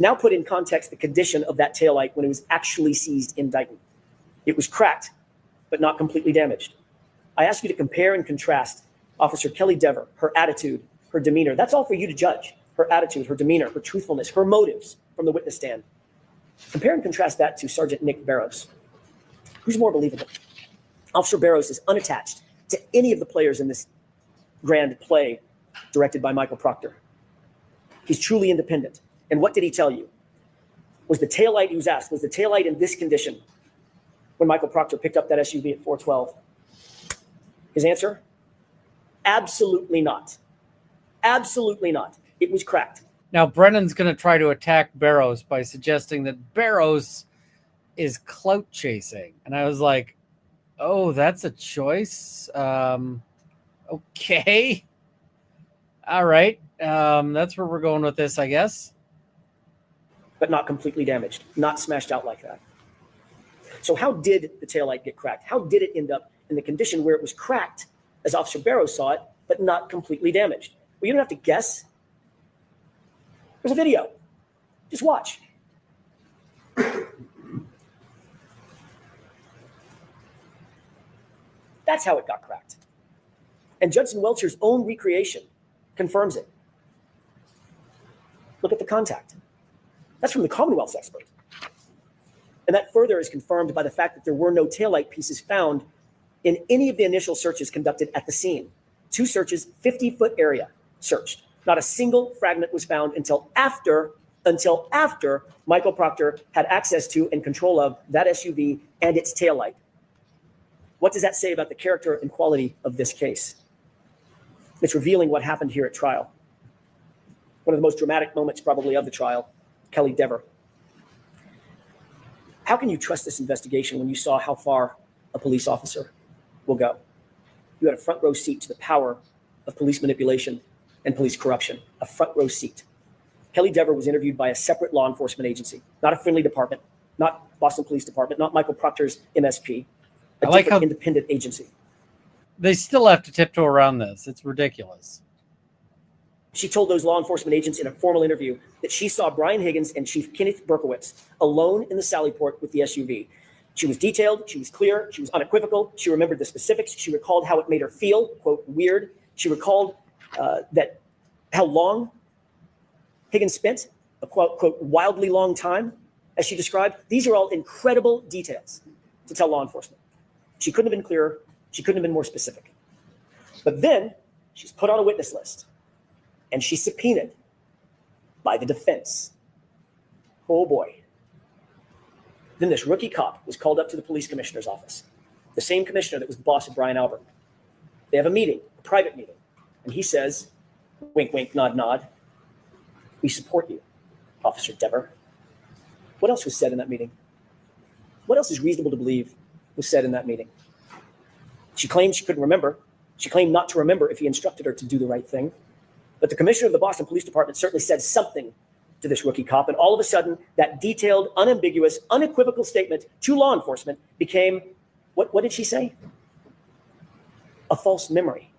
Now put in context the condition of that taillight when it was actually seized in Dighton. It was cracked, but not completely damaged. I ask you to compare and contrast Officer Kelly Dever, her attitude, her demeanor. That's all for you to judge. Her attitude, her demeanor, her truthfulness, her motives from the witness stand. Compare and contrast that to Sergeant Nick Barrows. Who's more believable? Officer Barrows is unattached to any of the players in this grand play directed by Michael Proctor. He's truly independent. And what did he tell you? Was the taillight, he was asked, was the taillight in this condition when Michael Proctor picked up that SUV at 412? His answer? Absolutely not. Absolutely not. It was cracked. Now, Brennan's going to try to attack Barrows by suggesting that Barrows is clout chasing. And I was like, oh, that's a choice. Okay. All right. That's where we're going with this, I guess. But not completely damaged, not smashed out like that. So how did the taillight get cracked? How did it end up in the condition where it was cracked, as Officer Barrows saw it, but not completely damaged? Well, you don't have to guess. There's a video. Just watch. That's how it got cracked. And Judson Welcher's own recreation confirms it. Look at the contact. That's from the Commonwealth's expert. And that further is confirmed by the fact that there were no taillight pieces found in any of the initial searches conducted at the scene. 2 searches, 50-foot area searched. Not a single fragment was found until after Michael Proctor had access to and control of that SUV and its taillight. What does that say about the character and quality of this case? It's revealing what happened here at trial. One of the most dramatic moments probably of the trial, Kelly Dever. How can you trust this investigation when you saw how far a police officer will go? You had a front row seat to the power of police manipulation and police corruption, a front row seat. Kelly Dever was interviewed by a separate law enforcement agency, not a friendly department, not Boston Police Department, not Michael Proctor's MSP, a different independent agency. They still have to tiptoe around this. It's ridiculous. She told those law enforcement agents in a formal interview that she saw Brian Higgins and Chief Kenneth Berkowitz alone in the Sallyport with the SUV. She was detailed, she was clear, she was unequivocal, she remembered the specifics, she recalled how it made her feel, quote, weird. She recalled that how long Higgins spent, a quote, wildly long time, as she described. These are all incredible details to tell law enforcement. She couldn't have been clearer, she couldn't have been more specific. But then she's put on a witness list and she's subpoenaed by the defense. Oh boy. Then this rookie cop was called up to the police commissioner's office, the same commissioner that was the boss of Brian Albert. They have a meeting, a private meeting, and he says, wink, wink, nod, nod, we support you, Officer Dever. What else was said in that meeting? What else is reasonable to believe was said in that meeting? She claimed she couldn't remember. She claimed not to remember if he instructed her to do the right thing. But the commissioner of the Boston Police Department certainly said something to this rookie cop, and all of a sudden, that detailed, unambiguous, unequivocal statement to law enforcement became, what did she say? A false memory.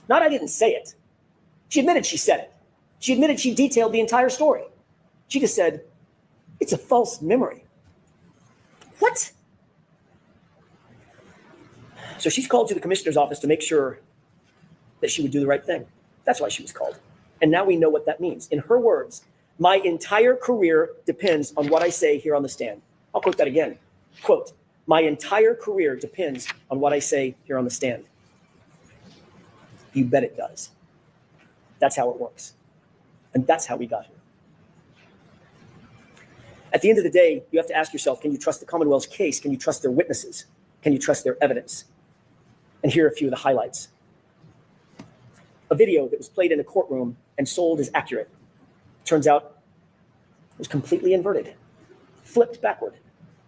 Not I didn't say it. She admitted she said it. She admitted she detailed the entire story. She just said, it's a false memory. What? So she's called to the commissioner's office to make sure that she would do the right thing. That's why she was called. And now we know what that means. In her words, my entire career depends on what I say here on the stand. I'll quote that again. Quote, my entire career depends on what I say here on the stand. You bet it does. That's how it works. And that's how we got here. At the end of the day, you have to ask yourself, can you trust the Commonwealth's case? Can you trust their witnesses? Can you trust their evidence? And here are a few of the highlights. A video that was played in a courtroom and sold as accurate. Turns out it was completely inverted, flipped backward,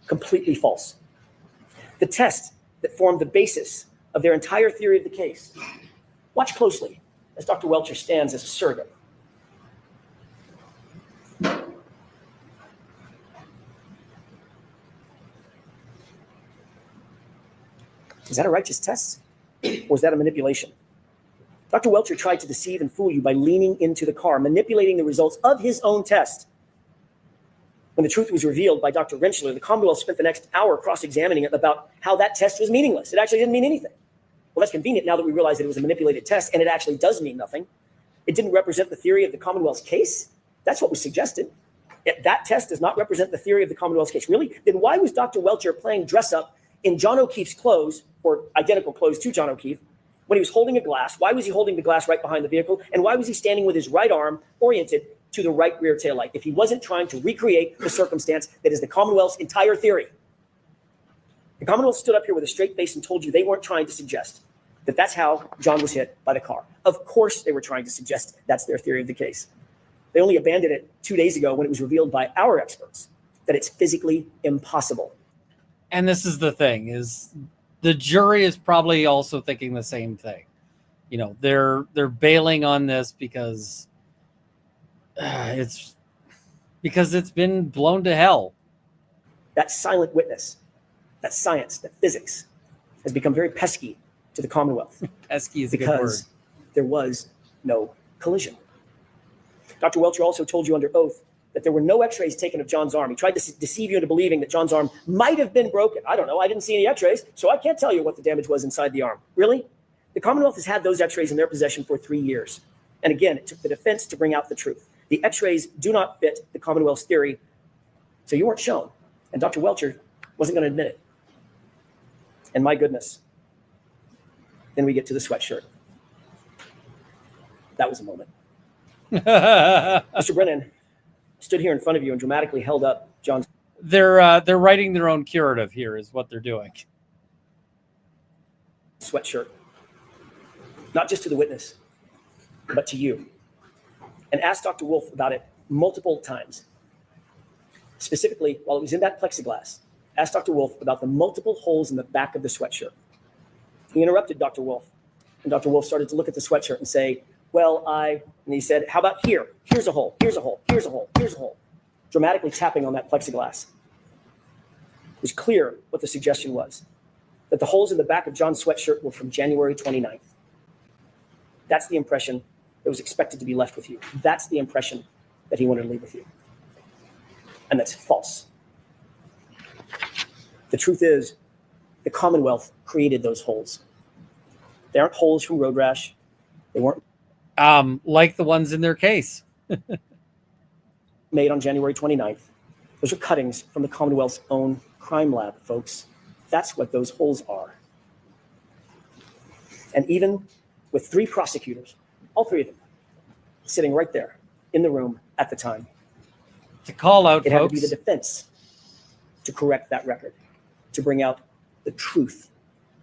completely false. The test that formed the basis of their entire theory of the case. Watch closely as Dr. Welcher stands as a surrogate. Is that a righteous test, or is that a manipulation? Dr. Welcher tried to deceive and fool you by leaning into the car, manipulating the results of his own test. When the truth was revealed by Dr. Rentschler, the Commonwealth spent the next hour cross-examining it about how that test was meaningless. It actually didn't mean anything. Well, that's convenient now that we realize that it was a manipulated test, and it actually does mean nothing. It didn't represent the theory of the Commonwealth's case. That's what was suggested. That test does not represent the theory of the Commonwealth's case. Really? Then why was Dr. Welcher playing dress-up in John O'Keefe's clothes, or identical clothes to John O'Keefe, when he was holding a glass? Why was he holding the glass right behind the vehicle? And why was he standing with his right arm oriented to the right rear taillight if he wasn't trying to recreate the circumstance that is the Commonwealth's entire theory? The Commonwealth stood up here with a straight face and told you they weren't trying to suggest that that's how John was hit by the car. Of course they were trying to suggest that's their theory of the case. They only abandoned it 2 days ago when it was revealed by our experts that it's physically impossible. And this is the thing, is the jury is probably also thinking the same thing. You know, they're bailing on this because it's been blown to hell. That silent witness, that science, that physics has become very pesky to the Commonwealth. Pesky is a good word. Because there was no collision. Dr. Welcher also told you under oath that there were no x-rays taken of John's arm. He tried to deceive you into believing that John's arm might have been broken. I don't know. I didn't see any x-rays, so I can't tell you what the damage was inside the arm. Really? The Commonwealth has had those x-rays in their possession for 3 years. And again, it took the defense to bring out the truth. The x-rays do not fit the Commonwealth's theory, so you weren't shown. And Dr. Welcher wasn't going to admit it. And my goodness, then we get to the sweatshirt. That was a moment. Mr. Brennan stood here in front of you and dramatically held up John's. They're writing their own curative here, is what they're doing. Sweatshirt, not just to the witness, but to you, and asked Dr. Wolf about it multiple times. Specifically, while it was in that plexiglass, asked Dr. Wolf about the multiple holes in the back of the sweatshirt. He interrupted Dr. Wolf, and Dr. Wolf started to look at the sweatshirt and say, and he said, how about here? Here's a hole, here's a hole, here's a hole, here's a hole. Dramatically tapping on that plexiglass. It was clear what the suggestion was, that the holes in the back of John's sweatshirt were from January 29th. That's the impression that was expected to be left with you. That's the impression that he wanted to leave with you. And that's false. The truth is, the Commonwealth created those holes. They aren't holes from road rash. They weren't like the ones in their case. made on January 29th. Those are cuttings from the Commonwealth's own crime lab, folks. That's what those holes are. And even with 3 prosecutors, all 3 of them, sitting right there in the room at the time, To call out, it had folks. to be the defense to correct that record, to bring out the truth.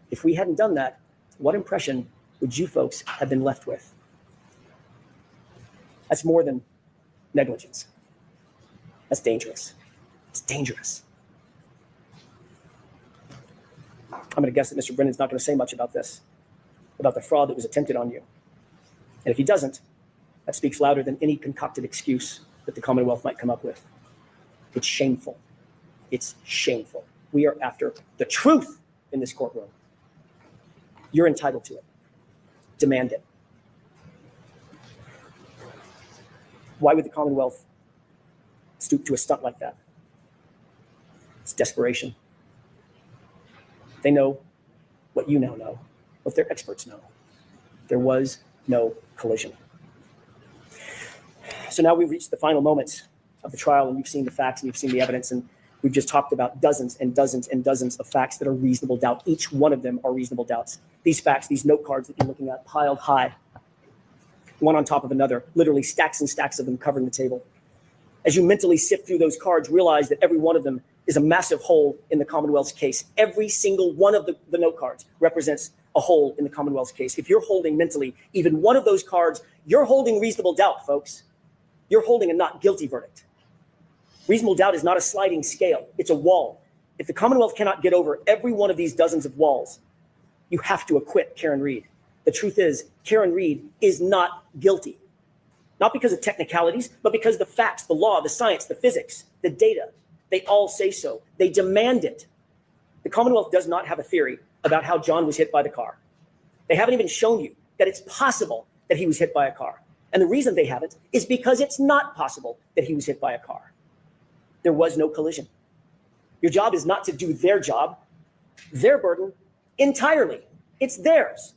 If we hadn't done that, what impression would you folks have been left with? That's more than negligence. That's dangerous. It's dangerous. I'm going to guess that Mr. Brennan's not going to say much about this, about the fraud that was attempted on you. And if he doesn't, that speaks louder than any concocted excuse that the Commonwealth might come up with. It's shameful. It's shameful. We are after the truth in this courtroom. You're entitled to it. Demand it. Why would the Commonwealth stoop to a stunt like that? It's desperation. They know what you now know, what their experts know. There was no collision. So now we've reached the final moments of the trial, and you've seen the facts and you've seen the evidence, and we've just talked about dozens and dozens and dozens of facts that are reasonable doubt. Each one of them are reasonable doubts. These facts, these note cards that you're looking at, piled high, one on top of another, literally stacks and stacks of them covering the table. As you mentally sift through those cards, realize that every one of them is a massive hole in the Commonwealth's case. Every single one of the note cards represents a hole in the Commonwealth's case. If you're holding mentally even one of those cards, you're holding reasonable doubt, folks. You're holding a not guilty verdict. Reasonable doubt is not a sliding scale. It's a wall. If the Commonwealth cannot get over every one of these dozens of walls, you have to acquit Karen Read. The truth is, Karen Read is not guilty. Not because of technicalities, but because the facts, the law, the science, the physics, the data, they all say so. They demand it. The Commonwealth does not have a theory about how John was hit by the car. They haven't even shown you that it's possible that he was hit by a car. And the reason they haven't is because it's not possible that he was hit by a car. There was no collision. Your job is not to do their job, their burden entirely. It's theirs.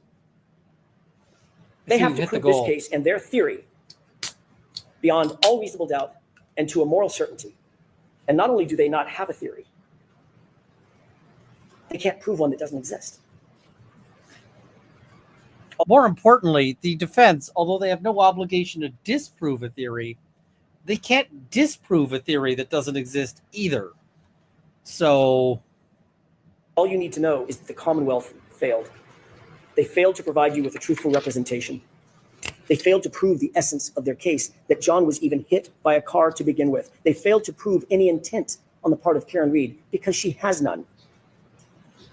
They have to prove this case and their theory beyond all reasonable doubt and to a moral certainty. And not only do they not have a theory, they can't prove one that doesn't exist. More importantly, the defense, although they have no obligation to disprove a theory, they can't disprove a theory that doesn't exist either. So all you need to know is that the Commonwealth failed. They failed to provide you with a truthful representation. They failed to prove the essence of their case, that John was even hit by a car to begin with. They failed to prove any intent on the part of Karen Read because she has none.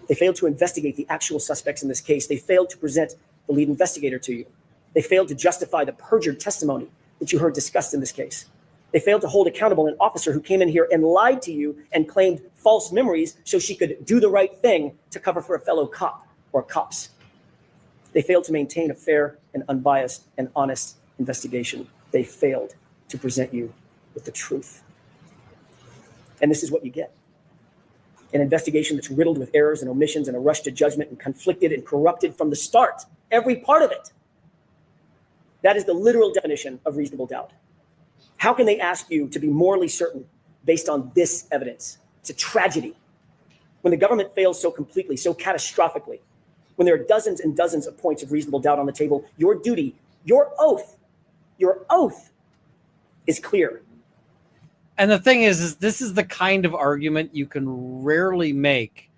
They failed to investigate the actual suspects in this case. They failed to present the lead investigator to you. They failed to justify the perjured testimony that you heard discussed in this case. They failed to hold accountable an officer who came in here and lied to you and claimed false memories so she could do the right thing to cover for a fellow cop or cops. They failed to maintain a fair and unbiased and honest investigation. They failed to present you with the truth. And this is what you get. An investigation that's riddled with errors and omissions and a rush to judgment and conflicted and corrupted from the start. Every part of it. That is the literal definition of reasonable doubt. How can they ask you to be morally certain based on this evidence? It's a tragedy. When the government fails so completely, so catastrophically, when there are dozens and dozens of points of reasonable doubt on the table, your duty, your oath is clear. And the thing is this is the kind of argument you can rarely make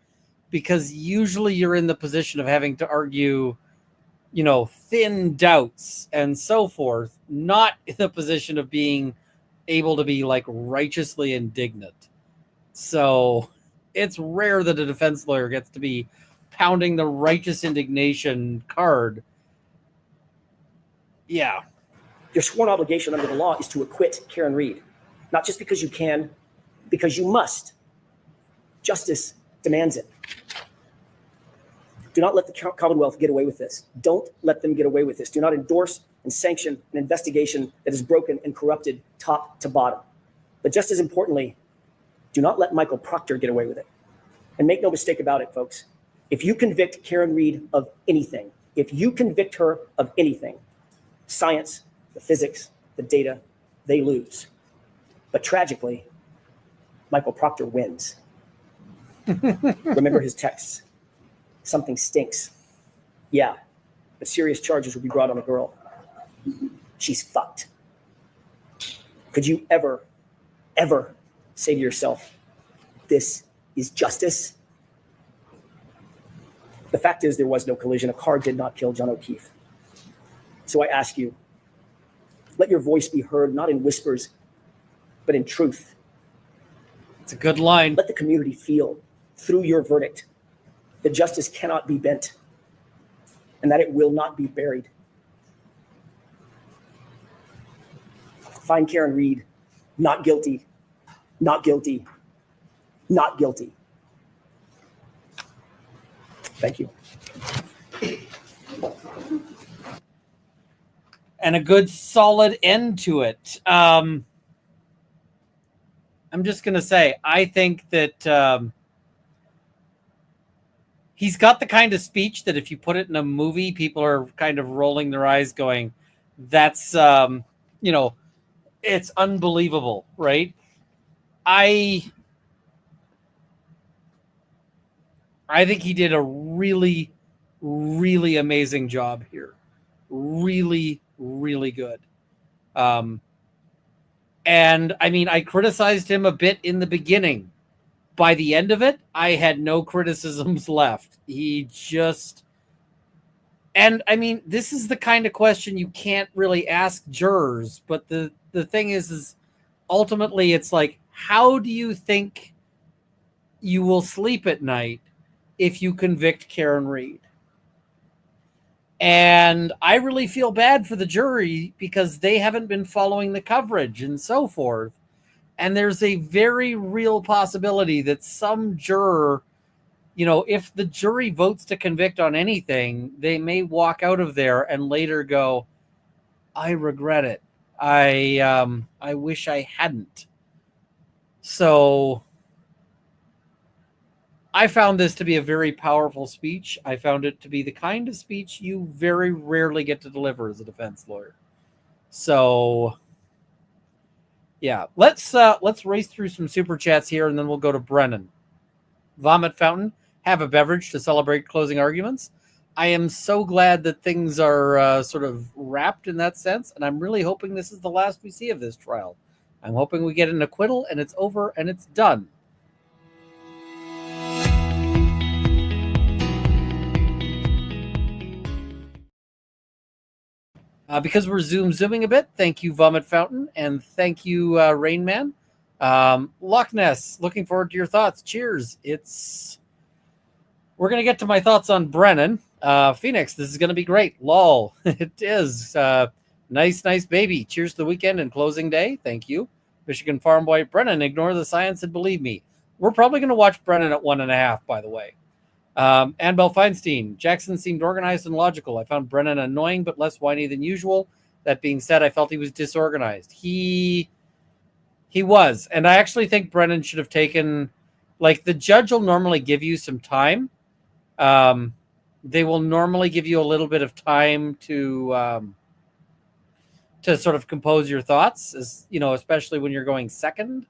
because usually you're in the position of having to argue, thin doubts and so forth, not in the position of being able to be like righteously indignant. So it's rare that a defense lawyer gets to be pounding the righteous indignation card. Yeah. Your sworn obligation under the law is to acquit Karen Read. Not just because you can, because you must. Justice demands it. Do not let the Commonwealth get away with this. Don't let them get away with this. Do not endorse and sanction an investigation that is broken and corrupted top to bottom. But just as importantly, do not let Michael Proctor get away with it. And make no mistake about it, folks. If you convict Karen Read of anything, if you convict her of anything, science, the physics, the data, they lose. But tragically, Michael Proctor wins. Remember his texts. Something stinks. Yeah, but serious charges will be brought on the girl. She's fucked. Could you ever say to yourself, this is justice? The fact is there was no collision. A car did not kill John O'Keefe. So I ask you, let your voice be heard, not in whispers, but in truth. It's a good line. Let the community feel through your verdict that justice cannot be bent and that it will not be buried. Find Karen Read not guilty, not guilty, not guilty. Thank you. And a good solid end to it. I'm just going to say, I think that he's got the kind of speech that if you put it in a movie, people are kind of rolling their eyes going, that's, it's unbelievable, right? I think he did a really, really amazing job here. Really, really good. And I mean, I criticized him a bit in the beginning. By the end of it, I had no criticisms left. And I mean, this is the kind of question you can't really ask jurors, but the thing is ultimately it's like, how do you think you will sleep at night if you convict Karen Read? And I really feel bad for the jury because they haven't been following the coverage and so forth. And there's a very real possibility that some juror, if the jury votes to convict on anything, they may walk out of there and later go, I regret it. I wish I hadn't. So I found this to be a very powerful speech. I found it to be the kind of speech you very rarely get to deliver as a defense lawyer. So yeah, let's race through some super chats here, and then we'll go to Brennan. Vomit Fountain, have a beverage to celebrate closing arguments. I am so glad that things are sort of wrapped in that sense, and I'm really hoping this is the last we see of this trial. I'm hoping we get an acquittal, and it's over, and it's done. Because we're zooming a bit, thank you, Vomit Fountain, and thank you, Rain Man. Loch Ness, looking forward to your thoughts. Cheers. We're going to get to my thoughts on Brennan. Phoenix, this is going to be great. Lol. It is. Nice baby. Cheers to the weekend and closing day. Thank you. Michigan Farm Boy, Brennan, ignore the science and believe me. We're probably going to watch Brennan at 1.5, by the way. Annabelle Feinstein, Jackson seemed organized and logical. I found Brennan annoying but less whiny than usual. That being said, I felt he was disorganized. He was. And I actually think Brennan should have taken, the judge will normally give you some time. They will normally give you a little bit of time to sort of compose your thoughts, especially when you're going second.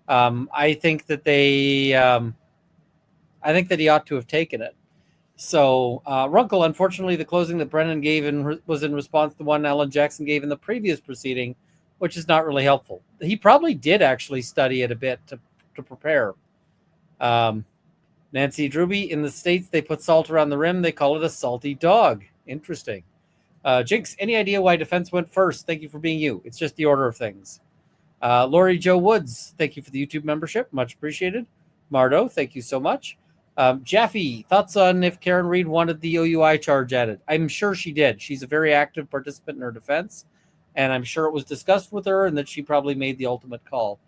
I think that he ought to have taken it. So, Runkle, unfortunately, the closing that Brennan gave was in response to the one Alan Jackson gave in the previous proceeding, which is not really helpful. He probably did actually study it a bit to prepare. Nancy Druby, in the States, they put salt around the rim. They call it a salty dog. Interesting. Jinx, any idea why defense went first? Thank you for being you. It's just the order of things. Lori Joe Woods, thank you for the YouTube membership. Much appreciated. Mardo, thank you so much. Jaffe, thoughts on if Karen Read wanted the OUI charge added? I'm sure she did. She's a very active participant in her defense, and I'm sure it was discussed with her and that she probably made the ultimate call.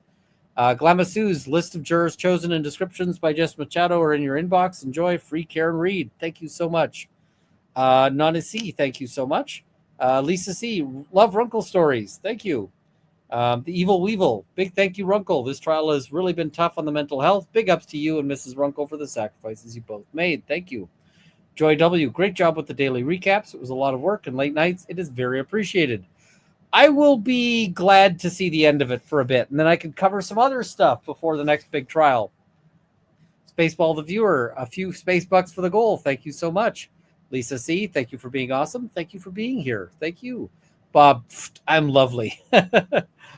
Glamasu's list of jurors chosen and descriptions by Jess Machado are in your inbox. Enjoy. Free Karen Read. Thank you so much. Nancy, thank you so much. Lisa C. Love Runkle stories. Thank you. The Evil Weevil. Big thank you, Runkle. This trial has really been tough on the mental health. Big ups to you and Mrs. Runkle for the sacrifices you both made. Thank you. Joy W. Great job with the daily recaps. It was a lot of work and late nights. It is very appreciated. I will be glad to see the end of it for a bit, and then I can cover some other stuff before the next big trial. Spaceball the Viewer, a few space bucks for the goal. Thank you so much. Lisa C., thank you for being awesome. Thank you for being here. Thank you. Bob, I'm lovely.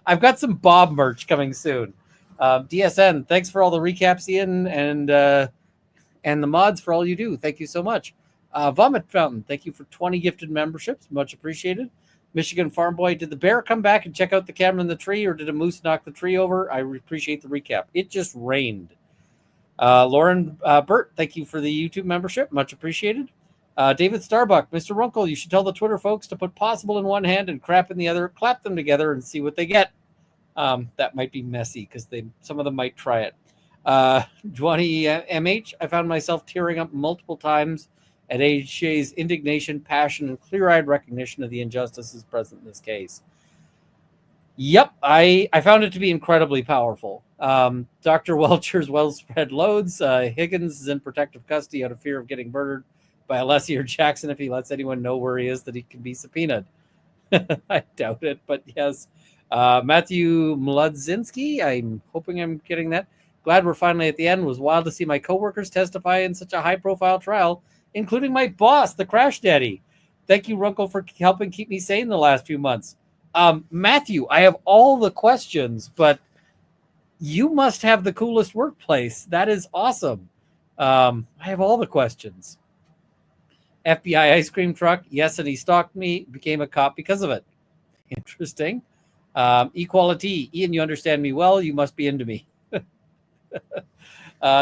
I've got some Bob merch coming soon. DSN, thanks for all the recaps, Ian, and the mods for all you do. Thank you so much. Vomit Fountain, thank you for 20 gifted memberships. Much appreciated. Michigan Farm Boy, did the bear come back and check out the camera in the tree, or did a moose knock the tree over? I appreciate the recap. It just rained. Lauren Burt, thank you for the YouTube membership. Much appreciated. David Starbuck, Mr. Runkle, you should tell the Twitter folks to put possible in one hand and crap in the other, clap them together and see what they get. That might be messy because some of them might try it. Johnny MH, I found myself tearing up multiple times at AJ's indignation, passion, and clear-eyed recognition of the injustices present in this case. Yep, I found it to be incredibly powerful. Dr. Welcher's well-spread loads. Higgins is in protective custody out of fear of getting murdered by Alessi or Jackson if he lets anyone know where he is, that he can be subpoenaed. I doubt it, but yes. Matthew Mladzinski, I'm hoping I'm getting that. Glad we're finally at the end. It was wild to see my coworkers testify in such a high-profile trial, including my boss, the Crash Daddy. Thank you, Runkle, for helping keep me sane the last few months. Matthew, I have all the questions, but you must have the coolest workplace. That is awesome. I have all the questions. FBI ice cream truck. Yes, and he stalked me, became a cop because of it. Interesting. Equality. Ian, you understand me well. You must be into me.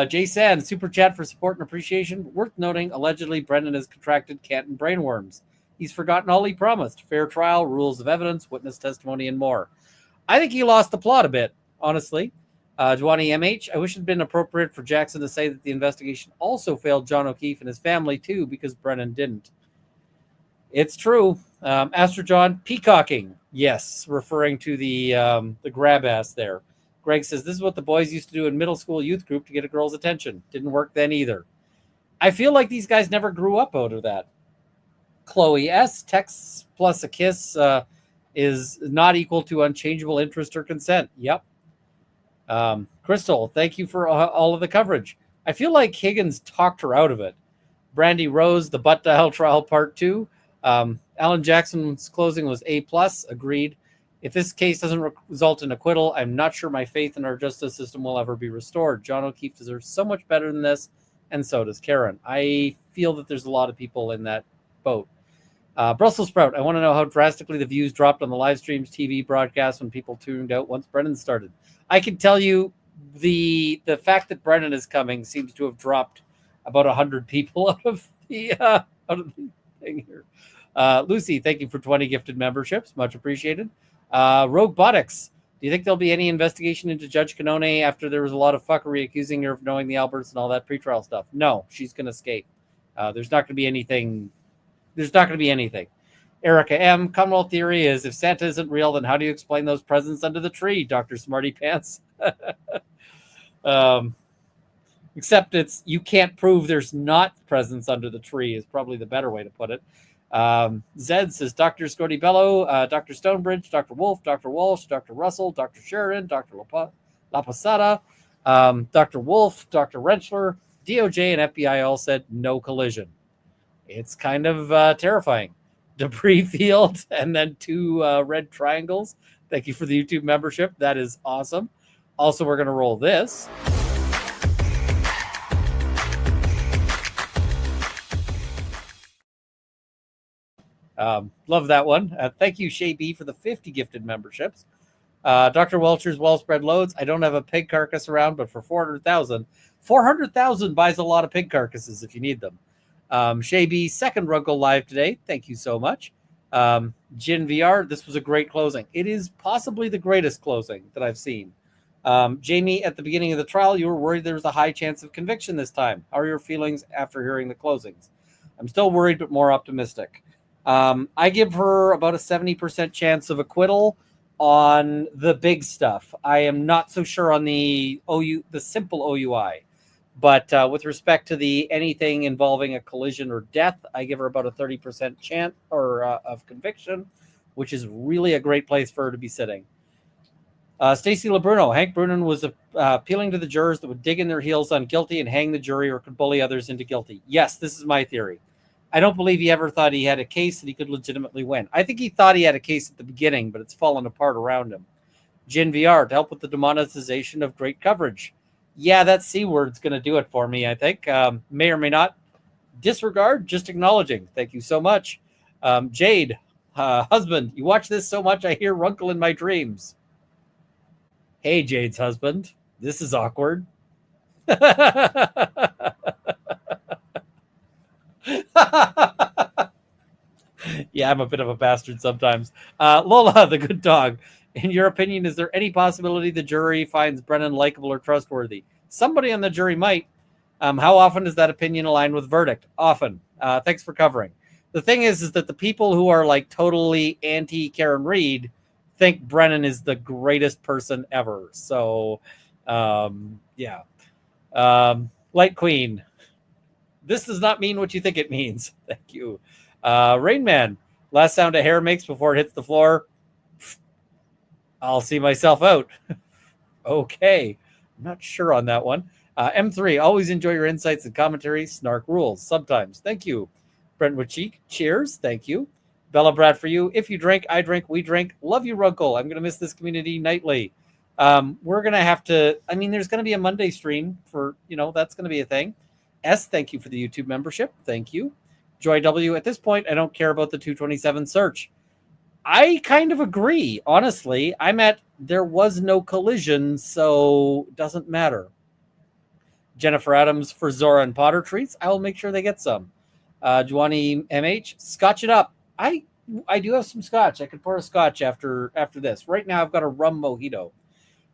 Jay Sand, super chat for support and appreciation. Worth noting, allegedly, Brendan has contracted Canton brainworms. He's forgotten all he promised. Fair trial, rules of evidence, witness testimony, and more. I think he lost the plot a bit, honestly. Dwani MH, I wish it had been appropriate for Jackson to say that the investigation also failed John O'Keefe and his family, too, because Brennan didn't. It's true. Astro John, peacocking. Yes, referring to the grab ass there. Greg says, this is what the boys used to do in middle school youth group to get a girl's attention. Didn't work then either. I feel like these guys never grew up out of that. Chloe S., texts plus a kiss is not equal to unchangeable interest or consent. Yep. Crystal, thank you for all of the coverage. I feel like Higgins talked her out of it. Brandy Rose, the butt dial trial part 2. Alan Jackson's closing was A+, agreed. If this case doesn't result in acquittal, I'm not sure my faith in our justice system will ever be restored. John O'Keefe deserves so much better than this, and so does Karen. I feel that there's a lot of people in that boat. Brussels Sprout, I want to know how drastically the views dropped on the live streams, TV broadcasts when people tuned out once Brennan started. I can tell you the fact that Brennan is coming seems to have dropped about 100 people out of the thing here. Lucy, thank you for 20 gifted memberships. Much appreciated. Rogue Botics, do you think there'll be any investigation into Judge Canone after there was a lot of fuckery accusing her of knowing the Alberts and all that pretrial stuff? No, she's going to escape. There's not going to be anything. There's not going to be anything. Erica M., Commonwealth theory is if Santa isn't real, then how do you explain those presents under the tree, Dr. Smarty Pants? Except you can't prove there's not presents under the tree is probably the better way to put it. Zed says Dr. Scotty Bello, Dr. Stonebridge, Dr. Wolf, Dr. Walsh, Dr. Russell, Dr. Sheridan, Dr. La Posada, Dr. Wolf, Dr. Rentschler, DOJ, and FBI all said no collision. It's kind of terrifying. Debris field and then 2 red triangles. Thank you for the YouTube membership. That is awesome. Also, we're going to roll this. Love that one. Thank you, Shay B, for the 50 gifted memberships. Dr. Welcher's well-spread loads. I don't have a pig carcass around, but for 400,000 buys a lot of pig carcasses if you need them. Shay B, second Runkle live today. Thank you so much. Jin VR, this was a great closing. It is possibly the greatest closing that I've seen. Jamie, at the beginning of the trial, you were worried there was a high chance of conviction this time. How are your feelings after hearing the closings? I'm still worried, but more optimistic. I give her about a 70% chance of acquittal on the big stuff. I am not so sure on the simple OUI. But with respect to the anything involving a collision or death, I give her about a 30% chance of conviction, which is really a great place for her to be sitting. Stacy LeBruno, Hank Brunin was appealing to the jurors that would dig in their heels on guilty and hang the jury or could bully others into guilty. Yes, this is my theory. I don't believe he ever thought he had a case that he could legitimately win. I think he thought he had a case at the beginning, but it's fallen apart around him. Jin VR, to help with the demonetization of great coverage. Yeah, that C word's going to do it for me, I think. May or may not. Disregard, just acknowledging. Thank you so much. Jade, husband, you watch this so much I hear Runkle in my dreams. Hey, Jade's husband. This is awkward. Yeah, I'm a bit of a bastard sometimes. Lola, the good dog. In your opinion, is there any possibility the jury finds Brennan likable or trustworthy? Somebody on the jury might. How often is that opinion aligned with verdict? Often. Thanks for covering. The thing is that the people who are like totally anti Karen Reed think Brennan is the greatest person ever. So, yeah. Light Queen. This does not mean what you think it means. Thank you. Rain Man. Last sound a hair makes before it hits the floor. I'll see myself out. Okay. I'm not sure on that one. M3. Always enjoy your insights and commentary. Snark rules. Sometimes. Thank you. Brentwood Cheek. Cheers. Thank you. Bella Brad for you. If you drink, I drink, we drink. Love you, Runkle. I'm going to miss this community nightly. We're going to have to, there's going to be a Monday stream for, that's going to be a thing. S, thank you for the YouTube membership. Thank you. Joy W, at this point, I don't care about the 227 search. I kind of agree, honestly. There was no collision, so it doesn't matter. Jennifer Adams for Zora and Potter treats. I will make sure they get some. Juani MH, scotch it up. I do have some scotch. I could pour a scotch after this. Right now, I've got a rum mojito.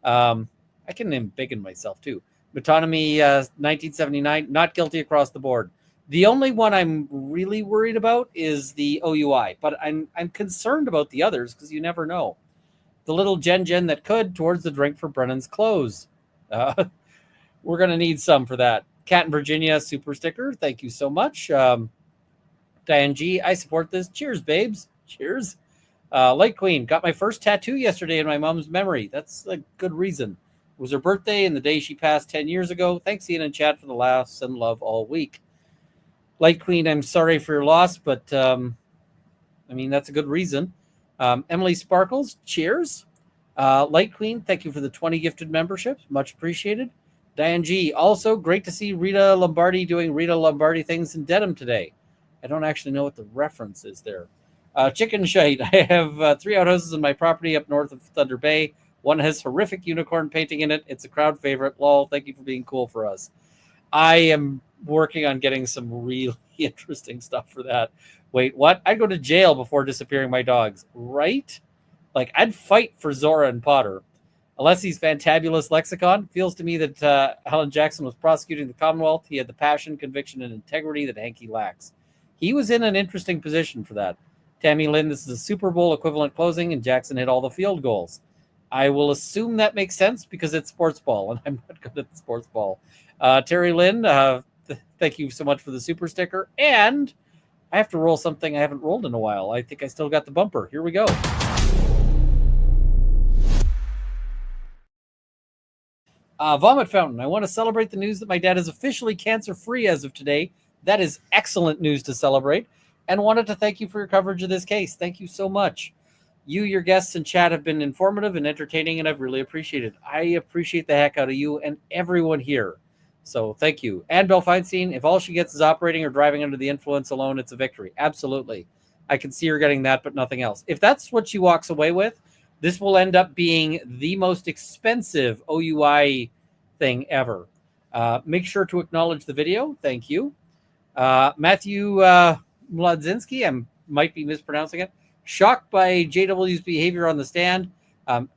I can embiggen myself, too. Metonymy 1979, not guilty across the board. The only one I'm really worried about is the OUI, but I'm concerned about the others because you never know. The little Jen that could towards the drink for Brennan's clothes. We're going to need some for that. Cat in Virginia super sticker. Thank you so much. Diane G, I support this. Cheers, babes. Cheers. Light Queen, got my first tattoo yesterday in my mom's memory. That's a good reason. It was her birthday and the day she passed 10 years ago. Thanks, Ian and chat, for the laughs and love all week. Light Queen, I'm sorry for your loss, but that's a good reason. Emily Sparkles, cheers. Light Queen, thank you for the 20 gifted memberships. Much appreciated. Diane G, also great to see Rita Lombardi doing Rita Lombardi things in denim today. I don't actually know what the reference is there. Chicken Shite, I have 3 outhouses in my property up north of Thunder Bay. One has horrific unicorn painting in it. It's a crowd favorite. Lol, thank you for being cool for us. I am working on getting some really interesting stuff for that. Wait, what? I'd go to jail before disappearing my dogs, right? Like, I'd fight for Zora and Potter. Alessi's fantabulous lexicon. Feels to me that Helen Jackson was prosecuting the Commonwealth. He had the passion, conviction, and integrity that Hanky lacks. He was in an interesting position for that. Tammy Lynn, this is a Super Bowl equivalent closing, and Jackson hit all the field goals. I will assume that makes sense because it's sports ball, and I'm not good at sports ball. Terry Lynn, thank you so much for the super sticker. And I have to roll something I haven't rolled in a while. I think I still got the bumper. Here we go. Vomit Fountain. I want to celebrate the news that my dad is officially cancer-free as of today. That is excellent news to celebrate. And wanted to thank you for your coverage of this case. Thank you so much. You, your guests, and chat have been informative and entertaining, and I've really appreciated it. I appreciate the heck out of you and everyone here. So thank you. Annabelle Feinstein, if all she gets is operating or driving under the influence alone, it's a victory. Absolutely. I can see her getting that, but nothing else. If that's what she walks away with, this will end up being the most expensive OUI thing ever. Make sure to acknowledge the video. Thank you. Matthew Mladzinski, I might be mispronouncing it. Shocked by JW's behavior on the stand,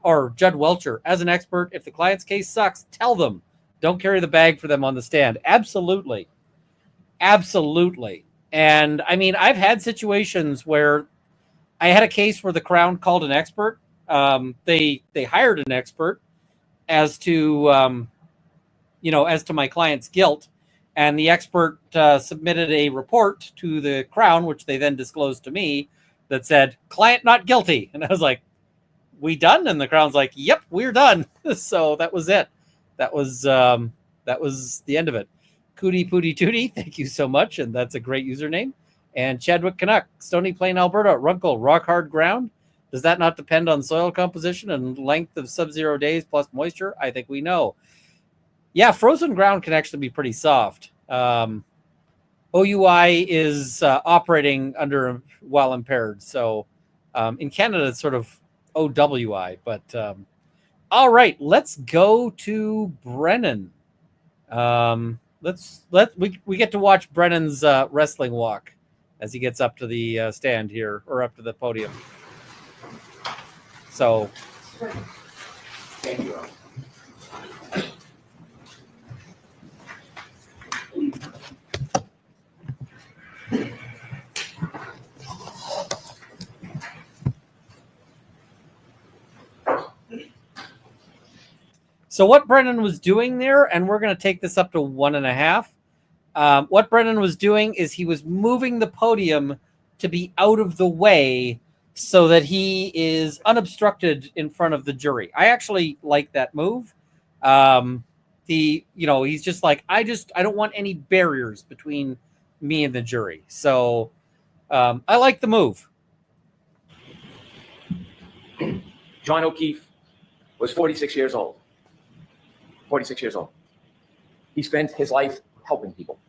or Judd Welcher. As an expert, if the client's case sucks, tell them. Don't carry the bag for them on the stand. Absolutely. Absolutely. And I mean, I've had situations where I had a case where the Crown called an expert. They hired an expert as to as to my client's guilt, and the expert submitted a report to the Crown, which they then disclosed to me, that said client not guilty. And I was like, "We done?" And the Crown's like, "Yep, we're done." So that was it. That was the end of it. Cootie Pootie Tootie, thank you so much, and that's a great username. And Chadwick Canuck, Stony Plain, Alberta, Runkle, rock hard ground. Does that not depend on soil composition and length of sub-zero days plus moisture? I think we know. Yeah, frozen ground can actually be pretty soft. OUI is operating under while impaired. So in Canada, it's sort of OWI. But all right, let's go to Brennan. We get to watch Brennan's wrestling walk as he gets up to the stand here, or up to the podium. So, Thank you. So what Brennan was doing there, and we're going to take this up to 1.5. What Brennan was doing is he was moving the podium to be out of the way so that he is unobstructed in front of the jury. I actually like that move. He's just like, I don't want any barriers between me and the jury. So I like the move. John O'Keefe was 46 years old. 46 years old. He spent his life helping people.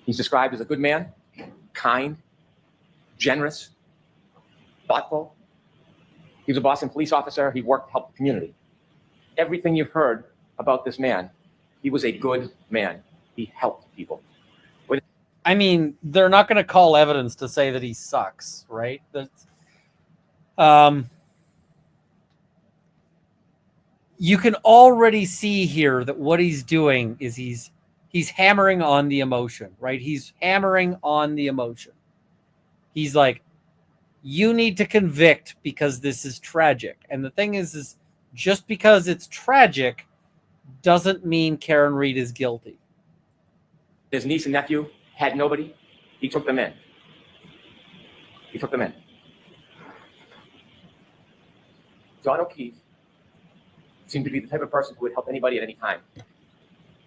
He's described as a good man, kind, generous, thoughtful. He was a Boston police officer. He worked to help the community. Everything you've heard about this man, he was a good man. He helped people. I mean, they're not going to call evidence to say that he sucks, right? You can already see here that what he's doing is he's hammering on the emotion, right? He's hammering on the emotion. He's like, you need to convict because this is tragic. And the thing is just because it's tragic doesn't mean Karen Read is guilty. His niece and nephew had nobody. He took them in. He took them in. John O'Keefe seemed to be the type of person who would help anybody at any time.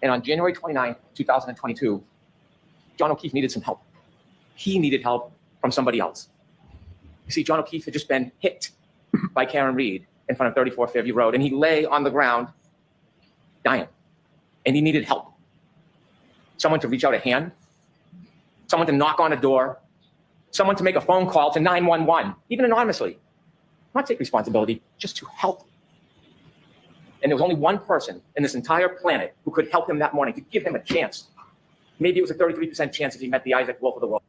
And on January 29th, 2022, John O'Keefe needed some help. He needed help from somebody else. You see, John O'Keefe had just been hit by Karen Read in front of 34 Fairview Road, and he lay on the ground dying, and he needed help. Someone to reach out a hand, someone to knock on a door, someone to make a phone call to 911, even anonymously. Not take responsibility, just to help. And there was only one person in this entire planet who could help him that morning, to give him a chance. Maybe it was a 33% chance if he met the Isaac Wolf of the world.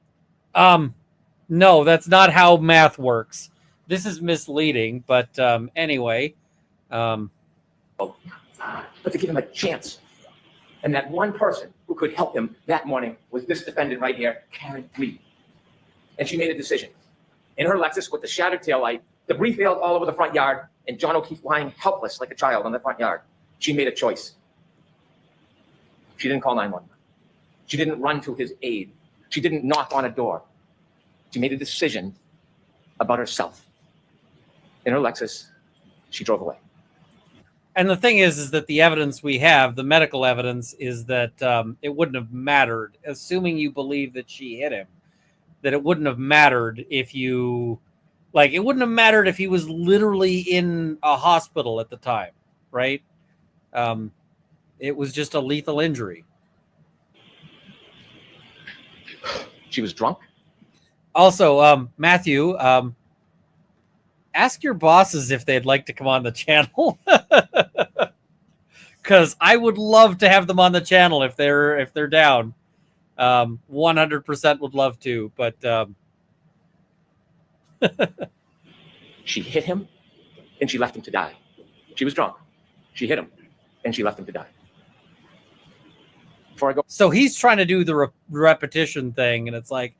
No, that's not how math works. This is misleading, but anyway. But to give him a chance. And that one person who could help him that morning was this defendant right here, Karen Read. And she made a decision. In her Lexus with the shattered taillight, debris field all over the front yard, and John O'Keefe lying helpless like a child on the front yard. She made a choice. She didn't call 911. She didn't run to his aid. She didn't knock on a door. She made a decision about herself. In her Lexus, she drove away. And the thing is that the evidence we have, the medical evidence, is that it wouldn't have mattered, assuming you believe that she hit him, that it wouldn't have mattered if you, like, it wouldn't have mattered if he was literally in a hospital at the time, right? It was just a lethal injury. She was drunk. Also, Matthew, ask your bosses if they'd like to come on the channel, because I would love to have them on the channel if they're down. 100% would love to, but she hit him and she left him to die. She was drunk. She hit him and she left him to die. Before I go So he's trying to do the repetition thing, and it's like,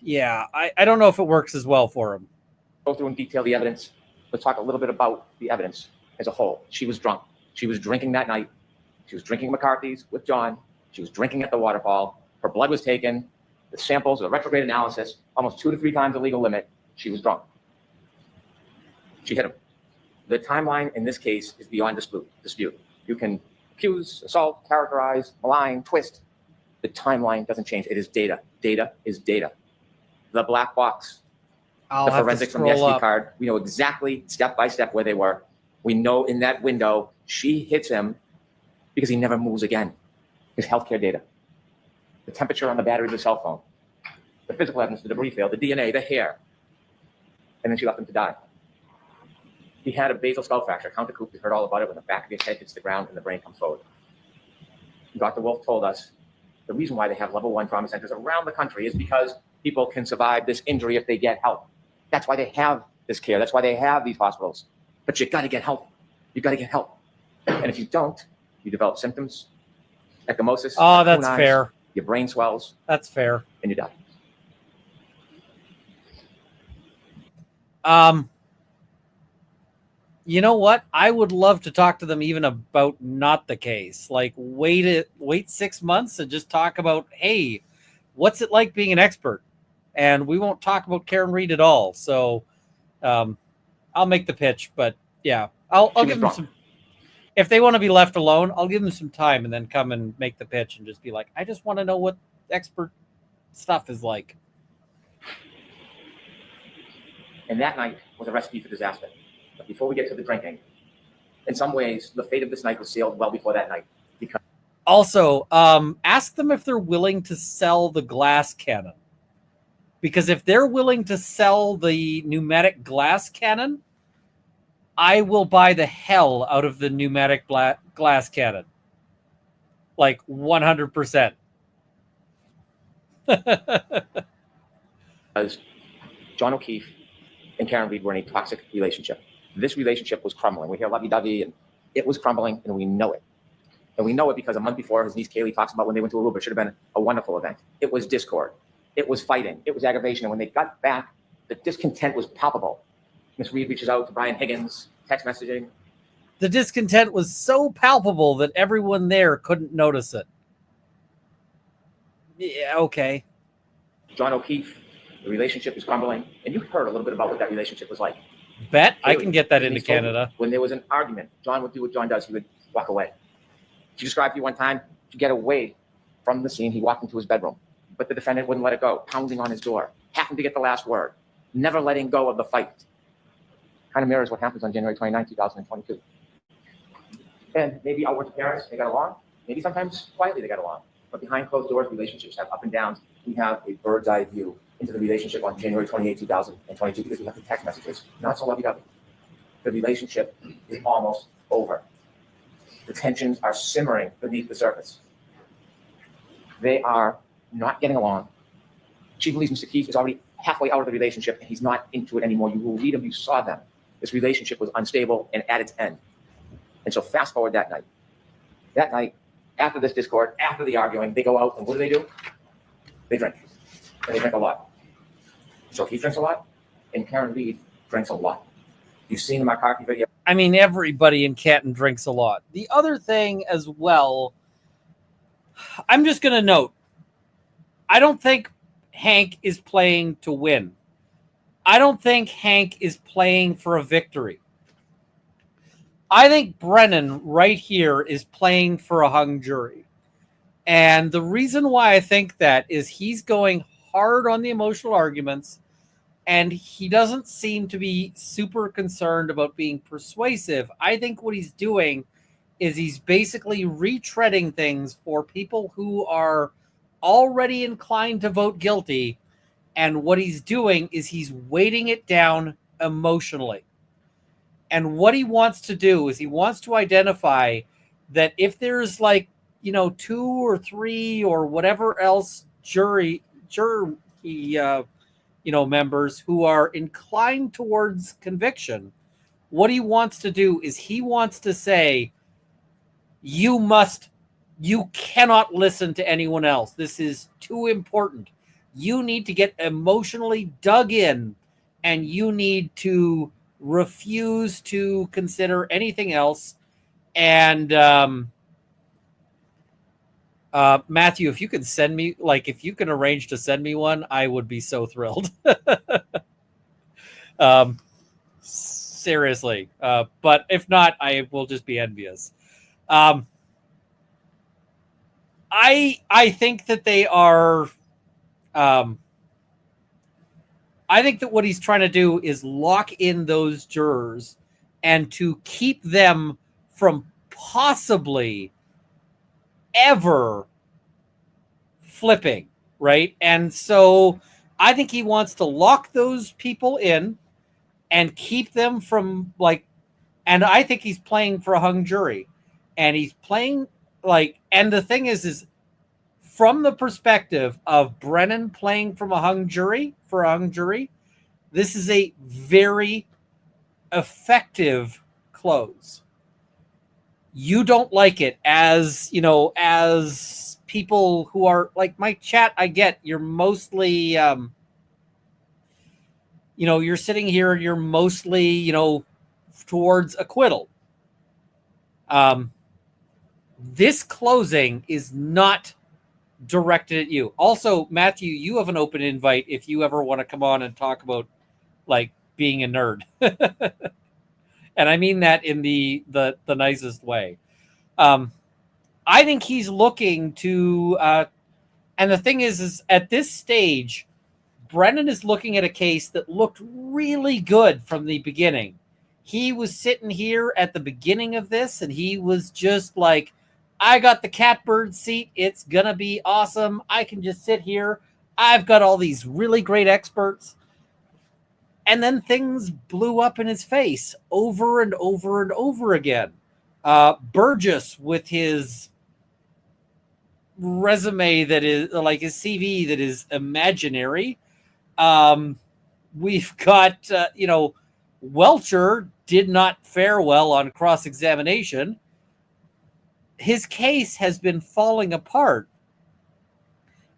yeah, I don't know if it works as well for him. go through in detail the evidence, let's talk a little bit about the evidence as a whole. She was drunk. She was drinking that night. She was drinking McCarthy's with John. She was drinking at the waterfall. Her blood was taken. The samples, the retrograde analysis, almost 2 to 3 times the legal limit. She was drunk. She hit him. The timeline in this case is beyond dispute. You can accuse, assault, characterize, malign, twist. The timeline doesn't change. It is data. Data is data. The black box, I'll the have to forensics from the scroll SD up. card. We know exactly step by step where they were. We know in that window she hits him because he never moves again. His healthcare data, the temperature on the battery of the cell phone, the physical evidence, the debris field, the DNA, the hair, and then she left him to die. He had a basal skull fracture. Count Coop, we heard all about it when the back of his head hits the ground and the brain comes forward. Dr. Wolf told us the reason why they have level 1 trauma centers around the country is because people can survive this injury if they get help. That's why they have this care. That's why they have these hospitals. But you got to get help. You got to get help. And if you don't, you develop symptoms, ecchymosis. Oh, that's pneumonitis, fair. Your brain swells, That's fair. and you die. You know what? I would love to talk to them even about not the case. Like wait 6 months and just talk about, hey, what's it like being an expert? And we won't talk about Karen Reed at all. So I'll make the pitch, but yeah, I'll give them some. If they want to be left alone, I'll give them some time and then come and make the pitch and just be like, I just want to know what expert stuff is like. And that night was a recipe for disaster. But before we get to the drinking, in some ways, the fate of this night was sealed well before that night. Because also, ask them if they're willing to sell the glass cannon. Because if they're willing to sell the pneumatic glass cannon, I will buy the hell out of the pneumatic glass cannon. Like 100%. Because John O'Keefe and Karen Reed were in a toxic relationship. This relationship was crumbling. We hear lovey-dovey, and it was crumbling, and we know it. And we know it because a month before, his niece Kaylee talks about when they went to Aruba. It should have been a wonderful event. It was discord. It was fighting. It was aggravation. And when they got back, the discontent was palpable. Miss Reed reaches out to Brian Higgins, text messaging. The discontent was so palpable that everyone there couldn't notice it. Yeah, okay. John O'Keefe, the relationship is crumbling. And you heard a little bit about what that relationship was like. Bet I can get that into Denise told me Canada. When there was an argument, John would do what John does. He would walk away. She described to you one time to get away from the scene. He walked into his bedroom, but the defendant wouldn't let it go, pounding on his door, having to get the last word, never letting go of the fight. Kind of mirrors what happens on January 29, 2022. And maybe outward appearance, they got along. Maybe sometimes quietly they got along. But behind closed doors, relationships have up and downs. We have a bird's eye view into the relationship on January 28, 2022, because we have the text messages. Not so lovey-dovey. The relationship is almost over. The tensions are simmering beneath the surface. They are not getting along. She believes Mr. Keefe is already halfway out of the relationship and he's not into it anymore. You will read them, you saw them. This relationship was unstable and at its end. And so fast forward that night. That night, after this discord, after the arguing, they go out and what do? They drink. And they drink a lot. So he drinks a lot, and Karen Reed drinks a lot. You've seen the McCarthy video. I mean, everybody in Canton drinks a lot. The other thing as well, I'm just going to note, I don't think Hank is playing to win. I don't think Hank is playing for a victory. I think Brennan right here is playing for a hung jury. And the reason why I think that is he's going hard on the emotional arguments, and he doesn't seem to be super concerned about being persuasive. I think what he's doing is he's basically retreading things for people who are already inclined to vote guilty. And what he's doing is he's weighting it down emotionally. And what he wants to do is he wants to identify that if there's 2 or 3 or whatever else jury members who are inclined towards conviction, what he wants to do is he wants to say, You cannot listen to anyone else. This is too important. You need to get emotionally dug in, and you need to refuse to consider anything else. And Matthew, if you can send me, if you can arrange to send me one, I would be so thrilled. Seriously. But if not, I will just be envious. I think that they are. I think that what he's trying to do is lock in those jurors and to keep them from possibly ever flipping, right? And so I think he wants to lock those people in and keep them from and I think he's playing for a hung jury. And he's playing and the thing is from the perspective of Brennan playing from a hung jury, this is a very effective close. You don't like it as people who are like my chat. I get you're mostly, you're sitting here and you're mostly, towards acquittal. This closing is not directed at you. Also, Matthew, you have an open invite if you ever want to come on and talk about being a nerd. And I mean that in the nicest way. I think he's looking to and the thing is at this stage, Brennan is looking at a case that looked really good from the beginning. He was sitting here at the beginning of this and he was just like, I got the catbird seat. It's going to be awesome. I can just sit here. I've got all these really great experts. And then things blew up in his face over and over and over again. Burgess with his resume that is his CV that is imaginary. We've got, Welcher did not fare well on cross-examination. His case has been falling apart,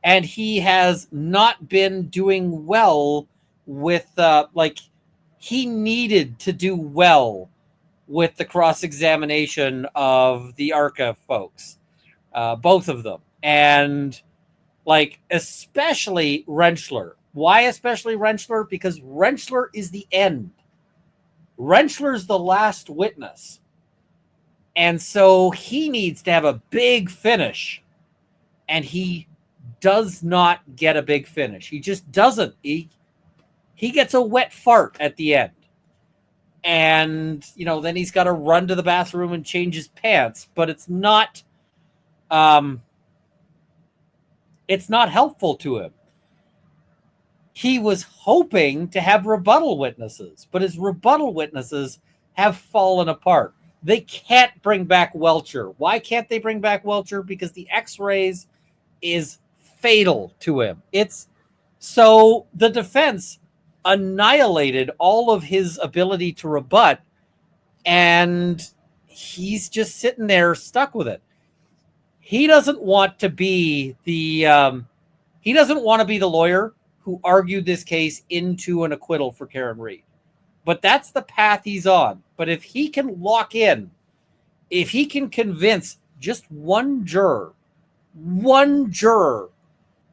and he has not been doing well with he needed to do well with the cross-examination of the ARCA folks, both of them, and especially Rentschler. Why especially Rentschler? Because Rentschler is the end. Rentschler's the last witness. And so he needs to have a big finish. And he does not get a big finish. He just doesn't. He gets a wet fart at the end. And, then he's got to run to the bathroom and change his pants. But it's not helpful to him. He was hoping to have rebuttal witnesses, but his rebuttal witnesses have fallen apart. They can't bring back Welcher. Why can't they bring back Welcher? Because the x-rays is fatal to him. So the defense annihilated all of his ability to rebut, and he's just sitting there stuck with it. He doesn't want to be the lawyer who argued this case into an acquittal for Karen Reed. But that's the path he's on. But if he can lock in, if he can convince just one juror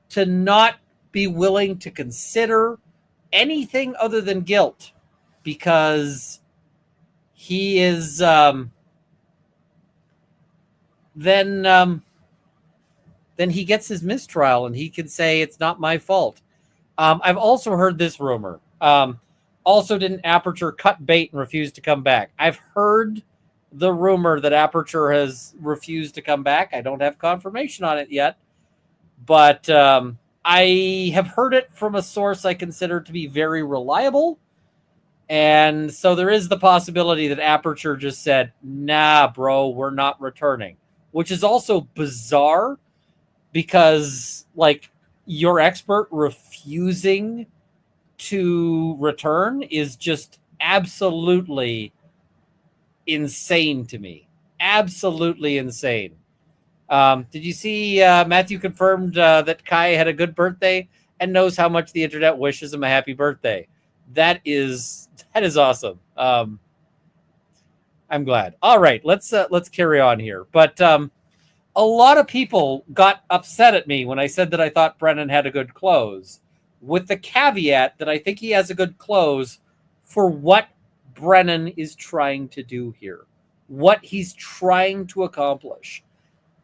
to not be willing to consider anything other than guilt, because he is, then he gets his mistrial and he can say it's not my fault. I've also heard this rumor. Also, didn't Aperture cut bait and refuse to come back? I've heard the rumor that Aperture has refused to come back. I don't have confirmation on it yet, but I have heard it from a source I consider to be very reliable. And so there is the possibility that Aperture just said, nah, bro, we're not returning, which is also bizarre because, your expert refusing to return is just absolutely insane to me. absolutely insane. Did you see Matthew confirmed that Kai had a good birthday and knows how much the internet wishes him a happy birthday? That is awesome. I'm glad. All right, let's carry on here. But a lot of people got upset at me when I said that I thought Brennan had a good close, with the caveat that I think he has a good close for what Brennan is trying to do here, what he's trying to accomplish.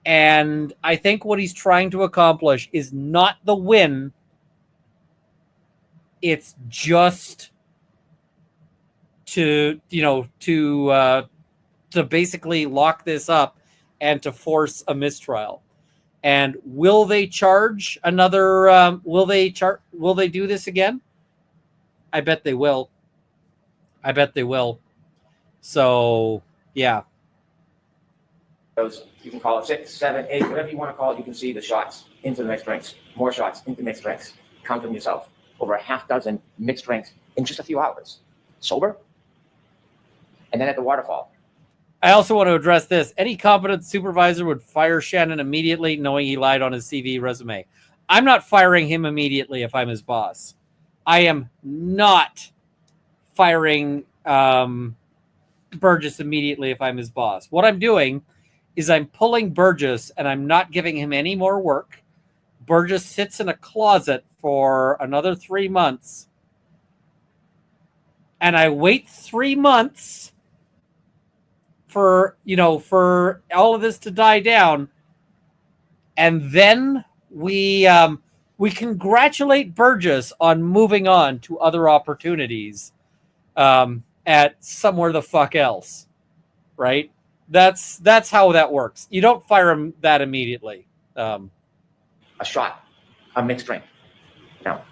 And I think what he's trying to accomplish is not the win. It's just to basically lock this up and to force a mistrial. And will they charge another? Will they do this again? I bet they will. I bet they will. So yeah. You can call it 6, 7, 8, whatever you want to call it. You can see the shots into the mixed drinks, more shots into mixed drinks. Count them yourself. Over a half dozen mixed drinks in just a few hours. Sober. And then at the waterfall. I also want to address this. Any competent supervisor would fire Shannon immediately, knowing he lied on his CV resume. I'm not firing him immediately if I'm his boss. I am not firing Burgess immediately if I'm his boss. What I'm doing is I'm pulling Burgess and I'm not giving him any more work. Burgess sits in a closet for another 3 months. And I wait 3 months for all of this to die down. And then we congratulate Burgess on moving on to other opportunities at somewhere the fuck else. Right? That's how that works. You don't fire him that immediately. A shot, a mixed drink. Now,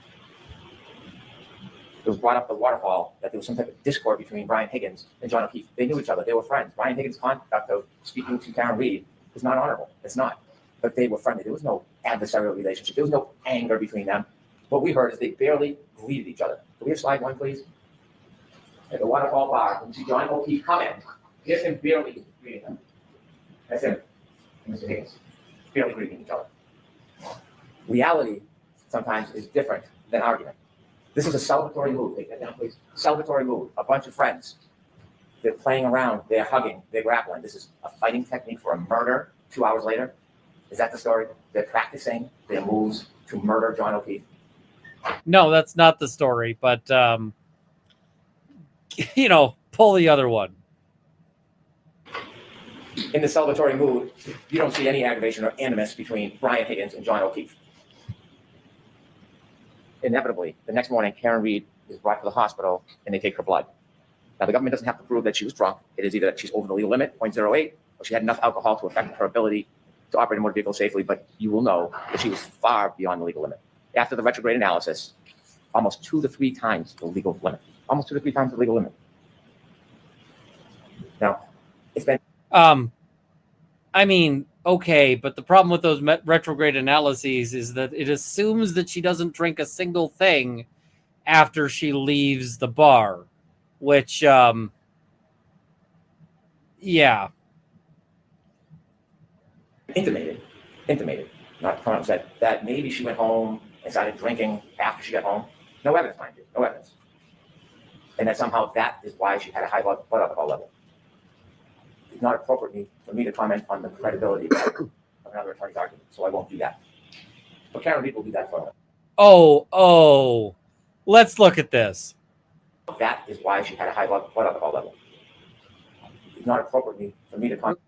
it was brought up at the waterfall that there was some type of discord between Brian Higgins and John O'Keefe. They knew each other. They were friends. Brian Higgins' conduct of speaking to Karen Reed is not honorable. It's not. But they were friendly. There was no adversarial relationship. There was no anger between them. What we heard is they barely greeted each other. Can we have slide one, please? At the waterfall bar, when you see John O'Keefe come in, here's him barely greeting them. That's him, Mr. Higgins, barely greeting each other. Reality sometimes is different than argument. This is a celebratory move. Take that down, please. Celebratory move. A bunch of friends. They're playing around. They're hugging. They're grappling. This is a fighting technique for a murder 2 hours later. Is that the story? They're practicing their moves to murder John O'Keefe. No, that's not the story. But, pull the other one. In the celebratory mood, you don't see any aggravation or animus between Brian Higgins and John O'Keefe. Inevitably, the next morning, Karen Reed is brought to the hospital and they take her blood. Now, the government doesn't have to prove that she was drunk. It is either that she's over the legal limit, 0.08, or she had enough alcohol to affect her ability to operate a motor vehicle safely, but you will know that she was far beyond the legal limit. After the retrograde analysis, almost 2 to 3 times the legal limit. Almost 2 to 3 times the legal limit. Now, it's been... Okay, but the problem with those retrograde analyses is that it assumes that she doesn't drink a single thing after she leaves the bar, which, yeah. Intimated, not promised that maybe she went home and started drinking after she got home. No evidence, mind you, no evidence. And that somehow that is why she had a high blood alcohol level. It's not appropriate for me to comment on the credibility of another attorney's argument, so I won't do that. But Karen Reed will do that for her. Oh, let's look at this. That is why she had a high blood alcohol level. It's not appropriate for me to comment.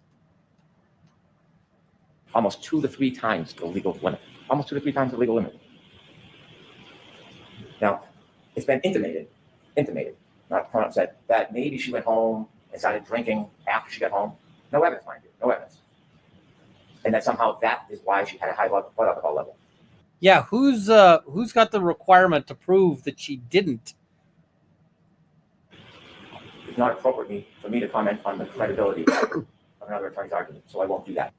Almost 2 to 3 times the legal limit. Almost 2 to 3 times the legal limit. Now, it's been intimated, not promised that maybe she went home and started drinking after she got home. No evidence, mind you, no evidence. And that somehow that is why she had a high blood alcohol level. Yeah, who's got the requirement to prove that she didn't? It's not appropriate for me to comment on the credibility of another attorney's argument, so I won't do that.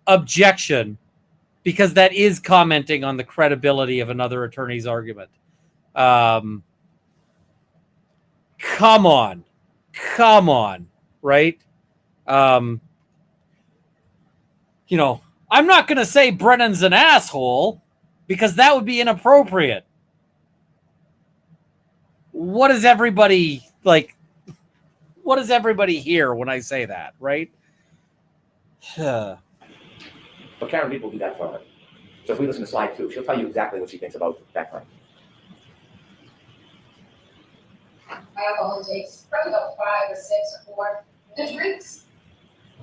Objection, because that is commenting on the credibility of another attorney's argument. Come on, right? You know, I'm not going to say Brennan's an asshole because that would be inappropriate. What is everybody like? What does everybody hear when I say that, right? But Karen Reed will do that for her. So if we listen to slide 2, she'll tell you exactly what she thinks about that claim. My alcohol takes probably about 5 or 6 or 4. The drinks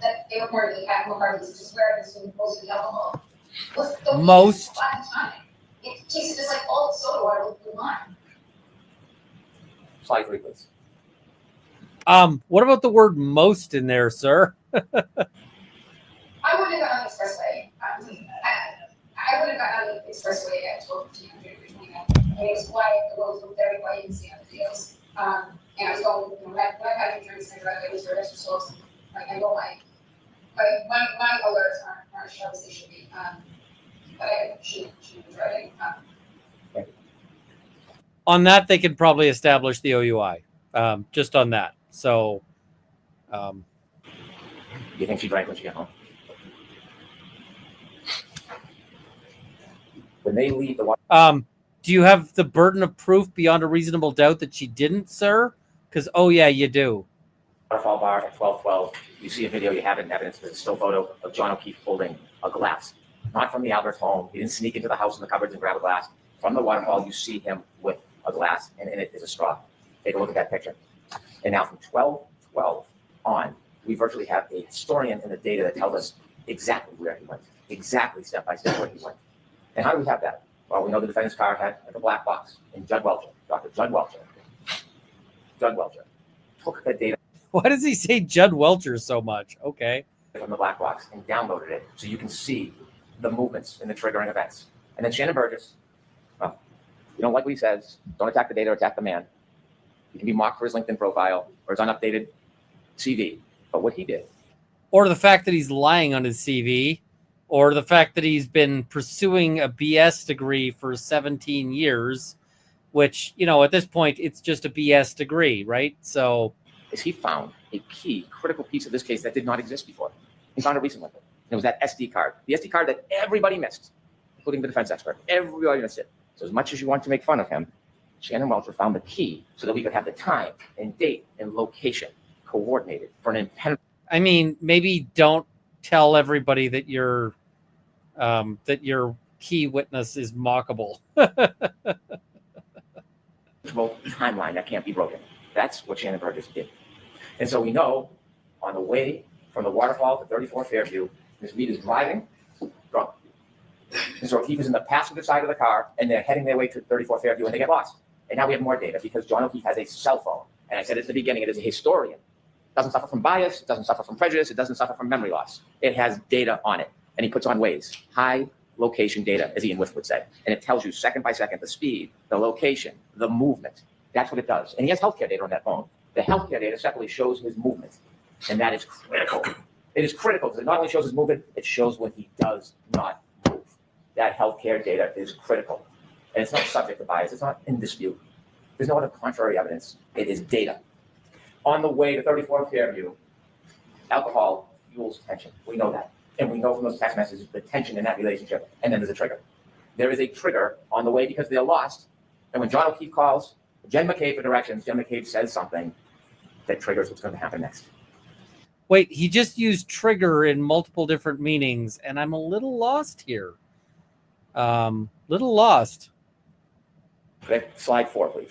that they reportedly had more parties just where it was most of the alcohol was the Most. black time. It tasted just like all soda water with blue lime. Slide 3, please. What about the word most in there, sir? I wouldn't have gotten on the expressway. I wouldn't have gotten on the expressway at 12:15. It was quiet. The roads were very quiet. You can see on the videos. And I was going, you know, when I had drinks in the driveway, it was very extra slow. Like, I go like my alerts aren't as sharp as they should be. But I shouldn't be driving. On that, they could probably establish the OUI. Just on that. So, You think she drank when she got home? When they leave the water. do you have the burden of proof beyond a reasonable doubt that she didn't, sir? Because, oh yeah, you do. Waterfall bar at 12:12. You see a video, you have it in evidence. There's a still photo of John O'Keefe holding a glass. Not from the Albert's home. He didn't sneak into the house in the cupboards and grab a glass. From the waterfall, you see him with a glass, and in it is a straw. Take a look at that picture. And now from 12:12 on, we virtually have a historian in the data that tells us exactly where he went, exactly step by step where he went. And how do we have that? Well, we know the defendant's car had a black box, and Judd Welcher, Dr. Judd Welcher, took the data Why does he say Judd Welcher so much? Okay. from the black box and downloaded it so you can see the movements and the triggering events. And then Shannon Burgess, well, you don't like what he says, don't attack the data, attack the man. He can be mocked for his LinkedIn profile or his unupdated CV. But what he did, Or the fact that he's lying on his CV, or the fact that he's been pursuing a BS degree for 17 years, which, you know, at this point, it's just a BS degree, right? So is he found a key critical piece of this case that did not exist before. He found it recently. It was that SD card, the SD card that everybody missed, including the defense expert. Everybody missed it. So as much as you want to make fun of him, Shannon Welcher found the key so that we could have the time and date and location coordinated for an impenetrable. I mean, maybe don't tell everybody that your key witness is mockable. Timeline that can't be broken. That's what Shannon Burgess did. And so we know on the way from the waterfall to 34 Fairview, Ms. Reed is driving drunk. Mr. O'Keefe is in the passenger side of the car, and they're heading their way to 34 Fairview, and they get lost. And now we have more data because John O'Keefe has a cell phone. And I said at the beginning, it is a historian. It doesn't suffer from bias. It doesn't suffer from prejudice. It doesn't suffer from memory loss. It has data on it. And he puts on Waze, high location data, as Ian Whiff would say. And it tells you second by second the speed, the location, the movement. That's what it does. And he has healthcare data on that phone. The healthcare data separately shows his movement. And that is critical. It is critical because it not only shows his movement, it shows when he does not move. That healthcare data is critical. And it's not subject to bias. It's not in dispute. There's no other contrary evidence. It is data. On the way to 34 Fairview, alcohol fuels tension. We know that. And we know from those text messages the tension in that relationship. And then there's a trigger. There is a trigger on the way because they're lost. And when John O'Keefe calls Jen McCabe for directions, Jen McCabe says something that triggers what's going to happen next. Wait, he just used trigger in multiple different meanings, and I'm a little lost here. Little lost. Okay, slide 4, please.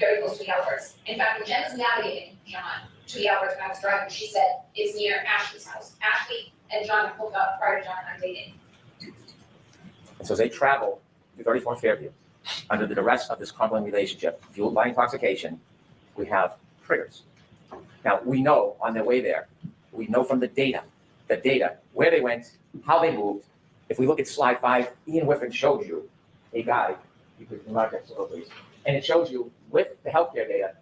Very close to the Alberts. In fact, when Jen was navigating John to the Alberts when I was driving, she said it's near Ashley's house. Ashley and John hooked up prior to John and I dating. And so they travel to 34 Fairview under the duress of this crumbling relationship, fueled by intoxication. We have triggers. Now, we know on their way there, we know from the data, where they went, how they moved. If we look at slide 5, Ian Whiffen showed you a guide. You could enlarge that so please. And it shows you with the healthcare data,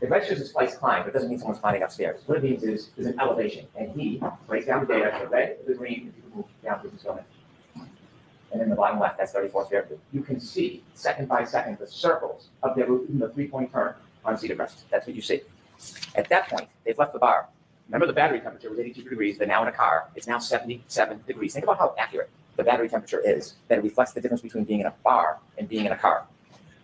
it registers as flights climb, but it doesn't mean someone's climbing upstairs. What it means is there's an elevation. And he breaks down the data, the red, the green, if you can move down through the zone. And in the bottom left, that's 34 Fairview. You can see second by second the circles of their route in the 3-point turn on Cedar Crest. That's what you see. At that point, they've left the bar. Remember, the battery temperature was 82 degrees. They're now in a car. It's now 77 degrees. Think about how accurate the battery temperature is, that it reflects the difference between being in a bar and being in a car.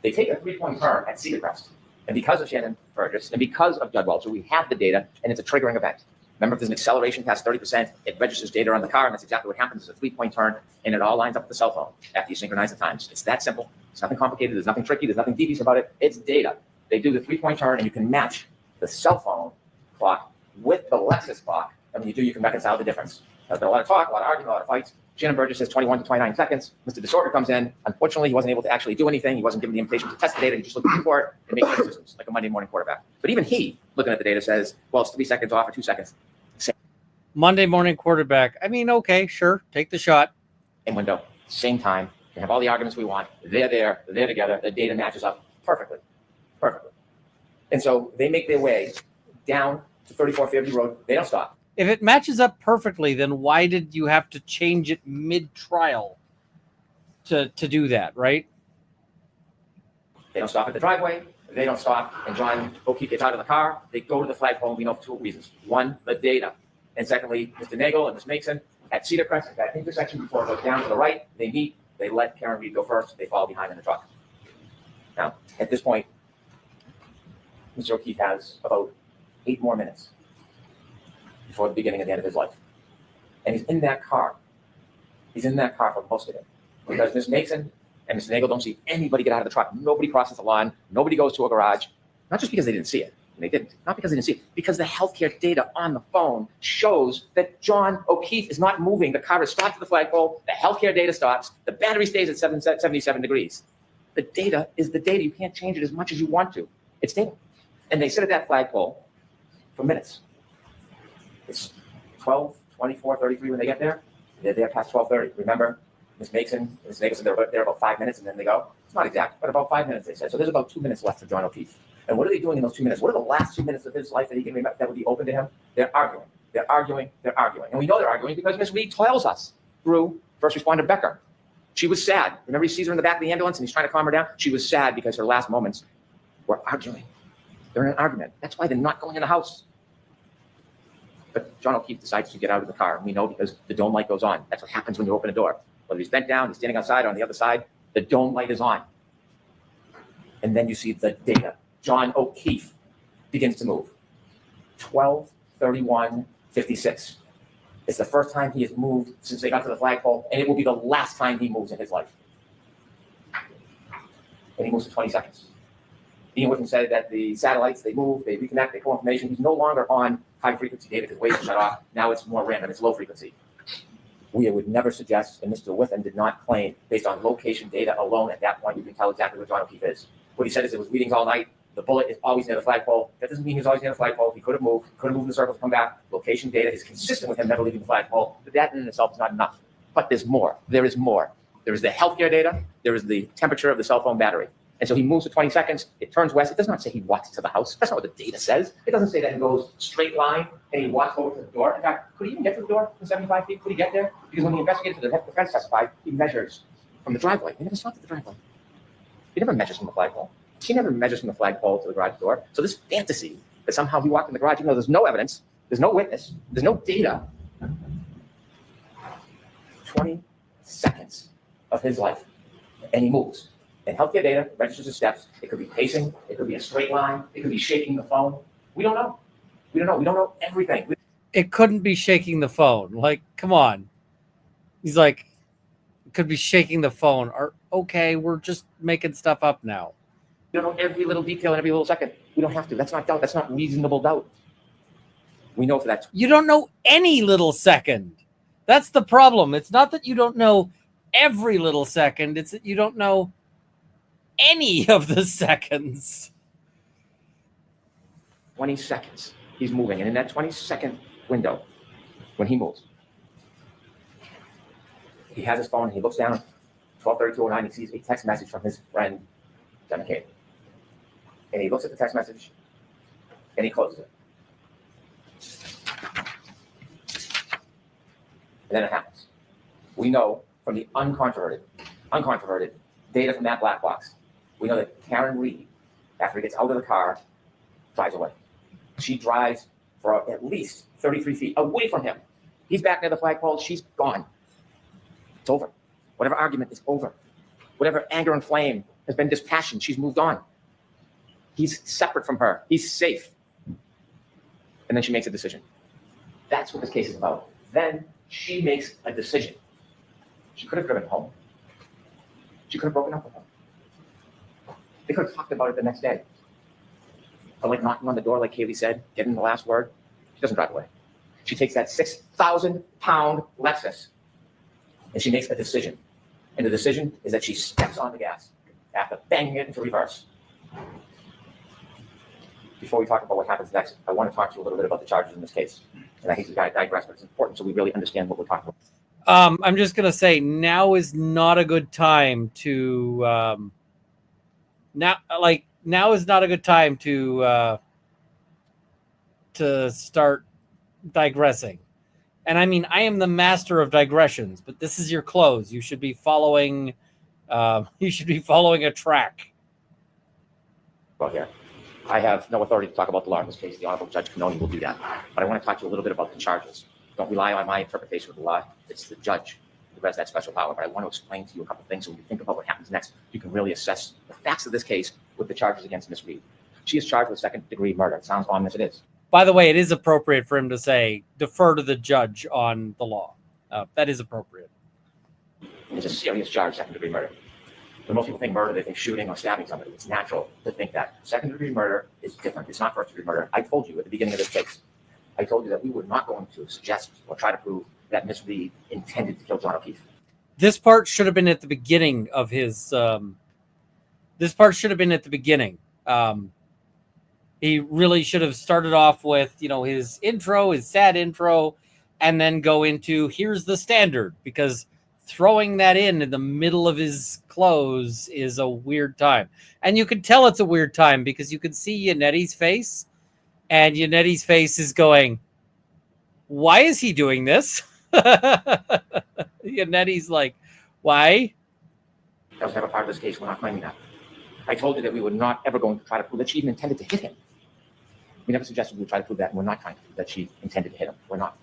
They take a 3-point turn at Cedar Crest. And because of Shannon Burgess and because of Judd Welcher, we have the data, and it's a triggering event. Remember, if there's an acceleration past 30%, it registers data on the car, and that's exactly what happens. It's a 3-point turn, and it all lines up with the cell phone after you synchronize the times. It's that simple. It's nothing complicated. There's nothing tricky. There's nothing devious about it. It's data. They do the 3-point turn, and you can match the cell phone clock with the Lexus clock, and when you do, you can reconcile the difference. There's been a lot of talk, a lot of argument, a lot of fights. Shannon Burgess says 21 to 29 seconds. Mr. Disorder comes in. Unfortunately, he wasn't able to actually do anything. He wasn't given the invitation to test the data. He just looked for it and make systems like a Monday morning quarterback. But even he, looking at the data, says, well, it's 3 seconds off or 2 seconds. Monday morning quarterback. I mean, okay, sure. Take the shot. Same window, same time. We have all the arguments we want. They're there. They're together. The data matches up perfectly. Perfectly. And so they make their way down to 34 Fairview Road. They don't stop. If it matches up perfectly, then why did you have to change it mid-trial to do that, right? They don't stop at the driveway. They don't stop. And John O'Keefe gets out of the car. They go to the flagpole, we know for 2 reasons. One, the data. And secondly, Mr. Nagel and Ms. Mason at Cedar Crest, at that intersection before it goes down to the right, they meet. They let Karen Reed go first. They follow behind in the truck. Now, at this point, Mr. O'Keefe has about 8 more minutes before the beginning of the end of his life. And he's in that car. He's in that car for most of it. Because Ms. Mason and Mr. Nagel don't see anybody get out of the truck. Nobody crosses the lawn. Nobody goes to a garage. Not just because they didn't see it. They didn't. Not because they didn't see it. Because the healthcare data on the phone shows that John O'Keefe is not moving. The car is stopped at the flagpole. The healthcare data stops. The battery stays at 77 degrees. The data is the data. You can't change it as much as you want to. It's data. And they sit at that flagpole for minutes. It's 12, 24, 33 when they get there. They're there past 12:30. Remember, Ms. Mason, Ms. Nagel said they're there about 5 minutes and then they go. It's not exact, but about 5 minutes, they said. So there's about 2 minutes left for John O'Keefe. And what are they doing in those 2 minutes? What are the last 2 minutes of his life that he can remember that would be open to him? They're arguing. They're arguing. They're arguing. And we know they're arguing because Ms. Reed tells us through first responder Becker. She was sad. Remember, he sees her in the back of the ambulance and he's trying to calm her down? She was sad because her last moments were arguing. They're in an argument. That's why they're not going in the house. But John O'Keefe decides to get out of the car. And we know because the dome light goes on. That's what happens when you open a door. Whether he's bent down, he's standing outside, or on the other side, the dome light is on. And then you see the data. John O'Keefe begins to move. 12:31:56. It's the first time he has moved since they got to the flagpole, and it will be the last time he moves in his life. And he moves for 20 seconds. Ian Whiffen said that the satellites, they move, they reconnect, they pull information. He's no longer on high-frequency data because waves are shut off. Now it's more random. It's low-frequency. We would never suggest, and Mr. Whiffen did not claim, based on location data alone at that point, you can tell exactly what John O'Keefe is. What he said is it was readings all night. The bullet is always near the flagpole. That doesn't mean he's always near the flagpole. He could have moved in the circle to come back. Location data is consistent with him never leaving the flagpole. But that in itself is not enough. But there's more. There is more. There is the healthcare data. There is the temperature of the cell phone battery. And so he moves for 20 seconds. It turns west. It does not say he walks to the house. That's not what the data says. It doesn't say that he goes straight line and he walks over to the door. In fact, could he even get to the door from 75 feet? Could he get there? Because when the investigator for the defense testified, he measures from the driveway. He never stopped at the driveway. He never measures from the flagpole. He never measures from the flagpole to the garage door. So this fantasy that somehow he walked in the garage, even though there's no evidence, there's no witness, there's no data. 20 seconds of his life, and he moves. And healthcare data registers his steps. It could be pacing. It could be a straight line. It could be shaking the phone. We don't know. We don't know. We don't know everything. It couldn't be shaking the phone. Like, come on. He's like, it could be shaking the phone. Or, okay, we're just making stuff up now. We don't know every little detail in every little second. We don't have to. That's not doubt. That's not reasonable doubt. We know for that. You don't know any little second. That's the problem. It's not that you don't know every little second. It's that you don't know any of the seconds. 20 seconds. He's moving. And in that 20-second window, when he moves, he has his phone. He looks down. 12:32:09. He sees a text message from his friend, Jenna Kate. And he looks at the text message, and he closes it. And then it happens. We know from the uncontroverted data from that black box, we know that Karen Reed, after he gets out of the car, drives away. She drives for at least 33 feet away from him. He's back near the flagpole. She's gone. It's over. Whatever argument is over. Whatever anger and flame has been dispassion, she's moved on. He's separate from her. He's safe. And then she makes a decision. That's what this case is about. Then she makes a decision. She could have driven home. She could have broken up with him. They could have talked about it the next day. But like knocking on the door, like Kaylee said, getting the last word, she doesn't drive away. She takes that 6,000-pound Lexus and she makes a decision. And the decision is that she steps on the gas after banging it into reverse. Before we talk about what happens next, I want to talk to you a little bit about the charges in this case. And I hate to digress, but it's important so we really understand what we're talking about. I'm just going to say now is not a good time to now is not a good time to start digressing. And I mean, I am the master of digressions, but this is your close. You should be following a track. Well, here, I have no authority to talk about the law in this case. The Honorable Judge Canoni will do that. But I want to talk to you a little bit about the charges. Don't rely on my interpretation of the law. It's the judge who has that special power. But I want to explain to you a couple of things so when you think about what happens next, you can really assess the facts of this case with the charges against Miss Reed. She is charged with second-degree murder. It sounds ominous, it is. By the way, it is appropriate for him to say, defer to the judge on the law. That is appropriate. It's a serious charge, second-degree murder. When most people think murder, they think shooting or stabbing somebody. It's natural to think that. Second-degree murder is different. It's not first-degree murder. I told you at the beginning of this case, I told you that we were not going to suggest or try to prove that Miss Reed intended to kill John O'Keefe. This part should have been at the beginning of his... this part should have been at the beginning. He really should have started off with, his intro, his sad intro, and then go into, here's the standard, because throwing that in the middle of his close is a weird time. And you can tell it's a weird time because you can see Yannetti's face, and Yannetti's face is going, why is he doing this? Yannetti's like, why? That was never part of this case. We're not claiming that. I told you that we were not ever going to try to prove that she even intended to hit him. We never suggested we would try to prove that, and we're not trying to prove that she intended to hit him. We're not.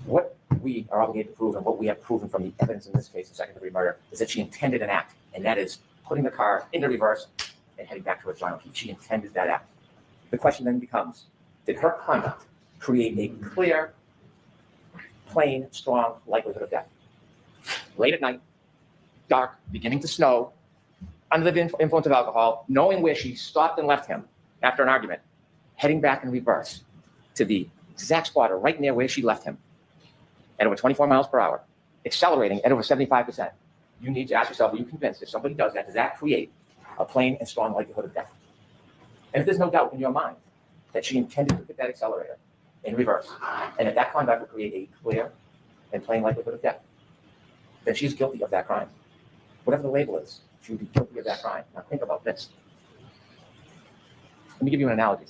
What we are obligated to prove, and what we have proven from the evidence in this case of second-degree murder, is that she intended an act, and that is putting the car into reverse and heading back towards John O'Keefe. She intended that act. The question then becomes, did her conduct create a clear, plain, strong likelihood of death? Late at night, dark, beginning to snow, under the influence of alcohol, knowing where she stopped and left him after an argument, heading back in reverse to the exact spot or right near where she left him at over 24 miles per hour, accelerating at over 75%. You need to ask yourself, are you convinced if somebody does that create a plain and strong likelihood of death? And if there's no doubt in your mind that she intended to hit that accelerator in reverse, and if that conduct will create a clear and plain likelihood of death, then she's guilty of that crime. Whatever the label is, she would be guilty of that crime. Now think about this. Let me give you an analogy.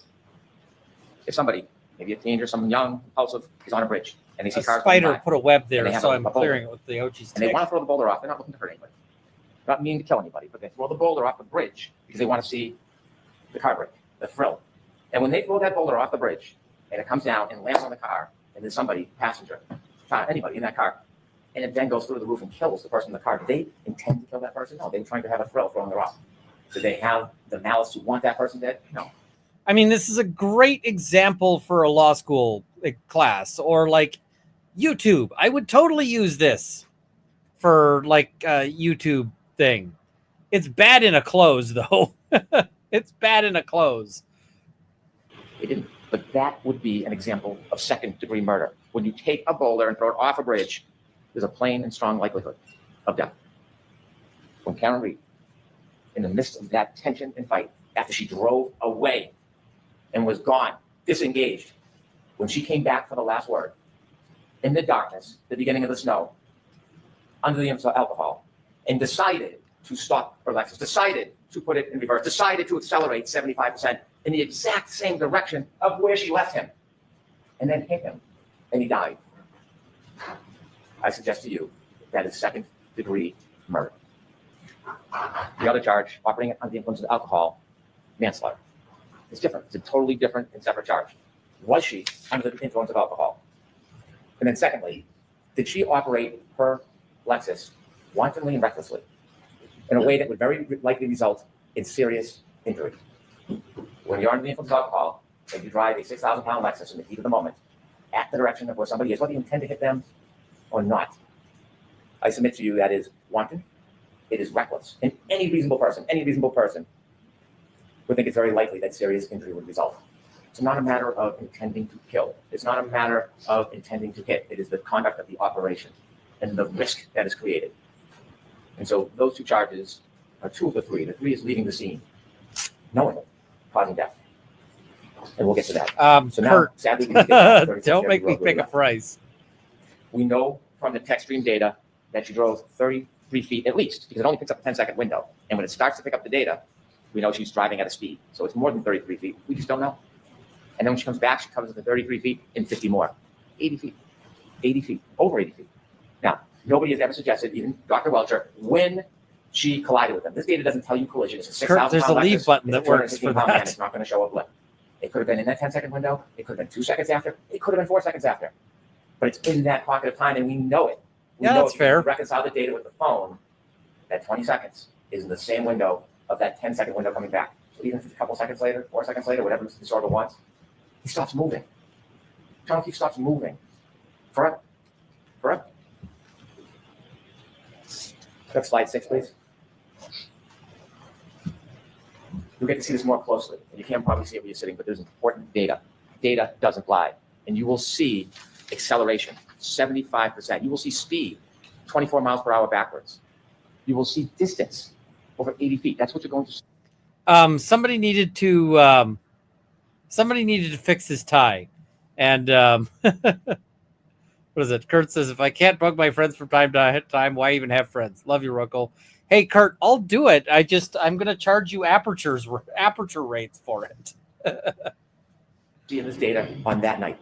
If somebody, maybe a teen or someone young, impulsive, is on a bridge and they see cars going Spider by, put a web and there, they have so a I'm boulder, clearing it with the OG's and they stick. want to throw the boulder off. They're not looking to hurt anybody. They're not meaning to kill anybody, but they throw the boulder off the bridge because they want to see the car break, the thrill. And when they throw that boulder off the bridge and it comes down and lands on the car, and there's somebody, passenger, anybody in that car, and it then goes through the roof and kills the person in the car, did they intend to kill that person? No, they were trying to have a thrill throwing the rock. Did they have the malice to want that person dead? No. I mean, this is a great example for a law school class or like YouTube. I would totally use this for like a YouTube thing. It's bad in a close, though. It's bad in a close. They didn't. But that would be an example of second-degree murder. When you take a boulder and throw it off a bridge, there's a plain and strong likelihood of death. When Karen Reed, in the midst of that tension and fight, after she drove away and was gone, disengaged, when she came back for the last word, in the darkness, the beginning of the snow, under the influence of alcohol, and decided to stop her Lexus, decided to put it in reverse, decided to accelerate 75% in the exact same direction of where she left him, and then hit him, and he died. I suggest to you that is second-degree murder. The other charge, operating under the influence of alcohol, manslaughter. It's different. It's a totally different and separate charge. Was she under the influence of alcohol? And then secondly, did she operate her Lexus wantonly and recklessly in a way that would very likely result in serious injury? When you're under the influence of alcohol and you drive a 6,000-pound Lexus in the heat of the moment at the direction of where somebody is, whether you intend to hit them or not, I submit to you that is wanton. It is reckless. And any reasonable person would think it's very likely that serious injury would result. It's not a matter of intending to kill. It's not a matter of intending to hit. It is the conduct of the operation and the risk that is created. And so those two charges are two of the three. The three is leaving the scene, knowingly, causing death. And we'll get to that. So now, Kurt, sadly, we need to get back to don't make me road pick a left. price. We know from the tech stream data that she drove 33 feet at least, because it only picks up a 10-second window. And when it starts to pick up the data, we know she's driving at a speed. So it's more than 33 feet. We just don't know. And then when she comes back, she covers the 33 feet and 50 more. 80 feet. 80 feet. Over 80 feet. Now, nobody has ever suggested, even Dr. Welcher, when she collided with them. This data doesn't tell you collision. It's a 6,000 There's a pound leave Lexus. button It's that a works for 215 pound man. that. It's not going to show a blip. It could have been in that 10-second window. It could have been 2 seconds after. It could have been 4 seconds after. But it's in that pocket of time, and we know it. We Yeah, know that's it. fair. We reconcile the data with the phone. That 20 seconds is in the same window of that 10-second window coming back. So even if it's a couple seconds later, 4 seconds later, whatever Mr. Sorbo wants, he stops moving. John O'Keefe stops moving. Forever. Forever. Go to slide 6, please. You'll get to see this more closely. And you can't probably see it where you're sitting, but there's important data. Data doesn't lie. And you will see acceleration, 75%. You will see speed, 24 miles per hour backwards. You will see distance, over 80 feet. That's what you're going to see. Somebody needed to fix his tie, and what is it? Kurt says, "If I can't bug my friends from time to time, why even have friends?" Love you, Ruckle. Hey, Kurt, I'll do it. I'm gonna charge you aperture rates for it. See in this data on that night.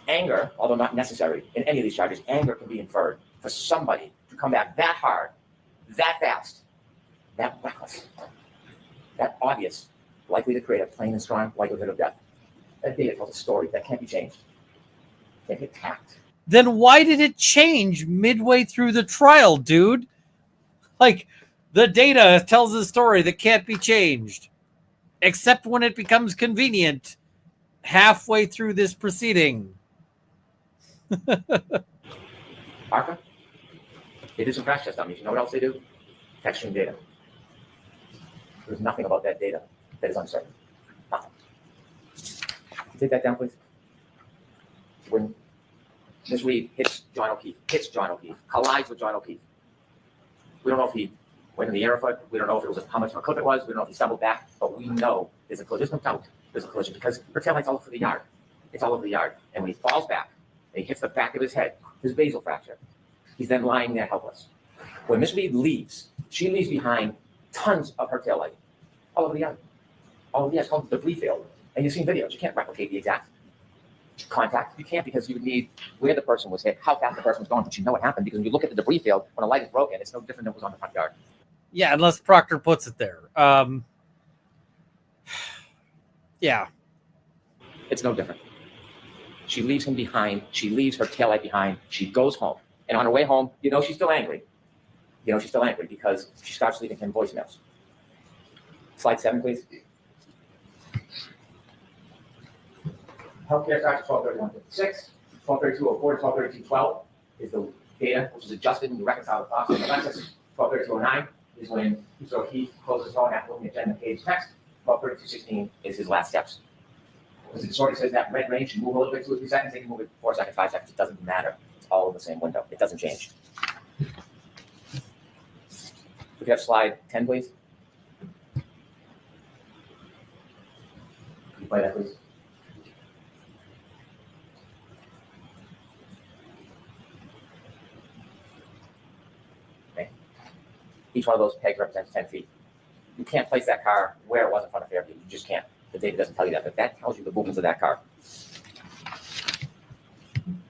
Anger, although not necessary in any of these charges, anger can be inferred for somebody to come back that hard, that fast, that reckless, that obvious, likely to create a plain and strong likelihood of death. That data tells a story that can't be changed. Can't be attacked. Then why did it change midway through the trial, dude? Like, the data tells a story that can't be changed, except when it becomes convenient halfway through this proceeding. ARCA, they do some crash test dummies. You know what else they do? Texturing data. There's nothing about that data that is uncertain. Nothing. Take that down, please. When Ms. Reed hits John O'Keefe, collides with John O'Keefe. We don't know if he went in the air foot. We don't know if it was how much of a clip it was. We don't know if he stumbled back, but we know there's a collision. There's no doubt there's a collision because her taillight's all over the yard. It's all over the yard. And when he falls back and he hits the back of his head, his basal fracture, he's then lying there helpless. When Ms. Reed leaves, she leaves behind tons of her taillight all over the yard. All over the yard. It's called the debris field. And you've seen videos. You can't replicate the exact contact. You can't because you would need where the person was hit, how fast the person was going, but you know what happened because when you look at the debris field, when a light is broken, it's no different than what was on the front yard. Yeah, unless Proctor puts it there. Yeah. It's no different. She leaves him behind. She leaves her taillight behind. She goes home. And on her way home, you know she's still angry. You know she's still angry because she starts leaving him voicemails. Slide 7, please. Healthcare starts at 12:31:56. 12:32:04 to 12:32:12 is the data which is adjusted and you reconcile the cost of the Lexus. 12:32:09 is when Mr. O'Keefe closes his phone after looking at Jen McCabe's text. 12:32:16 is his last steps. Because the sorting says that red range should move a little bit 2 or 3 seconds, they can move it 4 seconds, 5 seconds. It doesn't matter. It's all in the same window. It doesn't change. We have slide 10, please. Can you play that, please? Okay. Each one of those pegs represents 10 feet. You can't place that car where it was in front of Fairview. You just can't. The data doesn't tell you that, but that tells you the movements of that car.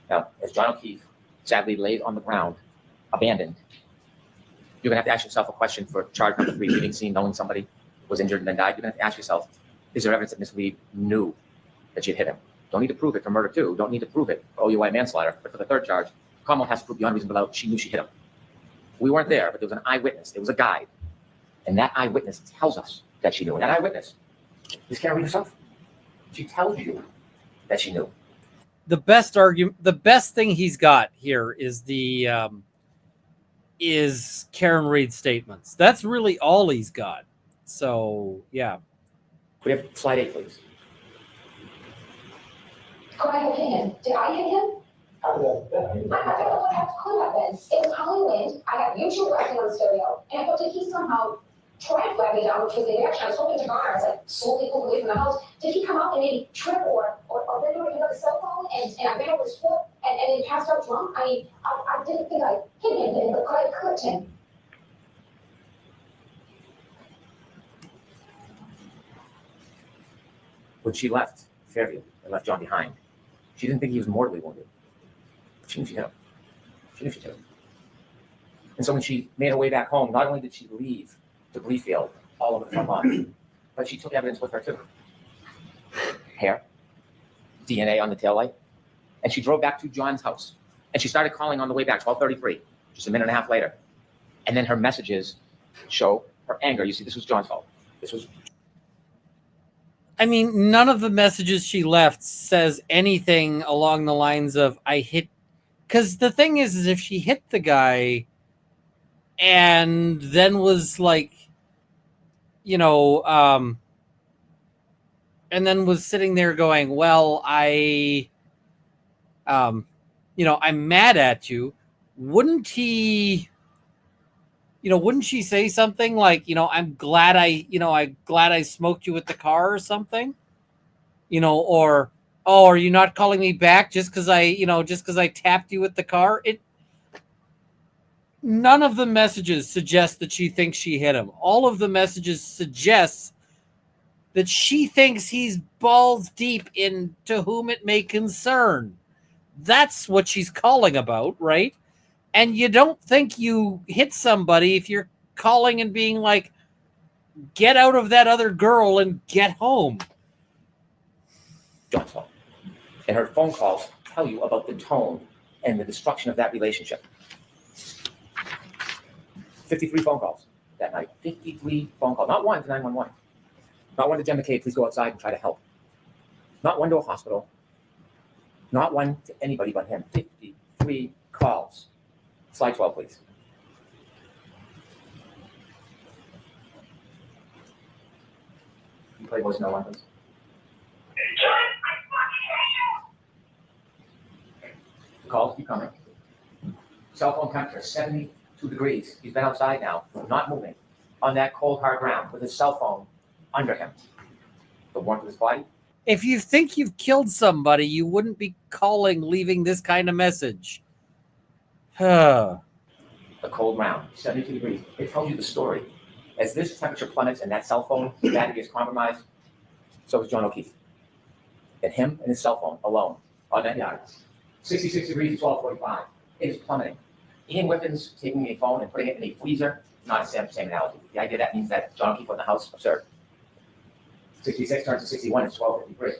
Now, as John O'Keefe sadly lays on the ground, abandoned, you're going to have to ask yourself a question for charge number 3, leaving scene, knowing somebody was injured and then died. You're going to have to ask yourself, is there evidence that Miss Lee knew that she'd hit him? Don't need to prove it for murder too. Don't need to prove it for OUI manslaughter. But for the third charge, Commonwealth has to prove beyond reasonable doubt she knew she hit him. We weren't there, but there was an eyewitness. There was a guide. And that eyewitness tells us that she knew. And that eyewitness is Karen Reed herself. She tells you that she knew. The best argument, the best thing he's got here is is Karen Reed's statements. That's really all he's got. So yeah. We have slide 8, please. Could I have hit him? Did I hit him? I don't know what that could have been. It was howling wind. I had YouTube acting on the stereo, and I thought that he somehow tried to flag me down, which was the reaction. I was hoping to garner as I slowly pulled away from the house. Did he come out and maybe trip or bend over another cell phone and I bent over his foot and then passed out drunk? I mean, I didn't think I hit him, but could I have clipped him? When she left Fairview and left John behind, she didn't think he was mortally wounded. She knew she hit him. She knew she hit him. And so when she made her way back home, not only did she leave debris field all over the front lawn, but she took evidence with her too. Hair, DNA on the taillight, and she drove back to John's house. And she started calling on the way back, 12:33, just a minute and a half later. And then her messages show her anger. You see, this was John's fault. This was. I mean, none of the messages she left says anything along the lines of "I hit." Because the thing is if she hit the guy and then was like, you know, and then was sitting there going, well, I'm mad at you. Wouldn't he, wouldn't she say something like, I'm glad I smoked you with the car or something, or, oh, are you not calling me back just because I tapped you with the car? None of the messages suggest that she thinks she hit him. All of the messages suggest that she thinks he's balls deep into whom it may concern. That's what she's calling about, right? And you don't think you hit somebody if you're calling and being like, get out of that other girl and get home. John's fault. And her phone calls tell you about the tone and the destruction of that relationship. 53 phone calls that night. 53 phone calls. Not one to 911. Not one to Jen McKay, please go outside and try to help. Not one to a hospital. Not one to anybody but him. 53 calls. Slide 12, please. You play voicemail on this? The calls keep coming. Cell phone temperature, 72 degrees. He's been outside now, not moving, on that cold, hard ground with his cell phone under him. The warmth of his body. If you think you've killed somebody, you wouldn't be calling, leaving this kind of message. The cold ground, 72 degrees. It tells you the story. As this temperature plummets and that cell phone battery is compromised, so is John O'Keefe. And him and his cell phone alone on that yard. 66 degrees, 12:45. It is plummeting. Ian Whippins taking a phone and putting it in a freezer, not the same analogy. The idea that means that John O'Keefe was in the house, absurd. 66 turns to 61, it's 12:53.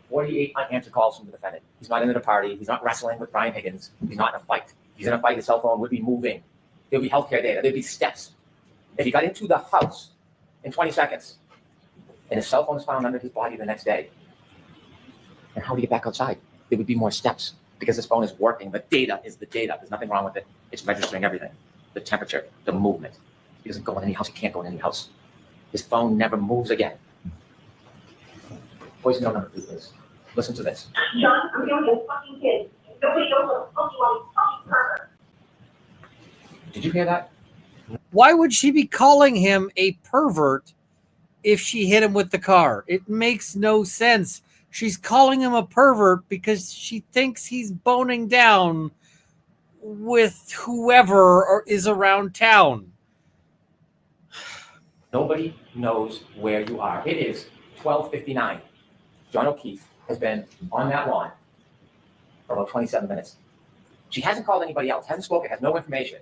48 unanswered calls from the defendant. He's not in at a party. He's not wrestling with Brian Higgins. He's not in a fight. If he's in a fight, his cell phone would be moving. There'd be healthcare data. There'd be steps. If he got into the house in 20 seconds and his cell phone is found under his body the next day, and how would he get back outside? There would be more steps because his phone is working. The data is the data. There's nothing wrong with it. It's registering everything. The temperature, the movement. He doesn't go in any house. He can't go in any house. His phone never moves again. Voicemail number 2, please. Listen to this. John, I'm dealing with a fucking kid. Nobody knows what the fuck you want. Fucking pervert. Did you hear that? Why would she be calling him a pervert if she hit him with the car? It makes no sense. She's calling him a pervert because she thinks he's boning down with whoever is around town. Nobody knows where you are. It is 12:59. John O'Keefe has been on that lawn for about 27 minutes. She hasn't called anybody else, hasn't spoken, has no information.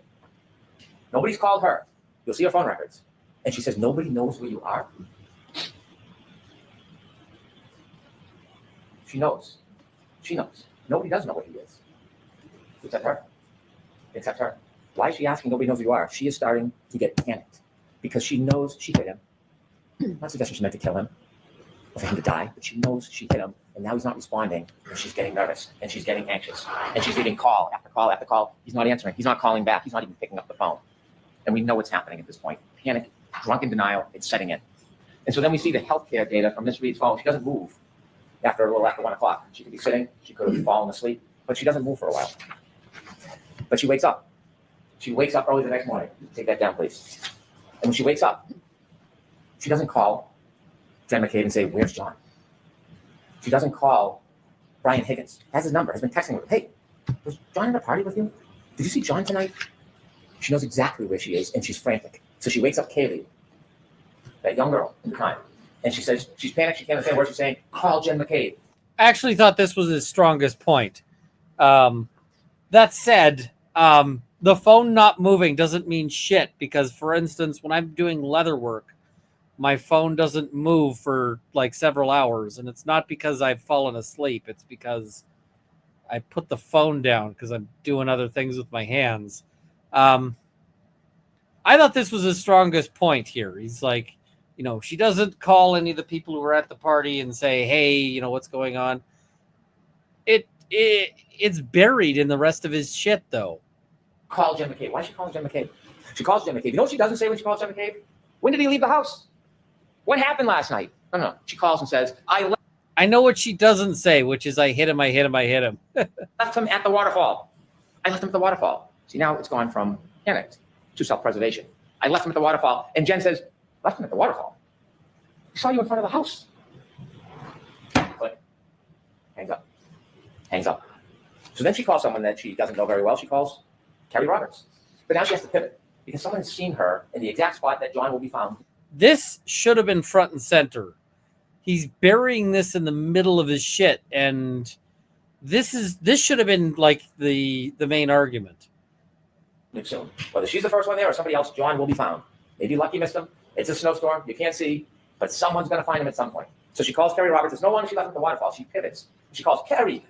Nobody's called her. You'll see her phone records. And she says, nobody knows where you are. She knows. She knows. Nobody does know where he is. Except her. Except her. Why is she asking? Nobody knows who you are. She is starting to get panicked because she knows she hit him. Not suggesting she meant to kill him or for him to die, but she knows she hit him, and now he's not responding, and she's getting nervous, and she's getting anxious, and she's getting call after call after call. He's not answering. He's not calling back. He's not even picking up the phone. And we know what's happening at this point. Panic, drunken denial, it's setting in. And so then we see the healthcare data from Miss Reed's phone. She doesn't move after a little after 1 o'clock. She could be sitting. She could have fallen asleep, but she doesn't move for a while. But she wakes up. She wakes up early the next morning. Take that down, please. And when she wakes up, she doesn't call Jen McCabe and say, "Where's John?" She doesn't call Brian Higgins. Has his number. Has been texting her. "Hey, was John at a party with you? Did you see John tonight?" She knows exactly where she is, and she's frantic. So she wakes up Kaylee, that young girl at the time, and she says she's panicked. She can't understand what she's saying. Call Jen McCabe. I actually thought this was his strongest point. That said, the phone not moving doesn't mean shit because, for instance, when I'm doing leather work, my phone doesn't move for like several hours, and it's not because I've fallen asleep. It's because I put the phone down because I'm doing other things with my hands. I thought this was his strongest point here. He's like, she doesn't call any of the people who were at the party and say, "Hey, what's going on?" It's buried in the rest of his shit, though. Call Jen McCabe. Why is she calling Jen McCabe? She calls Jen McCabe. You know what she doesn't say when she calls Jen McCabe? When did he leave the house? What happened last night? No. She calls and says, I know what she doesn't say, which is, I hit him. left him at the waterfall. I left him at the waterfall. See, now it's gone from panic to self-preservation. I left him at the waterfall. And Jen says, "Left him at the waterfall? I saw you in front of the house." Click. Hangs up. Hangs up. So then she calls someone that she doesn't know very well. She calls Carrie Roberts. But now she has to pivot because someone has seen her in the exact spot that John will be found. This should have been front and center. He's burying this in the middle of his shit, and this should have been like the main argument. Soon. Whether she's the first one there or somebody else, John will be found. Maybe Lucky missed him. It's a snowstorm. You can't see, but someone's going to find him at some point. So she calls Carrie Roberts. There's no longer she left at the waterfall. She pivots. She calls Carrie.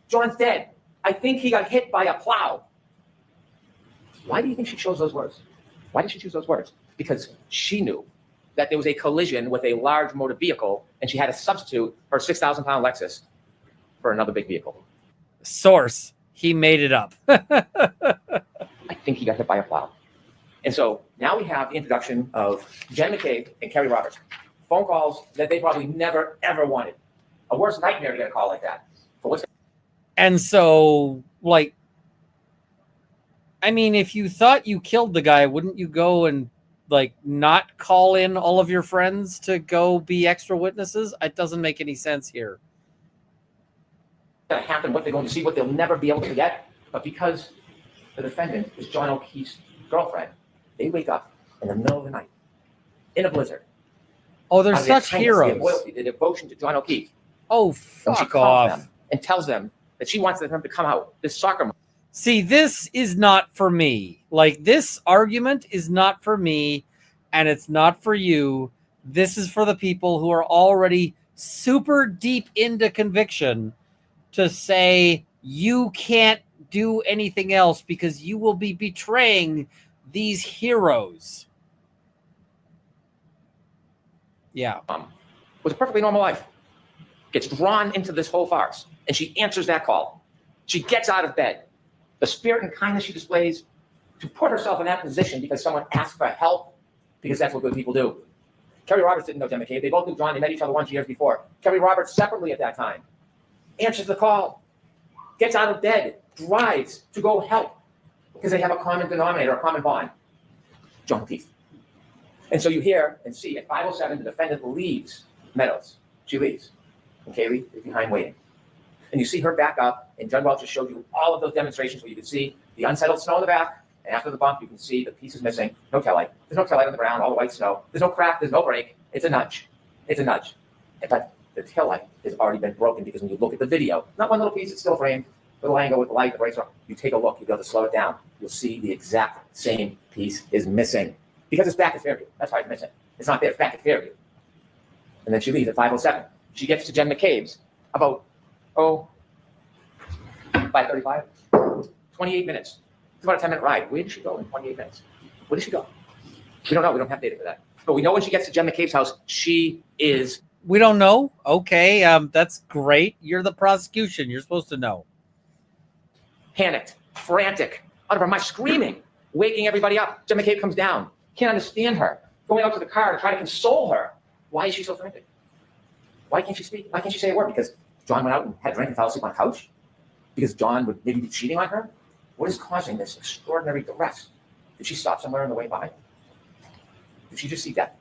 John's dead. I think he got hit by a plow. Why do you think she chose those words? Why did she choose those words? Because she knew that there was a collision with a large motor vehicle, and she had to substitute her 6,000-pound Lexus for another big vehicle. Source. He made it up. I think he got hit by a plow. And so now we have the introduction of Jen McCabe and Carrie Roberts. Phone calls that they probably never, ever wanted. A worse nightmare to get a call like that. And so, if you thought you killed the guy, wouldn't you go and, not call in all of your friends to go be extra witnesses? It doesn't make any sense here. Going to happen, what they're going to see, what they'll never be able to forget. But because the defendant is John O'Keefe's girlfriend, they wake up in the middle of the night in a blizzard. Oh, they're such heroes. The loyalty, the devotion to John O'Keefe. Oh, fuck off. Them and tells them that she wants them to come out. This soccer mom. See, this is not for me. This argument is not for me, and it's not for you. This is for the people who are already super deep into conviction to say you can't do anything else because you will be betraying these heroes. Yeah. Was a perfectly normal life. Gets drawn into this whole farce, and she answers that call. She gets out of bed. The spirit and kindness she displays to put herself in that position because someone asked for help, because that's what good people do. Carrie Roberts didn't know Jen McCabe. They both knew John. They met each other once years before. Carrie Roberts separately at that time answers the call, gets out of bed, drives to go help because they have a common denominator, a common bond. John O'Keefe. And so you hear and see at 5:07, the defendant leaves Meadows. She leaves. And Kaylee is behind waiting. And you see her back up, and John Welch just showed you all of those demonstrations where you can see the unsettled snow in the back, and after the bump, you can see the pieces missing. No taillight. There's no taillight on the ground, all the white snow. There's no crack, there's no break. It's a nudge. It's a nudge. But the taillight has already been broken because when you look at the video, not one little piece, it's still framed, little angle with the light, the brakes are, you take a look, you go to slow it down, you'll see the exact same piece is missing because it's back at Fairview. That's why it's missing. It's not there, it's back at Fairview. And then she leaves at 5:07. she gets to Jen McCabe's about, 5:35, 28 minutes. It's about a 10-minute ride. Where did she go in 28 minutes? Where did she go? We don't know. We don't have data for that. But we know when she gets to Jen McCabe's house, she is. We don't know. Okay, that's great. You're the prosecution. You're supposed to know. Panicked, frantic, out of her mind, screaming, waking everybody up. Jen McCabe comes down. Can't understand her. Going out to the car to try to console her. Why is she so frantic? Why can't she speak? Why can't she say a word? Because John went out and had a drink and fell asleep on a couch? Because John would maybe be cheating on her? What is causing this extraordinary duress? Did she stop somewhere on the way by? Did she just see death?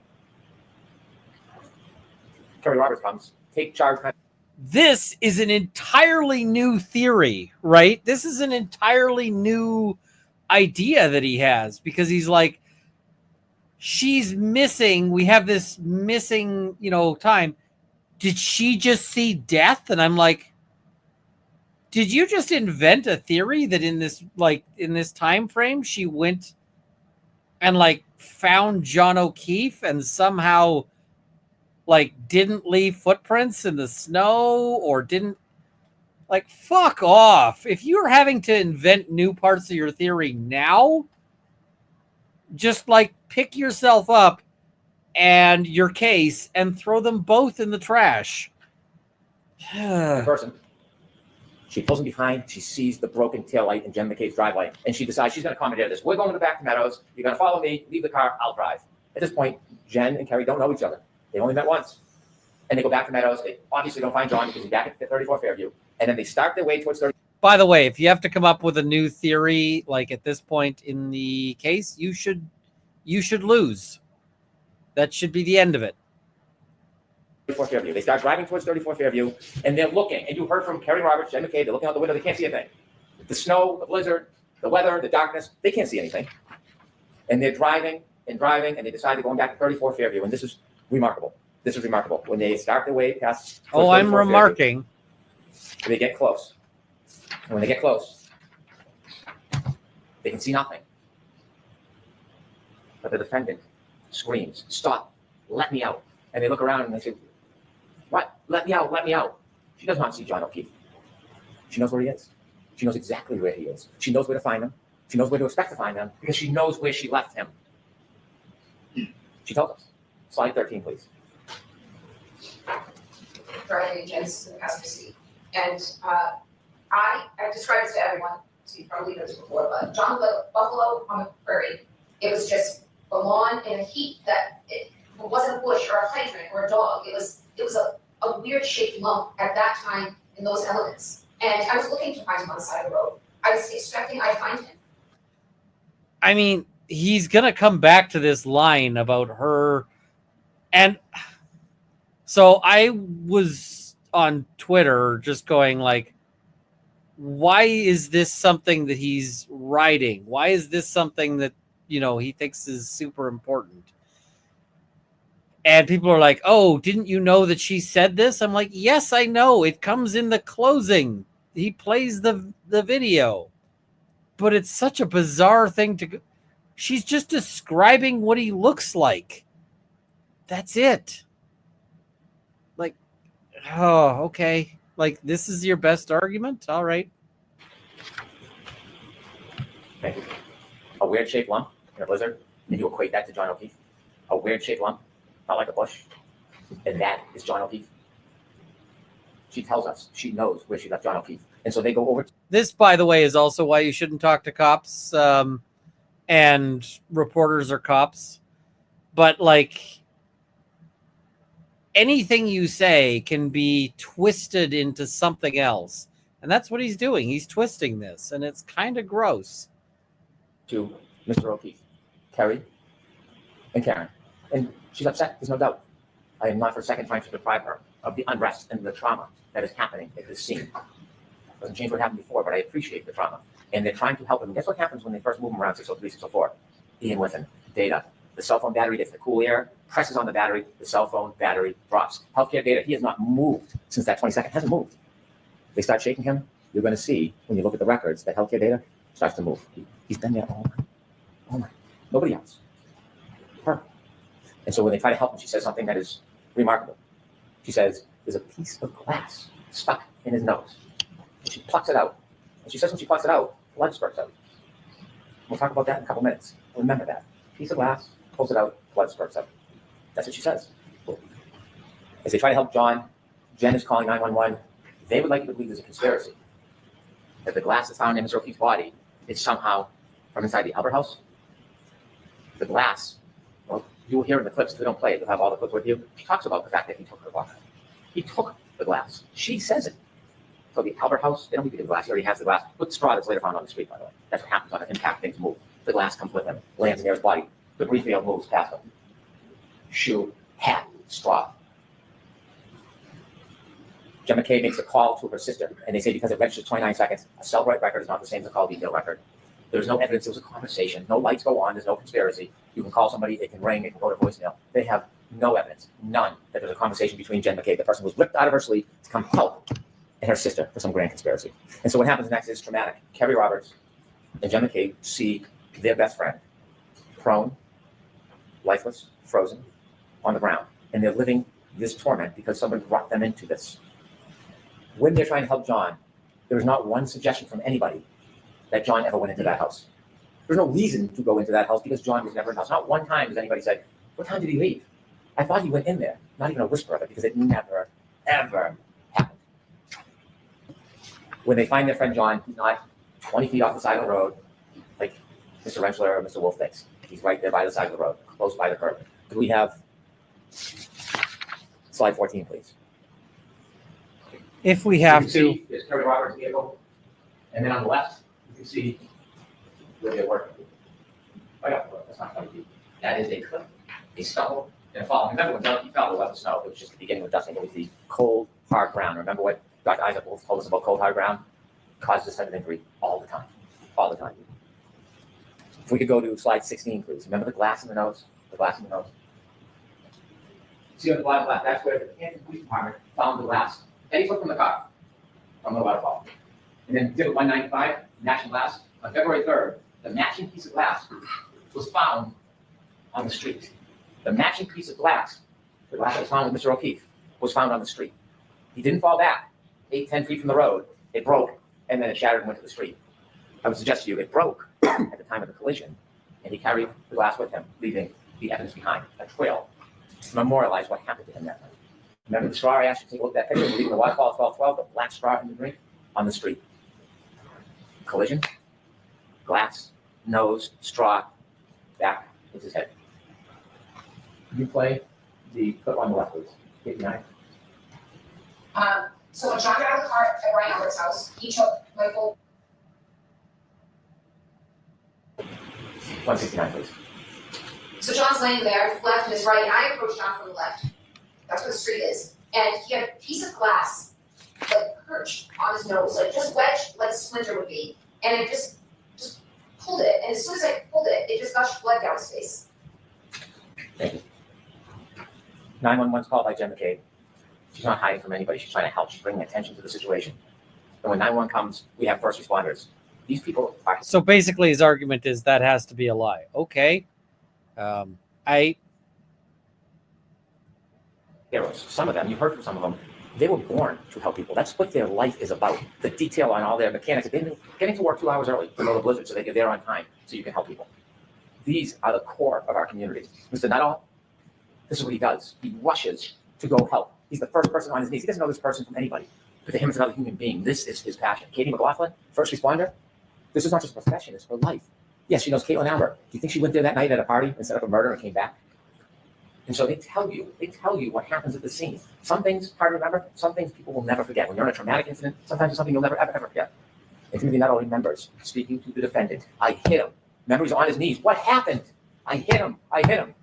Kerry Roberts comes, take charge. This is an entirely new theory, right? This is an entirely new idea that he has, because he's like, she's missing. We have this missing, time. Did she just see death? And I'm like, did you just invent a theory that in this time frame she went and found John O'Keefe and somehow didn't leave footprints in the snow, or didn't, fuck off. If you're having to invent new parts of your theory now, just pick yourself up and your case and throw them both in the trash. Person. She pulls him behind. She sees the broken taillight in Jen McCabe's driveway, and she decides she's going to commandeer this. We're going to the back to Meadows. You're going to follow me. Leave the car. I'll drive. At this point, Jen and Kerry don't know each other. They only met once. And they go back to Meadows. They obviously don't find John because he's back at 34 Fairview. And then they start their way towards 30. By the way, if you have to come up with a new theory, at this point in the case, you should lose. That should be the end of it. 34 Fairview. They start driving towards 34 Fairview, and they're looking. And you heard from Kerry Roberts, Jen McCabe, they're looking out the window. They can't see a thing. The snow, the blizzard, the weather, the darkness, they can't see anything. And they're driving and driving, and they decide they're going back to 34 Fairview. And this is remarkable. This is remarkable. When they start their way past. Oh, I'm remarking. Fairview, they get close. And when they get close, they can see nothing. But the defendant screams, "Stop, let me out." And they look around and they say, "What? Let me out, let me out." She does not see John O'Keefe. She knows where he is. She knows exactly where he is. She knows where to find him. She knows where to expect to find him because she knows where she left him. She tells us. Slide 13, please. Driving Jen's in the passenger seat. And I described this to everyone, so you probably heard this before, but John lived buffalo on the prairie. It was just a lawn in a heat that it wasn't a bush or a hydrant or a dog. It was a weird shaped lump at that time in those elements. And I was looking to find him on the side of the road. I was expecting I'd find him. I mean, he's going to come back to this line about her. And so I was on Twitter just going why is this something that he's writing? Why is this something that, he thinks is super important? And people are like, "Oh, didn't you know that she said this?" I'm like, yes, I know. It comes in the closing. He plays the video. But it's such a bizarre thing to... She's just describing what he looks like. That's it. Oh, okay. This is your best argument? All right. Thank you. A weird shaped lump in a blizzard, and you equate that to John O'Keefe. A weird shaped lump, not like a bush, and that is John O'Keefe. She tells us she knows where she left John O'Keefe. And so they go over. This, by the way, is also why you shouldn't talk to cops and reporters or cops. But anything you say can be twisted into something else. And that's what he's doing. He's twisting this, and it's kind of gross. To Mr. O'Keefe, Kerry, and Karen. And she's upset, there's no doubt. I am not for a second trying to deprive her of the unrest and the trauma that is happening at this scene. Doesn't change what happened before, but I appreciate the trauma. And they're trying to help him. Guess what happens when they first move him around 603, 604? Ian with him, data. The cell phone battery gets the cool air, presses on the battery, the cell phone battery drops. Healthcare data, he has not moved since that 22nd, hasn't moved. They start shaking him, you're going to see, when you look at the records, that healthcare data starts to move. He's been there all night. All night. Nobody else. Her. And so when they try to help him, she says something that is remarkable. She says, there's a piece of glass stuck in his nose. And she plucks it out. And she says when she plucks it out, blood spurts out. We'll talk about that in a couple minutes. Remember that. Piece of glass, pulls it out, blood spurts out. That's what she says. As they try to help John, Jen is calling 911. They would like you to believe there's a conspiracy. That the glass that's found in Mr. O'Keefe's body is somehow from inside the Albert house. The glass, well, you will hear in the clips, if we don't play it, you'll have all the clips with you. She talks about the fact that he took her glass. He took the glass. She says it. So the Albert house, they don't need to get the glass. He already has the glass with the straw that's later found on the street, by the way. That's what happens on an impact. Things move. The glass comes with him, lands near his body. Debris field moves past him. Shoe, hat, straw. Jen McKay makes a call to her sister, and they say because it registers 29 seconds, a cell right record is not the same as a call detail record. There's no evidence it was a conversation. No lights go on. There's no conspiracy. You can call somebody. It can ring. It can go to voicemail. They have no evidence, none, that there's a conversation between Jen McKay. The person was ripped out of her sleep to come help, and her sister for some grand conspiracy. And so what happens next is traumatic. Kerry Roberts and Jen McKay see their best friend prone, lifeless, frozen, on the ground. And they're living this torment because somebody brought them into this. When they're trying to help John, there is not one suggestion from anybody that John ever went into that house. There's no reason to go into that house because John was never in the house. Not one time has anybody said, what time did he leave? I thought he went in there. Not even a whisper of it because it never, ever happened. When they find their friend John, he's not 20 feet off the side of the road like Mr. Rentschler or Mr. Wolf thinks. He's right there by the side of the road, close by the curb. Could we have slide 14, please? If we have to. See, there's Kerry Roberts' vehicle. And then on the left, you can see where they're working. Oh, yeah, that's not 20 feet. That is a cliff, a stumble, and a fall. Remember when Doug fell, there wasn't snow. It was just the beginning of dusting. It was the cold, hard ground. Remember what Dr. Isaac Wolf told us about cold, hard ground? Causes this type of injury all the time. All the time. If we could go to slide 16, please. Remember the glass in the nose? The glass in the nose. See on the bottom left, that's where the Canton Police Department found the glass. And he took from the car, from the waterfall. And then exhibit 195, matching glass. On February 3rd, the matching piece of glass was found on the street. The matching piece of glass, the glass that was found with Mr. O'Keefe, was found on the street. He didn't fall back 8-10 feet from the road. It broke, and then it shattered and went to the street. I would suggest to you it broke at the time of the collision, and he carried the glass with him, leaving the evidence behind, a trail to memorialize what happened to him that night. Remember the straw I asked you to take a look at that picture, leaving the waterfall at 1212, the black straw in the drink on the street. Collision, glass, nose, straw, back with his head. You play the clip on the left, please. 59. So when John got out of the car at Brian Albert's house, he took my full. 169, please. So John's laying there, left and his right, and I approached John from the left. That's where the street is. And he had a piece of glass, like perched on his nose, like just wedged like a splinter would be. And it just pulled it. And as soon as I pulled it, it just gushed blood down his face. Thank you. 911's called by Jen McKay. She's not hiding from anybody. She's trying to help. She's bringing attention to the situation. And when 911 comes, we have first responders. These people are. So basically, his argument is that has to be a lie. Okay. Heroes. Some of them, you heard from some of them, they were born to help people. That's what their life is about. The detail on all their mechanics. Getting to work 2 hours early to know the blizzard so that you're there on time so you can help people. These are the core of our community. Mr. Nuttall, this is what he does. He rushes to go help. He's the first person on his knees. He doesn't know this person from anybody. But to him, it's another human being. This is his passion. Katie McLaughlin, first responder. This is not just a profession, it's her life. Yes, she knows Caitlin Amber. Do you think she went there that night at a party and set up a murder and came back? And so they tell you what happens at the scene. Some things hard to remember, some things people will never forget. When you're in a traumatic incident, sometimes it's something you'll never, ever forget. And Timothy Nuttall remembers speaking to the defendant. I hit him. Memories on his knees. What happened? I hit him.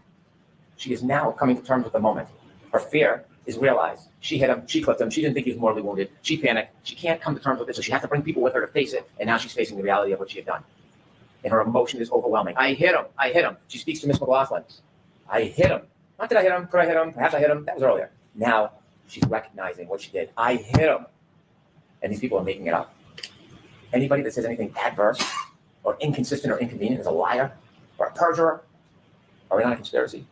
She is now coming to terms with the moment. Her fear is realized. She hit him. She clipped him. She didn't think he was mortally wounded. She panicked. She can't come to terms with it, so she has to bring people with her to face it. And now she's facing the reality of what she had done. And her emotion is overwhelming. I hit him. She speaks to Miss McLaughlin. I hit him. Not that I hit him. Could I hit him? Perhaps I hit him. That was earlier. Now she's recognizing what she did. I hit him. And these people are making it up. Anybody that says anything adverse or inconsistent or inconvenient is a liar or a perjurer or in on a conspiracy.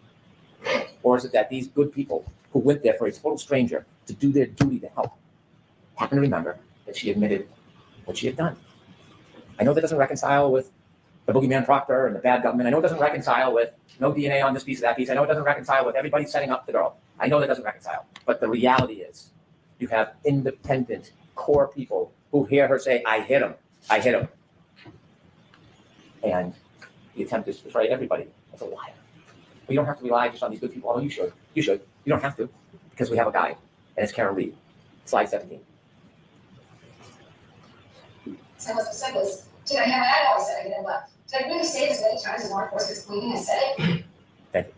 Or is it that these good people who went there for a total stranger to do their duty to help happened to remember that she admitted what she had done. I know that doesn't reconcile with the boogeyman Proctor and the bad government. I know it doesn't reconcile with no DNA on this piece of that piece. I know it doesn't reconcile with everybody setting up the girl. I know that doesn't reconcile. But the reality is you have independent core people who hear her say, I hit him. I hit him. And the attempt is to portray everybody as a liar. But you don't have to rely just on these good people. Although you should. You should. You don't have to, because we have a guide, and it's Karen Reed. Slide 17. So what I said was, did I have, I always said I didn't left. Did I really say this many times as law enforcement is bleeding? I said it. Thank you.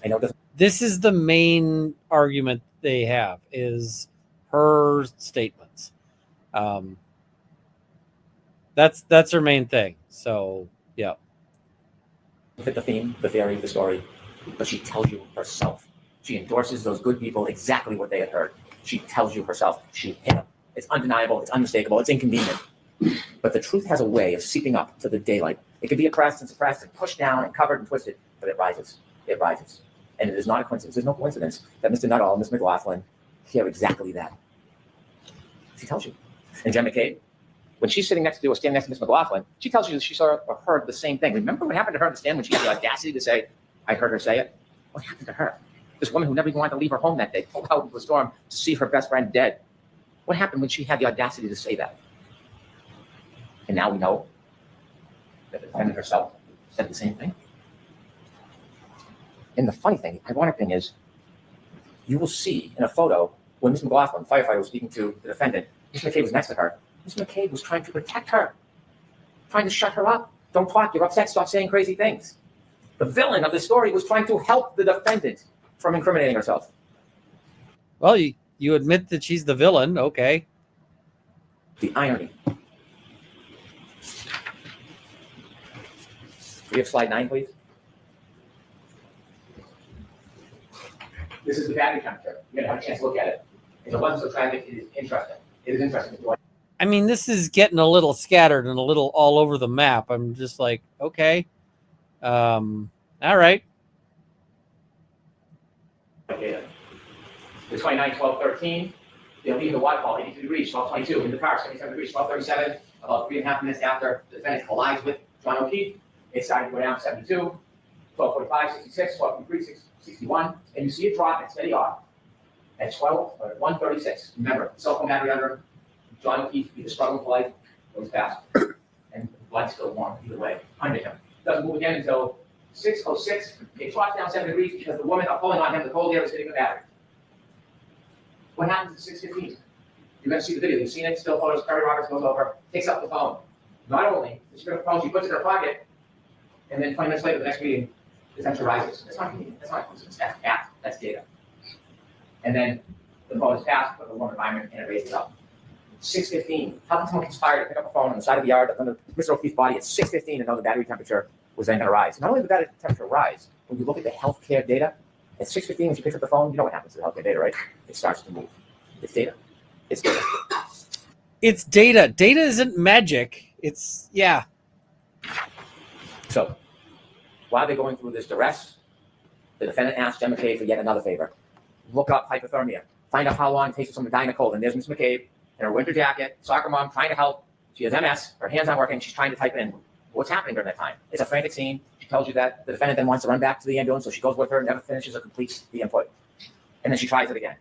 I know it doesn't. This is the main argument they have, is her statements. That's her main thing. So, yeah. Fit the theme, the theory, the story, but she tells you herself. She endorses those good people exactly what they had heard. She tells you herself she hit him. It's undeniable, it's unmistakable, it's inconvenient. But the truth has a way of seeping up to the daylight. It can be oppressed and suppressed and pushed down and covered and twisted, but it rises. It rises. And it is not a coincidence. There's no coincidence that Mr. Nuttall and Ms. McLaughlin hear exactly that. She tells you. And Jen McCabe, when she's sitting next to or standing next to Ms. McLaughlin, she tells you that she saw or heard the same thing. Remember what happened to her on the stand when she had the audacity to say, I heard her say it? What happened to her? This woman who never even wanted to leave her home that day, pulled out into the storm to see her best friend dead. What happened when she had the audacity to say that? And now we know that the defendant herself said the same thing. And the funny thing, ironic thing is, you will see in a photo when Ms. McLaughlin, firefighter, was speaking to the defendant, Ms. McCabe was next to her. Ms. McCabe was trying to protect her, trying to shut her up. Don't talk, you're upset, stop saying crazy things. The villain of the story was trying to help the defendant from incriminating herself. Well, you admit that she's the villain, okay. The irony. We have slide 9, please. This is the battery temperature. You're going to have a chance to look at it. If it wasn't so tragic, it is interesting. It is interesting. I mean, this is getting a little scattered and a little all over the map. I'm just like, okay. All right. The 29, 12, 13. They'll leave the waterfall, 82 degrees, 12:22. In the car, 77 degrees, 12:37. About 3.5 minutes after the defendant collides with John O'Keefe, it started to go down 72, 12:45, 66, 12:53, 61. And you see it drop and steady off at 1:36. Remember, cell phone battery under him. John O'Keefe, either struggling for life or he's passed. And the blood's still warm either way under him. Doesn't move again until 6:06. It drops down 7 degrees because the women are pulling on him. The cold air is hitting the battery. What happens at 6:15? You're going to see the video. You've seen it. Still photos. Kerry Roberts goes over, takes up the phone. Not only does she pick up the phone, she puts it in her pocket, and then 20 minutes later, the next meeting, the temperature rises. That's not convenient. That's not coincidence. That's fact. That's data. And then the phone is passed, but the warm environment, and it raises up. 6:15. How can someone conspire to pick up a phone on the side of the yard under Mr. O'Keefe's body at 6:15 and know the battery temperature was then going to rise? Not only did the battery temperature rise, when you look at the healthcare data, at 6:15 when she picks up the phone, you know what happens to the healthcare data, right? It starts to move. It's data. It's data. It's data. Data isn't magic. It's, yeah. So, while they're going through this duress, the defendant asked Jen McCabe for yet another favor. Look up hypothermia. Find out how long it takes for someone to die in a cold. And there's Ms. McCabe in her winter jacket, soccer mom, trying to help. She has MS. Her hands aren't working. She's trying to type in what's happening during that time. It's a frantic scene. She tells you that the defendant then wants to run back to the ambulance, so she goes with her, never finishes or completes the input. And then she tries it again.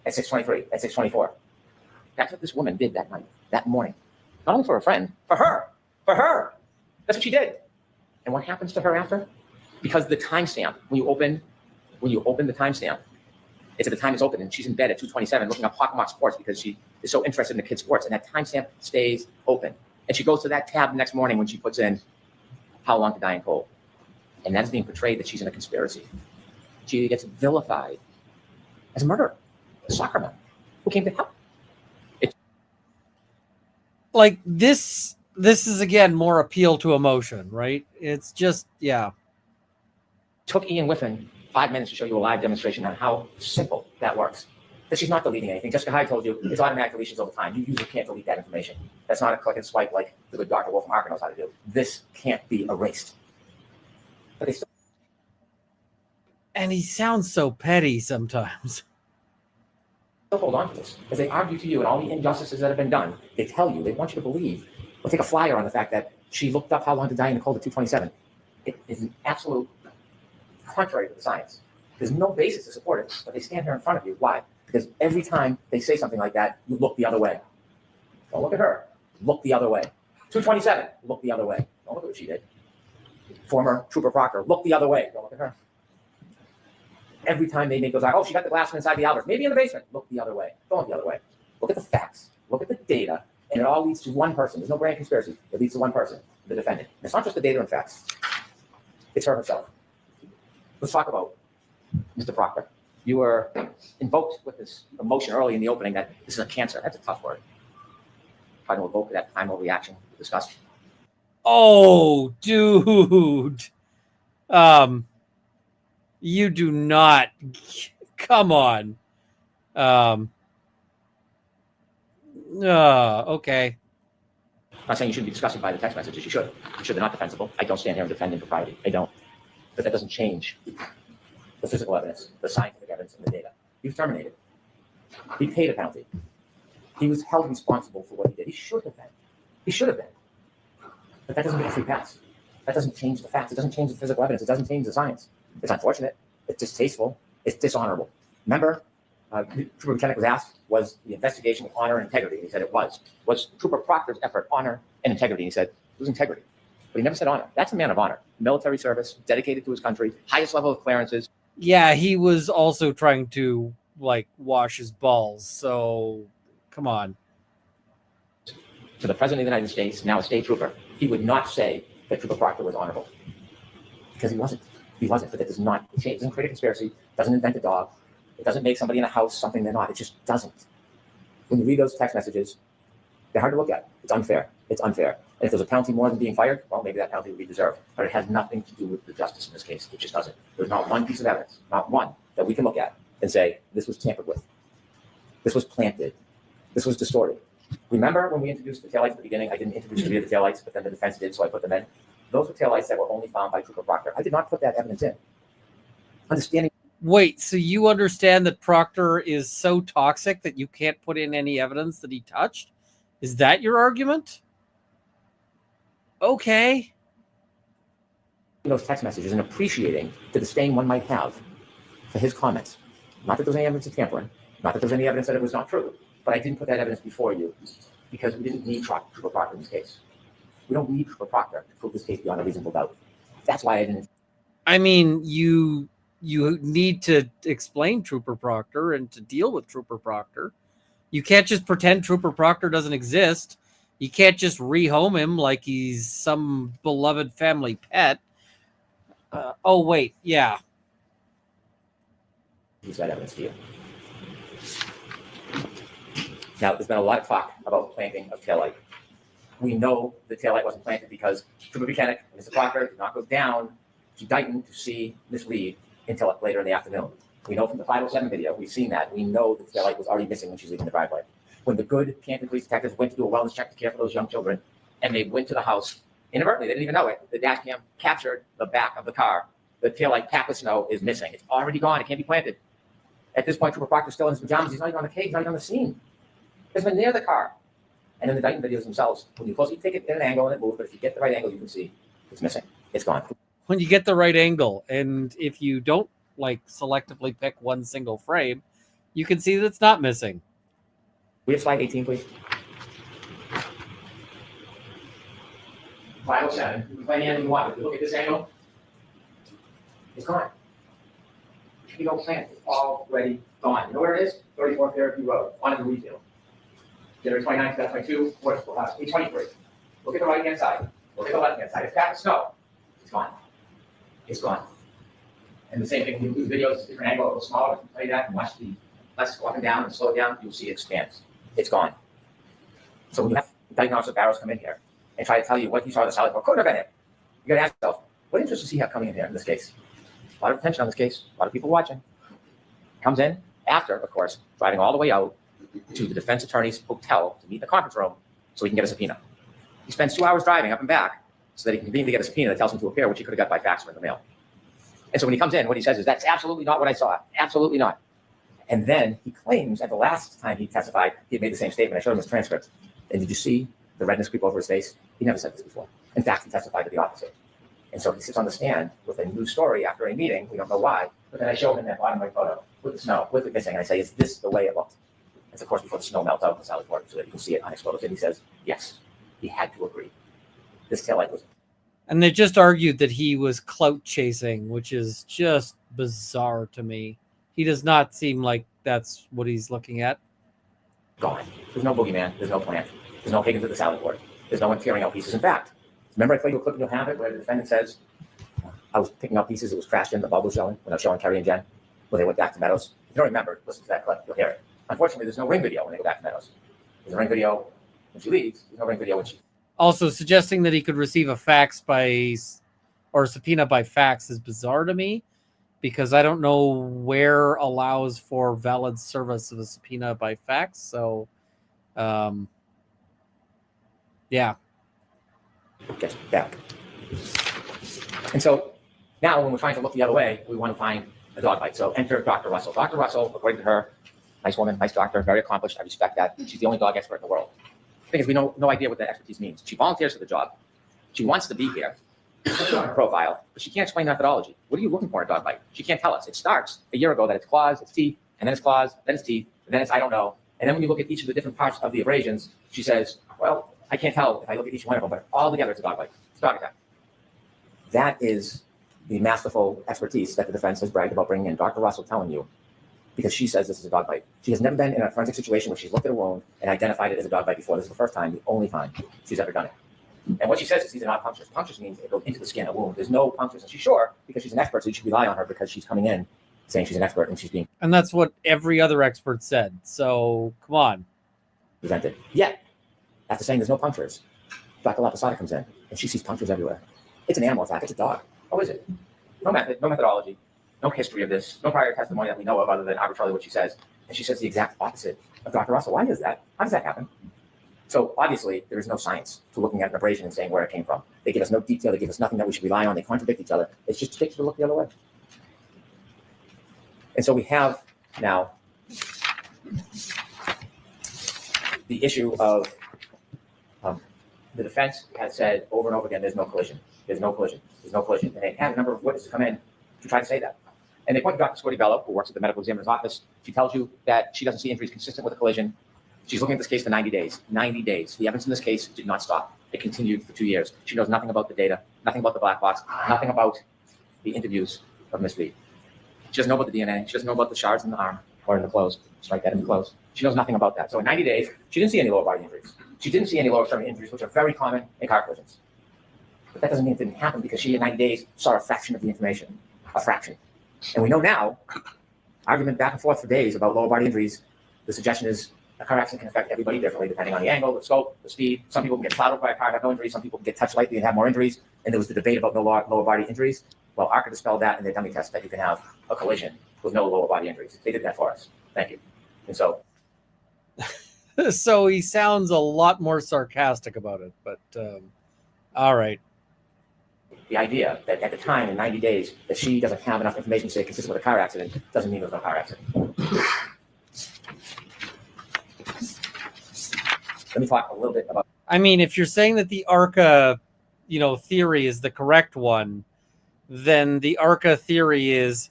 At 6:23, at 6:24. That's what this woman did that night, that morning. Not only for her friend, for her. For her. That's what she did. And what happens to her after? Because the timestamp, when you open the timestamp, it's at the time it's open, and she's in bed at 2:27 looking up Hawkmark Sports because she is so interested in the kids' sports, and that timestamp stays open. And she goes to that tab the next morning when she puts in how long to die in cold. And that's being portrayed that she's in a conspiracy. She gets vilified as a murderer, a soccer mom who came to help. Like this is again more appeal to emotion, right? It's just, yeah. Took Ian Whiffen 5 minutes to show you a live demonstration on how simple that works. That she's not deleting anything. Jessica Hyde told you it's automatic deletions all the time. You usually can't delete that information. That's not a click and swipe like the good Dr. Wolfram Harker knows how to do. This can't be erased. But they still. And he sounds so petty sometimes. They'll hold on to this as they argue to you and all the injustices that have been done. They tell you, they want you to believe, or take a flyer on the fact that she looked up how long to die in the cold at 227. It is an absolute contrary to the science. There's no basis to support it, but they stand here in front of you. Why? Because every time they say something like that, you look the other way. Don't look at her. Look the other way. 227, look the other way. Don't look at what she did. Former Trooper Proctor, look the other way. Don't look at her. Every time they make those, oh, she got the glass from inside the Albert, maybe in the basement. Look the other way. Don't look the other way. Look at the facts. Look at the data. And it all leads to one person. There's no grand conspiracy. It leads to one person, the defendant. And it's not just the data and facts. It's her herself. Let's talk about Mr. Proctor. You were invoked with this emotion early in the opening that this is a cancer. That's a tough word. Trying to evoke that primal reaction we discussed. Oh, dude. You do not. Come on. Okay. I'm not saying you shouldn't be disgusted by the text messages. You should. I'm sure they're not defensible. I don't stand here and defend impropriety. I don't. But that doesn't change the physical evidence, the scientific evidence, and the data. He was terminated. He paid a penalty. He was held responsible for what he did. He should have been. He should have been. But that doesn't get a free pass. That doesn't change the facts. It doesn't change the physical evidence. It doesn't change the science. It's unfortunate. It's distasteful. It's dishonorable. Remember, Trooper Lieutenant was asked, was the investigation with honor and integrity? And he said it was. Was Trooper Proctor's effort honor and integrity? And he said it was integrity. But he never said honor. That's a man of honor. Military service, dedicated to his country, highest level of clearances. Yeah, he was also trying to, like, wash his balls. So, come on. To the President of the United States, now a state trooper, he would not say that Trooper Proctor was honorable. Because he wasn't. He wasn't. But that does not change. It doesn't create a conspiracy. Doesn't invent a dog. It doesn't make somebody in a house something they're not. It just doesn't. When you read those text messages, they're hard to look at. It's unfair. It's unfair. And if there's a penalty more than being fired, well, maybe that penalty would be deserved. But it has nothing to do with the justice in this case. It just doesn't. There's not one piece of evidence, not one, that we can look at and say, this was tampered with. This was planted. This was distorted. Remember when we introduced the taillights at the beginning? I didn't introduce the taillights, but then the defense did, so I put them in. Those were taillights that were only found by Trooper Proctor. I did not put that evidence in. Understanding. Wait, so you understand that Proctor is so toxic that you can't put in any evidence that he touched? Is that your argument? Okay. Those text messages and appreciating the disdain one might have for his comments. Not that there's any evidence of tampering, not that there's any evidence that it was not true, but I didn't put that evidence before you because we didn't need Trooper Proctor in this case. We don't need Trooper Proctor to prove this case beyond a reasonable doubt. That's why I didn't. I mean, you need to explain Trooper Proctor and to deal with Trooper Proctor. You can't just pretend Trooper Proctor doesn't exist. You can't just rehome him like he's some beloved family pet. Oh, wait. Yeah. Use that evidence to you. Now, there's been a lot of talk about planting of taillight. We know the taillight wasn't planted because Trooper Buchanan and Mr. Proctor did not go down to Dighton to see Miss Reed until later in the afternoon. We know from the 507 video, we've seen that. We know the taillight was already missing when she was leaving the driveway. When the good Canton police detectives went to do a wellness check to care for those young children, and they went to the house, inadvertently, they didn't even know it, the dash cam captured the back of the car. The taillight packed with snow is missing. It's already gone. It can't be planted. At this point, Trooper Proctor's still in his pajamas. He's not even on the case. He's not even on the scene. He's been near the car. And in the Dighton videos themselves, when you close, you take it in an angle and it moves, but if you get the right angle, you can see it's missing. It's gone. When you get the right angle, and if you don't like selectively pick one single frame, you can see that it's not missing. We have slide 18, please. 507. You can play any angle you want. If you look at this angle, it's gone. You don't plan. It's already gone. You know where it is? 34 Fairview Road, on the refield. January 29th, 2022, Waterville House, 823. Look at the right-hand side. Look at the left-hand side. It's packed with snow. It's gone. It's gone. And the same thing, when you do videos, it's a different angle, a little smaller. If you play that and watch the lights go up and down and slow it down, you'll see it expands. It's gone. So when you have Diagnostic Barrows come in here and try to tell you what he saw in the salad bar, couldn't have been it. You got to ask yourself, what interest does he have coming in here in this case? A lot of attention on this case, a lot of people watching. Comes in after, of course, driving all the way out to the defense attorney's hotel to meet in the conference room so he can get a subpoena. He spends 2 hours driving up and back so that he can convene to get a subpoena that tells him to appear, which he could have got by fax or in the mail. And so when he comes in, what he says is, that's absolutely not what I saw. Absolutely not. And then he claims at the last time he testified, he had made the same statement. I showed him his transcript. And did you see the redness creep over his face? He never said this before. In fact, he testified to the opposite. And so he sits on the stand with a new story after a meeting. We don't know why. But then I show him that bottom right photo with the snow, with it missing. And I say, is this the way it looked? It's, of course, before the snow melts out of the salad board so that you can see it unexposed. And he says, yes, he had to agree. This taillight was. And they just argued that he was clout chasing, which is just bizarre to me. He does not seem like that's what he's looking at. Gone. There's no boogeyman. There's no plant. There's no Higgins at the salad board. There's no one tearing out pieces. In fact, remember I played you a clip and you'll have it where the defendant says, I was picking up pieces, it was crashed in, the bulb was showing when I was showing Kerry and Jen when they went back to Meadows. If you don't remember, listen to that clip, you'll hear it. Unfortunately, there's no ring video when they go back to Meadows. There's a ring video when she leaves. There's no ring video when she. Also, suggesting that he could receive a fax or subpoena by fax is bizarre to me, because I don't know where allows for valid service of a subpoena by fax. So, yeah. Gets back. And so now when we're trying to look the other way, we want to find a dog bite. So enter Dr. Russell. Dr. Russell, according to her, nice woman, nice doctor, very accomplished. I respect that. She's the only dog expert in the world. The thing is, we know no idea what that expertise means. She volunteers for the job. She wants to be here. Put it on her profile, but she can't explain methodology. What are you looking for in a dog bite? She can't tell us. It starts a year ago that it's claws, it's teeth, and then it's claws, then it's teeth, and then it's I don't know. And then when you look at each of the different parts of the abrasions, she says, well, I can't tell if I look at each one of them, but all together it's a dog bite. It's a dog attack. That is the masterful expertise that the defense has bragged about bringing in. Dr. Russell telling you, because she says this is a dog bite. She has never been in a forensic situation where she's looked at a wound and identified it as a dog bite before. This is the first time, the only time she's ever done it. And what she says is these are not punctures. Punctures means it goes into the skin, a wound. There's no punctures. And she's sure because she's an expert, so you should rely on her because she's coming in saying she's an expert and she's being And that's what every other expert said. So, come on. presented. Yet, after saying there's no punctures, Dr. Laposada comes in and she sees punctures everywhere. It's an animal attack. It's a dog. How is it? No method, no methodology, no history of this, no prior testimony that we know of other than arbitrarily what she says. And she says the exact opposite of Dr. Russell. Why is that? How does that happen? So obviously, there is no science to looking at an abrasion and saying where it came from. They give us no detail. They give us nothing that we should rely on. They contradict each other. It's just takes you to look the other way. And so we have now the issue of the defense has said over and over again, there's no collision. There's no collision. There's no collision. And they had a number of witnesses come in to try to say that. And they point to Dr. Scotty Bello, who works at the medical examiner's office. She tells you that she doesn't see injuries consistent with a collision. She's looking at this case for 90 days. 90 daes. The evidence in this case did not stop. It continued for 2 years. She knows nothing about the data, nothing about the black box, nothing about the interviews of Miss Lee. She doesn't know about the DNA. She doesn't know about the shards in the arm or in the clothes. Just write that in the clothes. She knows nothing about that. So in 90 days, she didn't see any lower body injuries. She didn't see any lower extremity injuries, which are very common in car collisions. But that doesn't mean it didn't happen because she, in 90 days, saw a fraction of the information. A fraction. And we know now, argument back and forth for days about lower body injuries, the suggestion is a car accident can affect everybody differently depending on the angle, the scope, the speed. Some people can get plowed over by a car and have no injuries. Some people can get touched lightly and have more injuries. And there was the debate about no lower body injuries. Well, ARCA dispelled that in their dummy test that you can have a collision with no lower body injuries. They did that for us. Thank you. And so. So he sounds a lot more sarcastic about it, but all right. The idea that at the time in 90 days that she doesn't have enough information to say consistent with a car accident doesn't mean there's no car accident. Let me talk a little bit about. I mean, if you're saying that the ARCA, theory is the correct one, then the ARCA theory is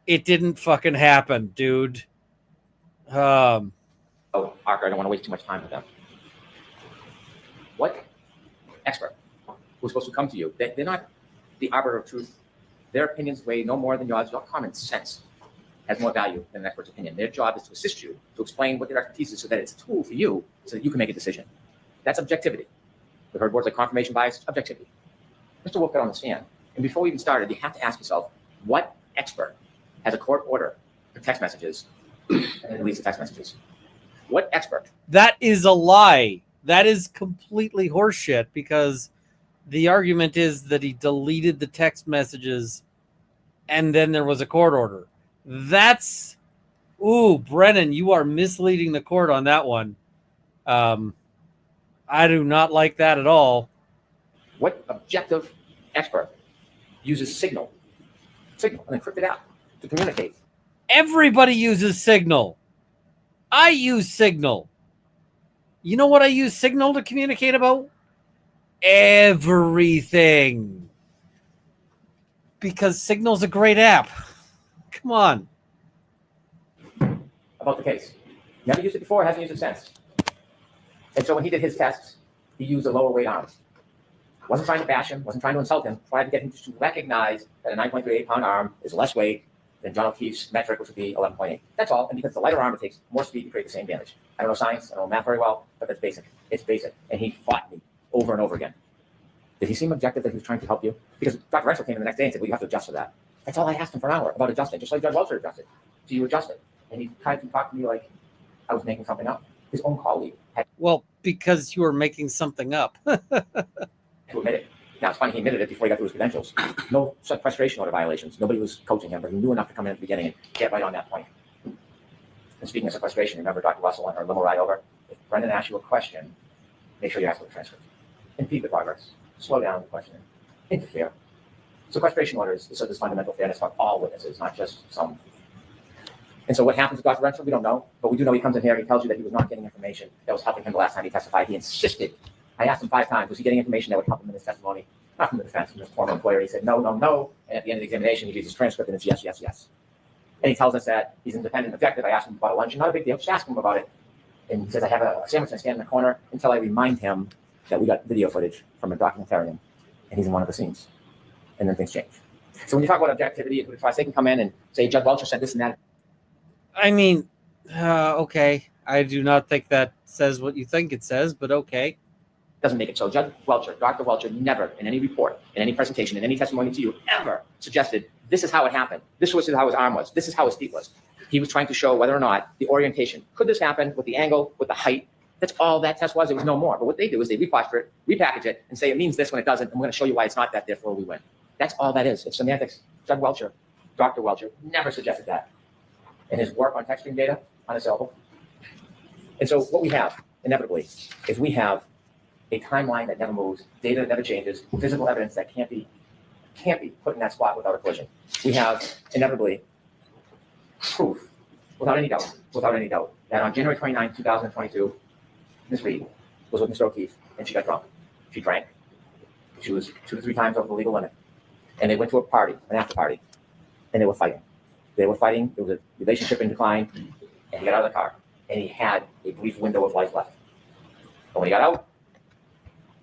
it didn't fucking happen, dude. ARCA, I don't want to waste too much time with them. What expert who's supposed to come to you? They're not the arbiter of truth. Their opinions weigh no more than yours. Your common sense has more value than an expert's opinion. Their job is to assist you, to explain what their expertise is so that it's a tool for you so that you can make a decision. That's objectivity. We've heard words like confirmation bias, objectivity. Mr. Wolf got on the stand. And before we even started, you have to ask yourself, what expert has a court order for text messages and then deletes the text messages? What expert? That is a lie. That is completely horseshit because the argument is that he deleted the text messages and then there was a court order. That's, Brennan, you are misleading the court on that one. I do not like that at all. What objective expert uses signal, an encrypted app, to communicate Everybody uses Signal. I use Signal. You know what I use Signal to communicate about? Everything. Because Signal's a great app. Come on. About the case. Never used it before, hasn't used it since. And so when he did his tests, he used a lower weight arm. Wasn't trying to bash him, wasn't trying to insult him, tried to get him to recognize that a 9.38 pound arm is less weight than John O'Keefe's metric, which would be 11.8. That's all. And because the lighter arm, it takes more speed to create the same damage. I don't know science, I don't know math very well, but that's basic. It's basic. And he fought me over and over again. Did he seem objective that he was trying to help you? Because Dr. Retrial came in the next day and said, well, you have to adjust for that. That's all I asked him for an hour about adjusting, just like Judge Welcher adjusted. So you adjust it. And he tried to talk to me like I was making something up. His own colleague had Well, because you were making something up. to admit it. Now, it's funny, he admitted it before he got through his credentials. No sequestration order violations. Nobody was coaching him, but he knew enough to come in at the beginning and get right on that point. And speaking of sequestration, remember Dr. Russell on her limo ride over? If Brendan asks you a question, make sure you ask for the transcript. Impede the progress. Slow down the questioning. Interfere. Sequestration orders is this fundamental fairness for all witnesses, not just some. And so what happens with Dr. Renfro, we don't know, but we do know he comes in here and he tells you that he was not getting information that was helping him the last time he testified. He insisted. I asked him 5 times, was he getting information that would help him in his testimony? Not from the defense, from his former employer. He said, no, no, no. And at the end of the examination, he reads his transcript and it's yes, yes, yes. And he tells us that he's independent and objective. I asked him about a lunch, not a big deal, just ask him about it. And he says, I have a sandwich and I stand in the corner until I remind him that we got video footage from a documentarian and he's in one of the scenes. And then things change. So when you talk about objectivity, they can come in and say, Judge Welcher said this and that. I mean, okay. I do not think that says what you think it says, but okay. Doesn't make it so. Judge Welcher, Dr. Welcher, never in any report, in any presentation, in any testimony to you, ever suggested this is how it happened. This was how his arm was. This is how his feet was. He was trying to show whether or not the orientation. Could this happen with the angle, with the height? That's all that test was. It was no more. But what they do is they reposture it, repackage it, and say it means this when it doesn't, and we're going to show you why it's not that, therefore we win. That's all that is. It's semantics. Judge Welcher, Dr. Welcher, never suggested that. And his work on texturing data, unassailable. And so what we have, inevitably, is we have a timeline that never moves, data that never changes, physical evidence that can't be put in that spot without a collision. We have, inevitably, proof, without any doubt, that on January 29, 2022, Ms. Reed was with Mr. O'Keefe, and she got drunk. She drank. She was 2 to 3 times over the legal limit. And they went to a party, an after party, and they were fighting. There was a relationship in decline, and he got out of the car, and he had a brief window of life left. But when he got out,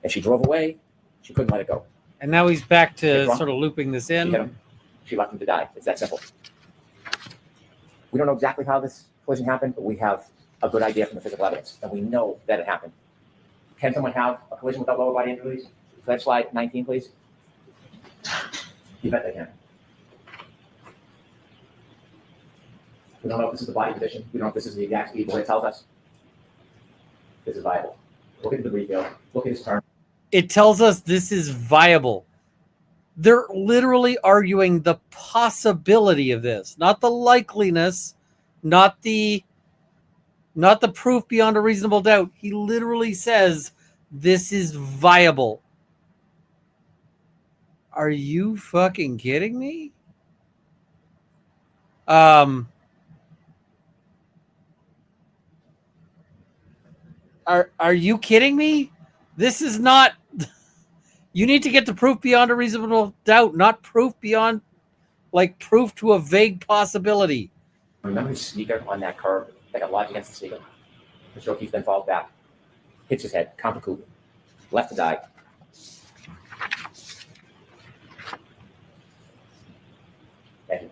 and she drove away, she couldn't let it go. And now he's back to sort of looping this She hit in. him. She left him to die. It's that simple. We don't know exactly how this collision happened, but we have a good idea from the physical evidence, and we know that it happened. Can someone have a collision without lower body injuries? Can I slide 19, please? You bet they can. We don't know if this is the body position. We don't know if this is the exact speed, but what it tells us, this is viable. Look at the refill. Look at his turn. It tells us this is viable. They're literally arguing the possibility of this, not the likeliness, not the proof beyond a reasonable doubt. He literally says this is viable. Are you fucking kidding me? Are you kidding me? This is not. You need to get the proof beyond a reasonable doubt, not proof beyond, like proof to a vague possibility. Remember his sneaker on that curb that got lodged against the sneaker? Mr. O'Keefe then falls back, hits his head, complicated, left to die. Thank you.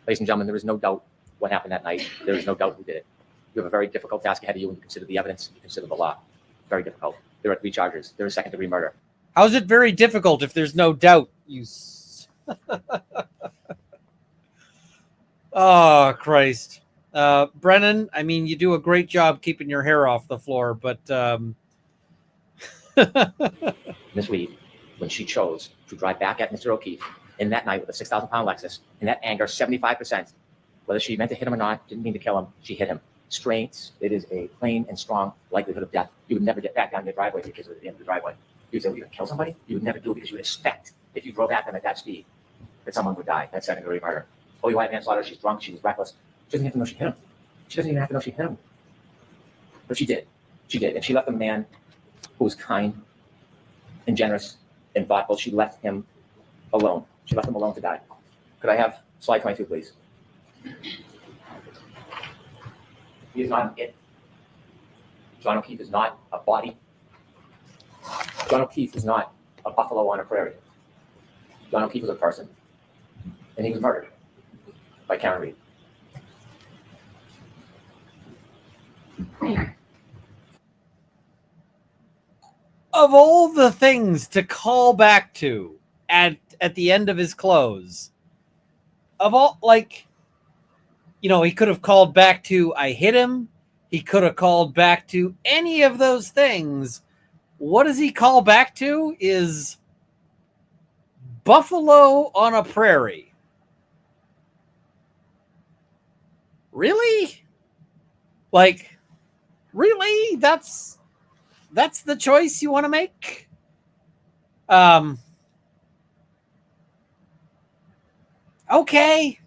Ladies and gentlemen, there is no doubt what happened that night. There is no doubt who did it. You have a very difficult task ahead of you when you consider the evidence, you consider the law. Very difficult. There are 3 charges. There is second-degree murder. How is it very difficult if there's no doubt? Oh, Christ. Brennan, I mean, you do a great job keeping your hair off the floor, but Ms. Reed, when she chose to drive back at Mr. O'Keefe in that night with a 6,000-pound Lexus, in that anger, 75%, whether she meant to hit him or not, didn't mean to kill him, she hit him. Straight, it is a plain and strong likelihood of death. You would never get back down your driveway if your kids were at the end of the driveway. You would say, well, you're going to kill somebody? You would never do it because you would expect, if you drove at them at that speed, that someone would die. That's second degree murder. OUI manslaughter. She's drunk. She was reckless. She doesn't even know she hit him. She doesn't even have to know she hit him. But she did. She did. And she left a man who was kind and generous and thoughtful. She left him alone. She left him alone to die. Could I have slide 22, please? He is not an it. John O'Keefe is not a body. John O'Keefe is not a buffalo on a prairie. John O'Keefe was a person. And he was murdered by Karen Reed. Of all the things to call back to at the end of his close, of all, like, you know, he could have called back to I hit him. He could have called back to any of those things. What does he call back to is buffalo on a prairie. Really? Like, really? That's the choice you want to make? Okay.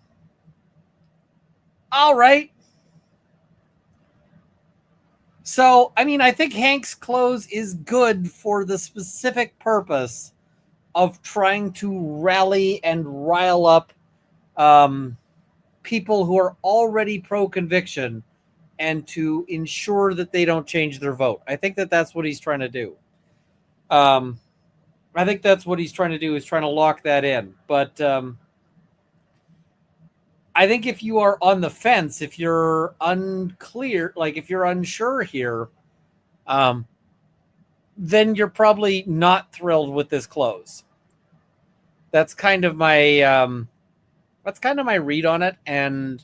All right. So, I mean, I think Hank's close is good for the specific purpose of trying to rally and rile up people who are already pro-conviction and to ensure that they don't change their vote. I think that that's what he's trying to do. I think that's what he's trying to do, is trying to lock that in. But I think if you are on the fence, if you're unclear, like if you're unsure here, then you're probably not thrilled with this close. That's kind of my read on it, and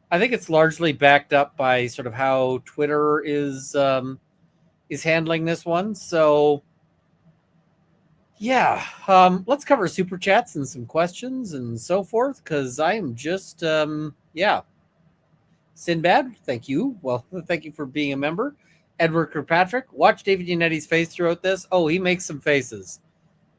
I think it's largely backed up by sort of how Twitter is handling this one. So yeah, let's cover super chats and some questions and so forth, because I am just Sinbad, thank you. Well, thank you for being a member. Edward Kirkpatrick, watch David Yanetti's face throughout this. Oh, he makes some faces.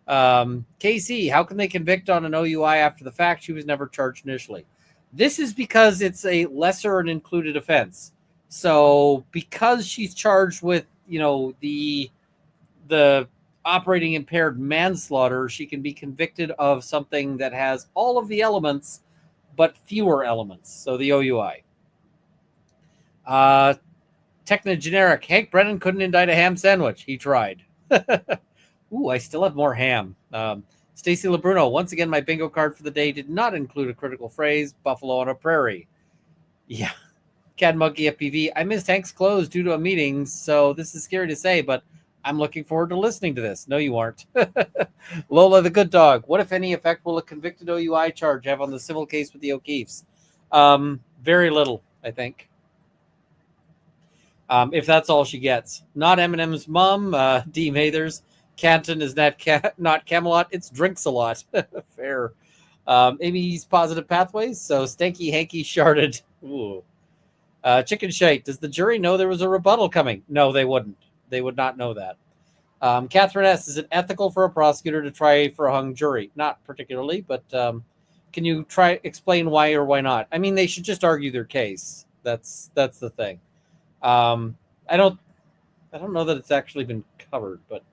KC, how can they convict on an OUI after the fact? She was never charged initially. This is because it's a lesser and included offense. So because she's charged with, you know, the operating impaired manslaughter, she can be convicted of something that has all of the elements but fewer elements. So the OUI. Technogeneric, Hank Brennan couldn't indict a ham sandwich. He tried. Ooh, I still have more ham. Stacy Labruno, once again, my bingo card for the day did not include a critical phrase, buffalo on a prairie. Yeah. Cad Monkey FPV, I missed Hank's close due to a meeting, so this is scary to say, but I'm looking forward to listening to this. No, you aren't. Lola the Good Dog, what, if any, effect will a convicted OUI charge have on the civil case with the O'Keefes? Very little, I think. If that's all she gets. Not Eminem's mom, D. Mathers. Canton is not Camelot. It's drinks a lot. Fair. Amy's positive pathways. So Stanky Hanky sharded. Ooh. Chicken Shite. Does the jury know there was a rebuttal coming? No, they wouldn't. They would not know that. Catherine S. Is it ethical for a prosecutor to try for a hung jury? Not particularly, but can you explain why or why not? I mean, they should just argue their case. That's the thing. I don't know that it's actually been covered, but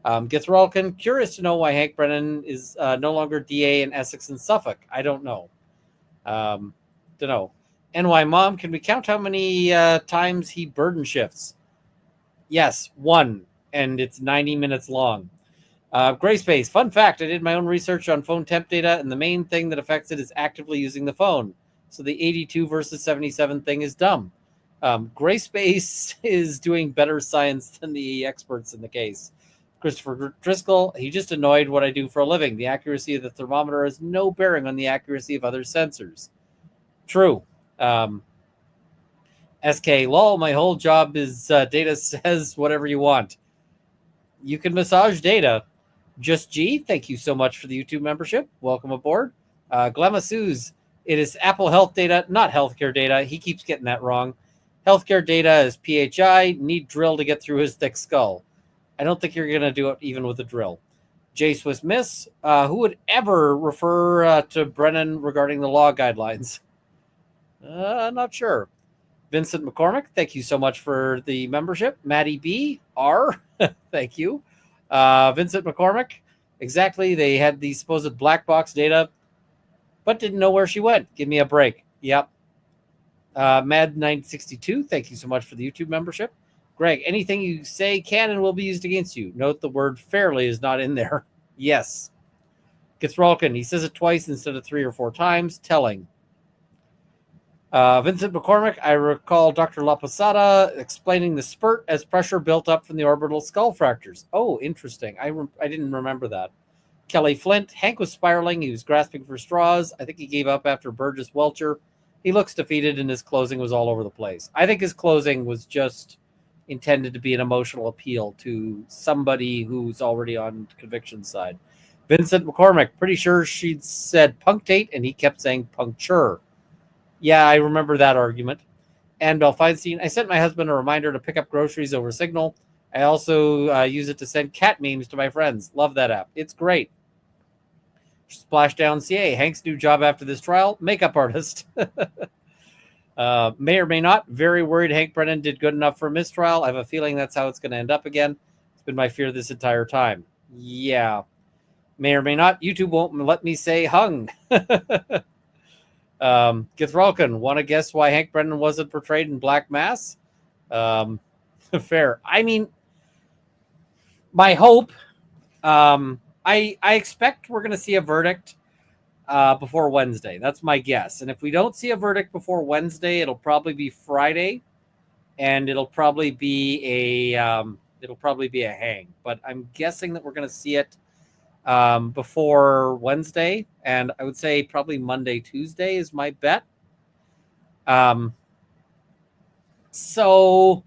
Githralkin, curious to know why Hank Brennan is no longer DA in Essex and Suffolk. I don't know. Don't know. NY Mom, can we count how many times he burden shifts? Yes, 1, and it's 90 minutes long. Grayspace, fun fact, I did my own research on phone temp data, and the main thing that affects it is actively using the phone. So the 82 versus 77 thing is dumb. Grayspace is doing better science than the experts in the case. Christopher Driscoll, he just annoyed what I do for a living. The accuracy of the thermometer has no bearing on the accuracy of other sensors. True. SK, lol, my whole job is data says whatever you want. You can massage data. Just G, thank you so much for the YouTube membership. Welcome aboard. Glamasuz, it is Apple Health data, not healthcare data. He keeps getting that wrong. Healthcare data is PHI, need drill to get through his thick skull. I don't think you're going to do it even with a drill. J Swiss Miss, who would ever refer to Brennan regarding the law guidelines? Not sure. Vincent McCormick, thank you so much for the membership. Maddie B. R. Thank you. Vincent McCormick, exactly. They had the supposed black box data, but didn't know where she went. Give me a break. Yep. Mad962, thank you so much for the YouTube membership. Greg, anything you say can and will be used against you. Note the word fairly is not in there. Yes. Githralkin, he says it twice instead of 3 or 4 times. Telling. Vincent McCormick, I recall Dr. La Posada explaining the spurt as pressure built up from the orbital skull fractures. Oh, interesting. I didn't remember that. Kelly Flint, Hank was spiraling. He was grasping for straws. I think he gave up after Burgess Welcher. He looks defeated and his closing was all over the place. I think his closing was just intended to be an emotional appeal to somebody who's already on conviction side. Vincent McCormick, pretty sure she'd said punctate and he kept saying puncture. Yeah, I remember that argument. And Belle Feinstein, I sent my husband a reminder to pick up groceries over Signal. I also use it to send cat memes to my friends. Love that app. It's great. Splashdown CA, Hank's new job after this trial, makeup artist. May or may not. Very worried Hank Brennan did good enough for mistrial. I have a feeling that's how it's going to end up again. It's been my fear this entire time. Yeah. May or may not. YouTube won't let me say hung. Githralkin, want to guess why Hank Brennan wasn't portrayed in Black Mass? Fair. I mean, my hope, I expect we're going to see a verdict before Wednesday. That's my guess. And if we don't see a verdict before Wednesday, it'll probably be Friday, and it'll probably be a hang. But I'm guessing that we're going to see it before Wednesday, and I would say probably Monday, Tuesday is my bet. So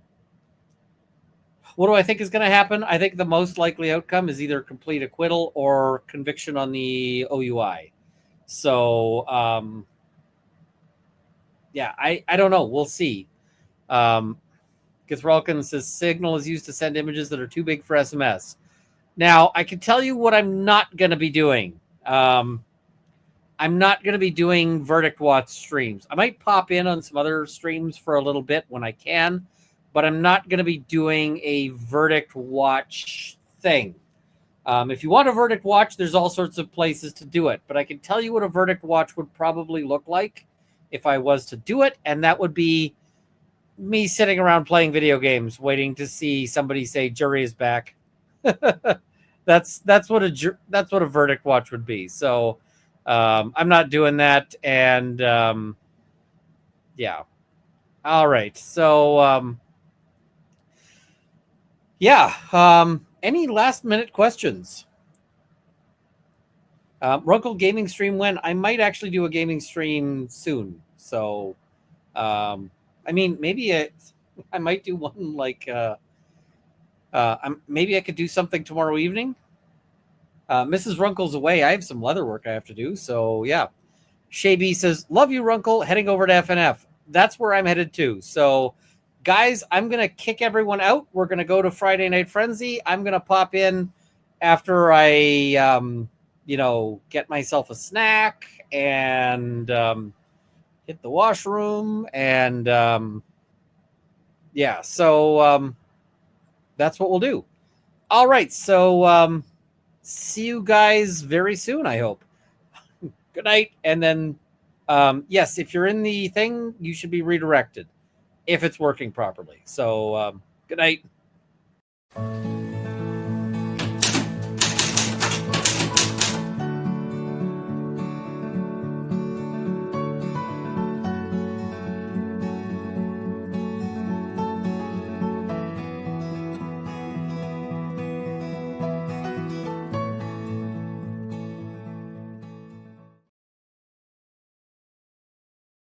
what do I think is going to happen? I think the most likely outcome is either complete acquittal or conviction on the OUI. So, yeah, I don't know. We'll see. Githralkin says Signal is used to send images that are too big for SMS. Now, I can tell you what I'm not going to be doing. I'm not going to be doing Verdict Watch streams. I might pop in on some other streams for a little bit when I can, but I'm not going to be doing a Verdict Watch thing. If you want a Verdict Watch, there's all sorts of places to do it. But I can tell you what a Verdict Watch would probably look like if I was to do it, and that would be me sitting around playing video games, waiting to see somebody say jury is back. That's what a Verdict Watch would be. So I'm not doing that, and yeah. All right. So yeah. Any last minute questions? Runkle gaming stream when? I might actually do a gaming stream soon. So, I mean, maybe I might do one like, maybe I could do something tomorrow evening. Mrs. Runkle's away. I have some leather work I have to do. So yeah. Shaby says, love you, Runkle. Heading over to FNF. That's where I'm headed to. So guys, I'm going to kick everyone out. We're going to go to Friday Night Frenzy. I'm going to pop in after I, get myself a snack and hit the washroom. And yeah, so that's what we'll do. All right. So see you guys very soon, I hope. Good night. And then, yes, if you're in the thing, you should be redirected if it's working properly. So good night.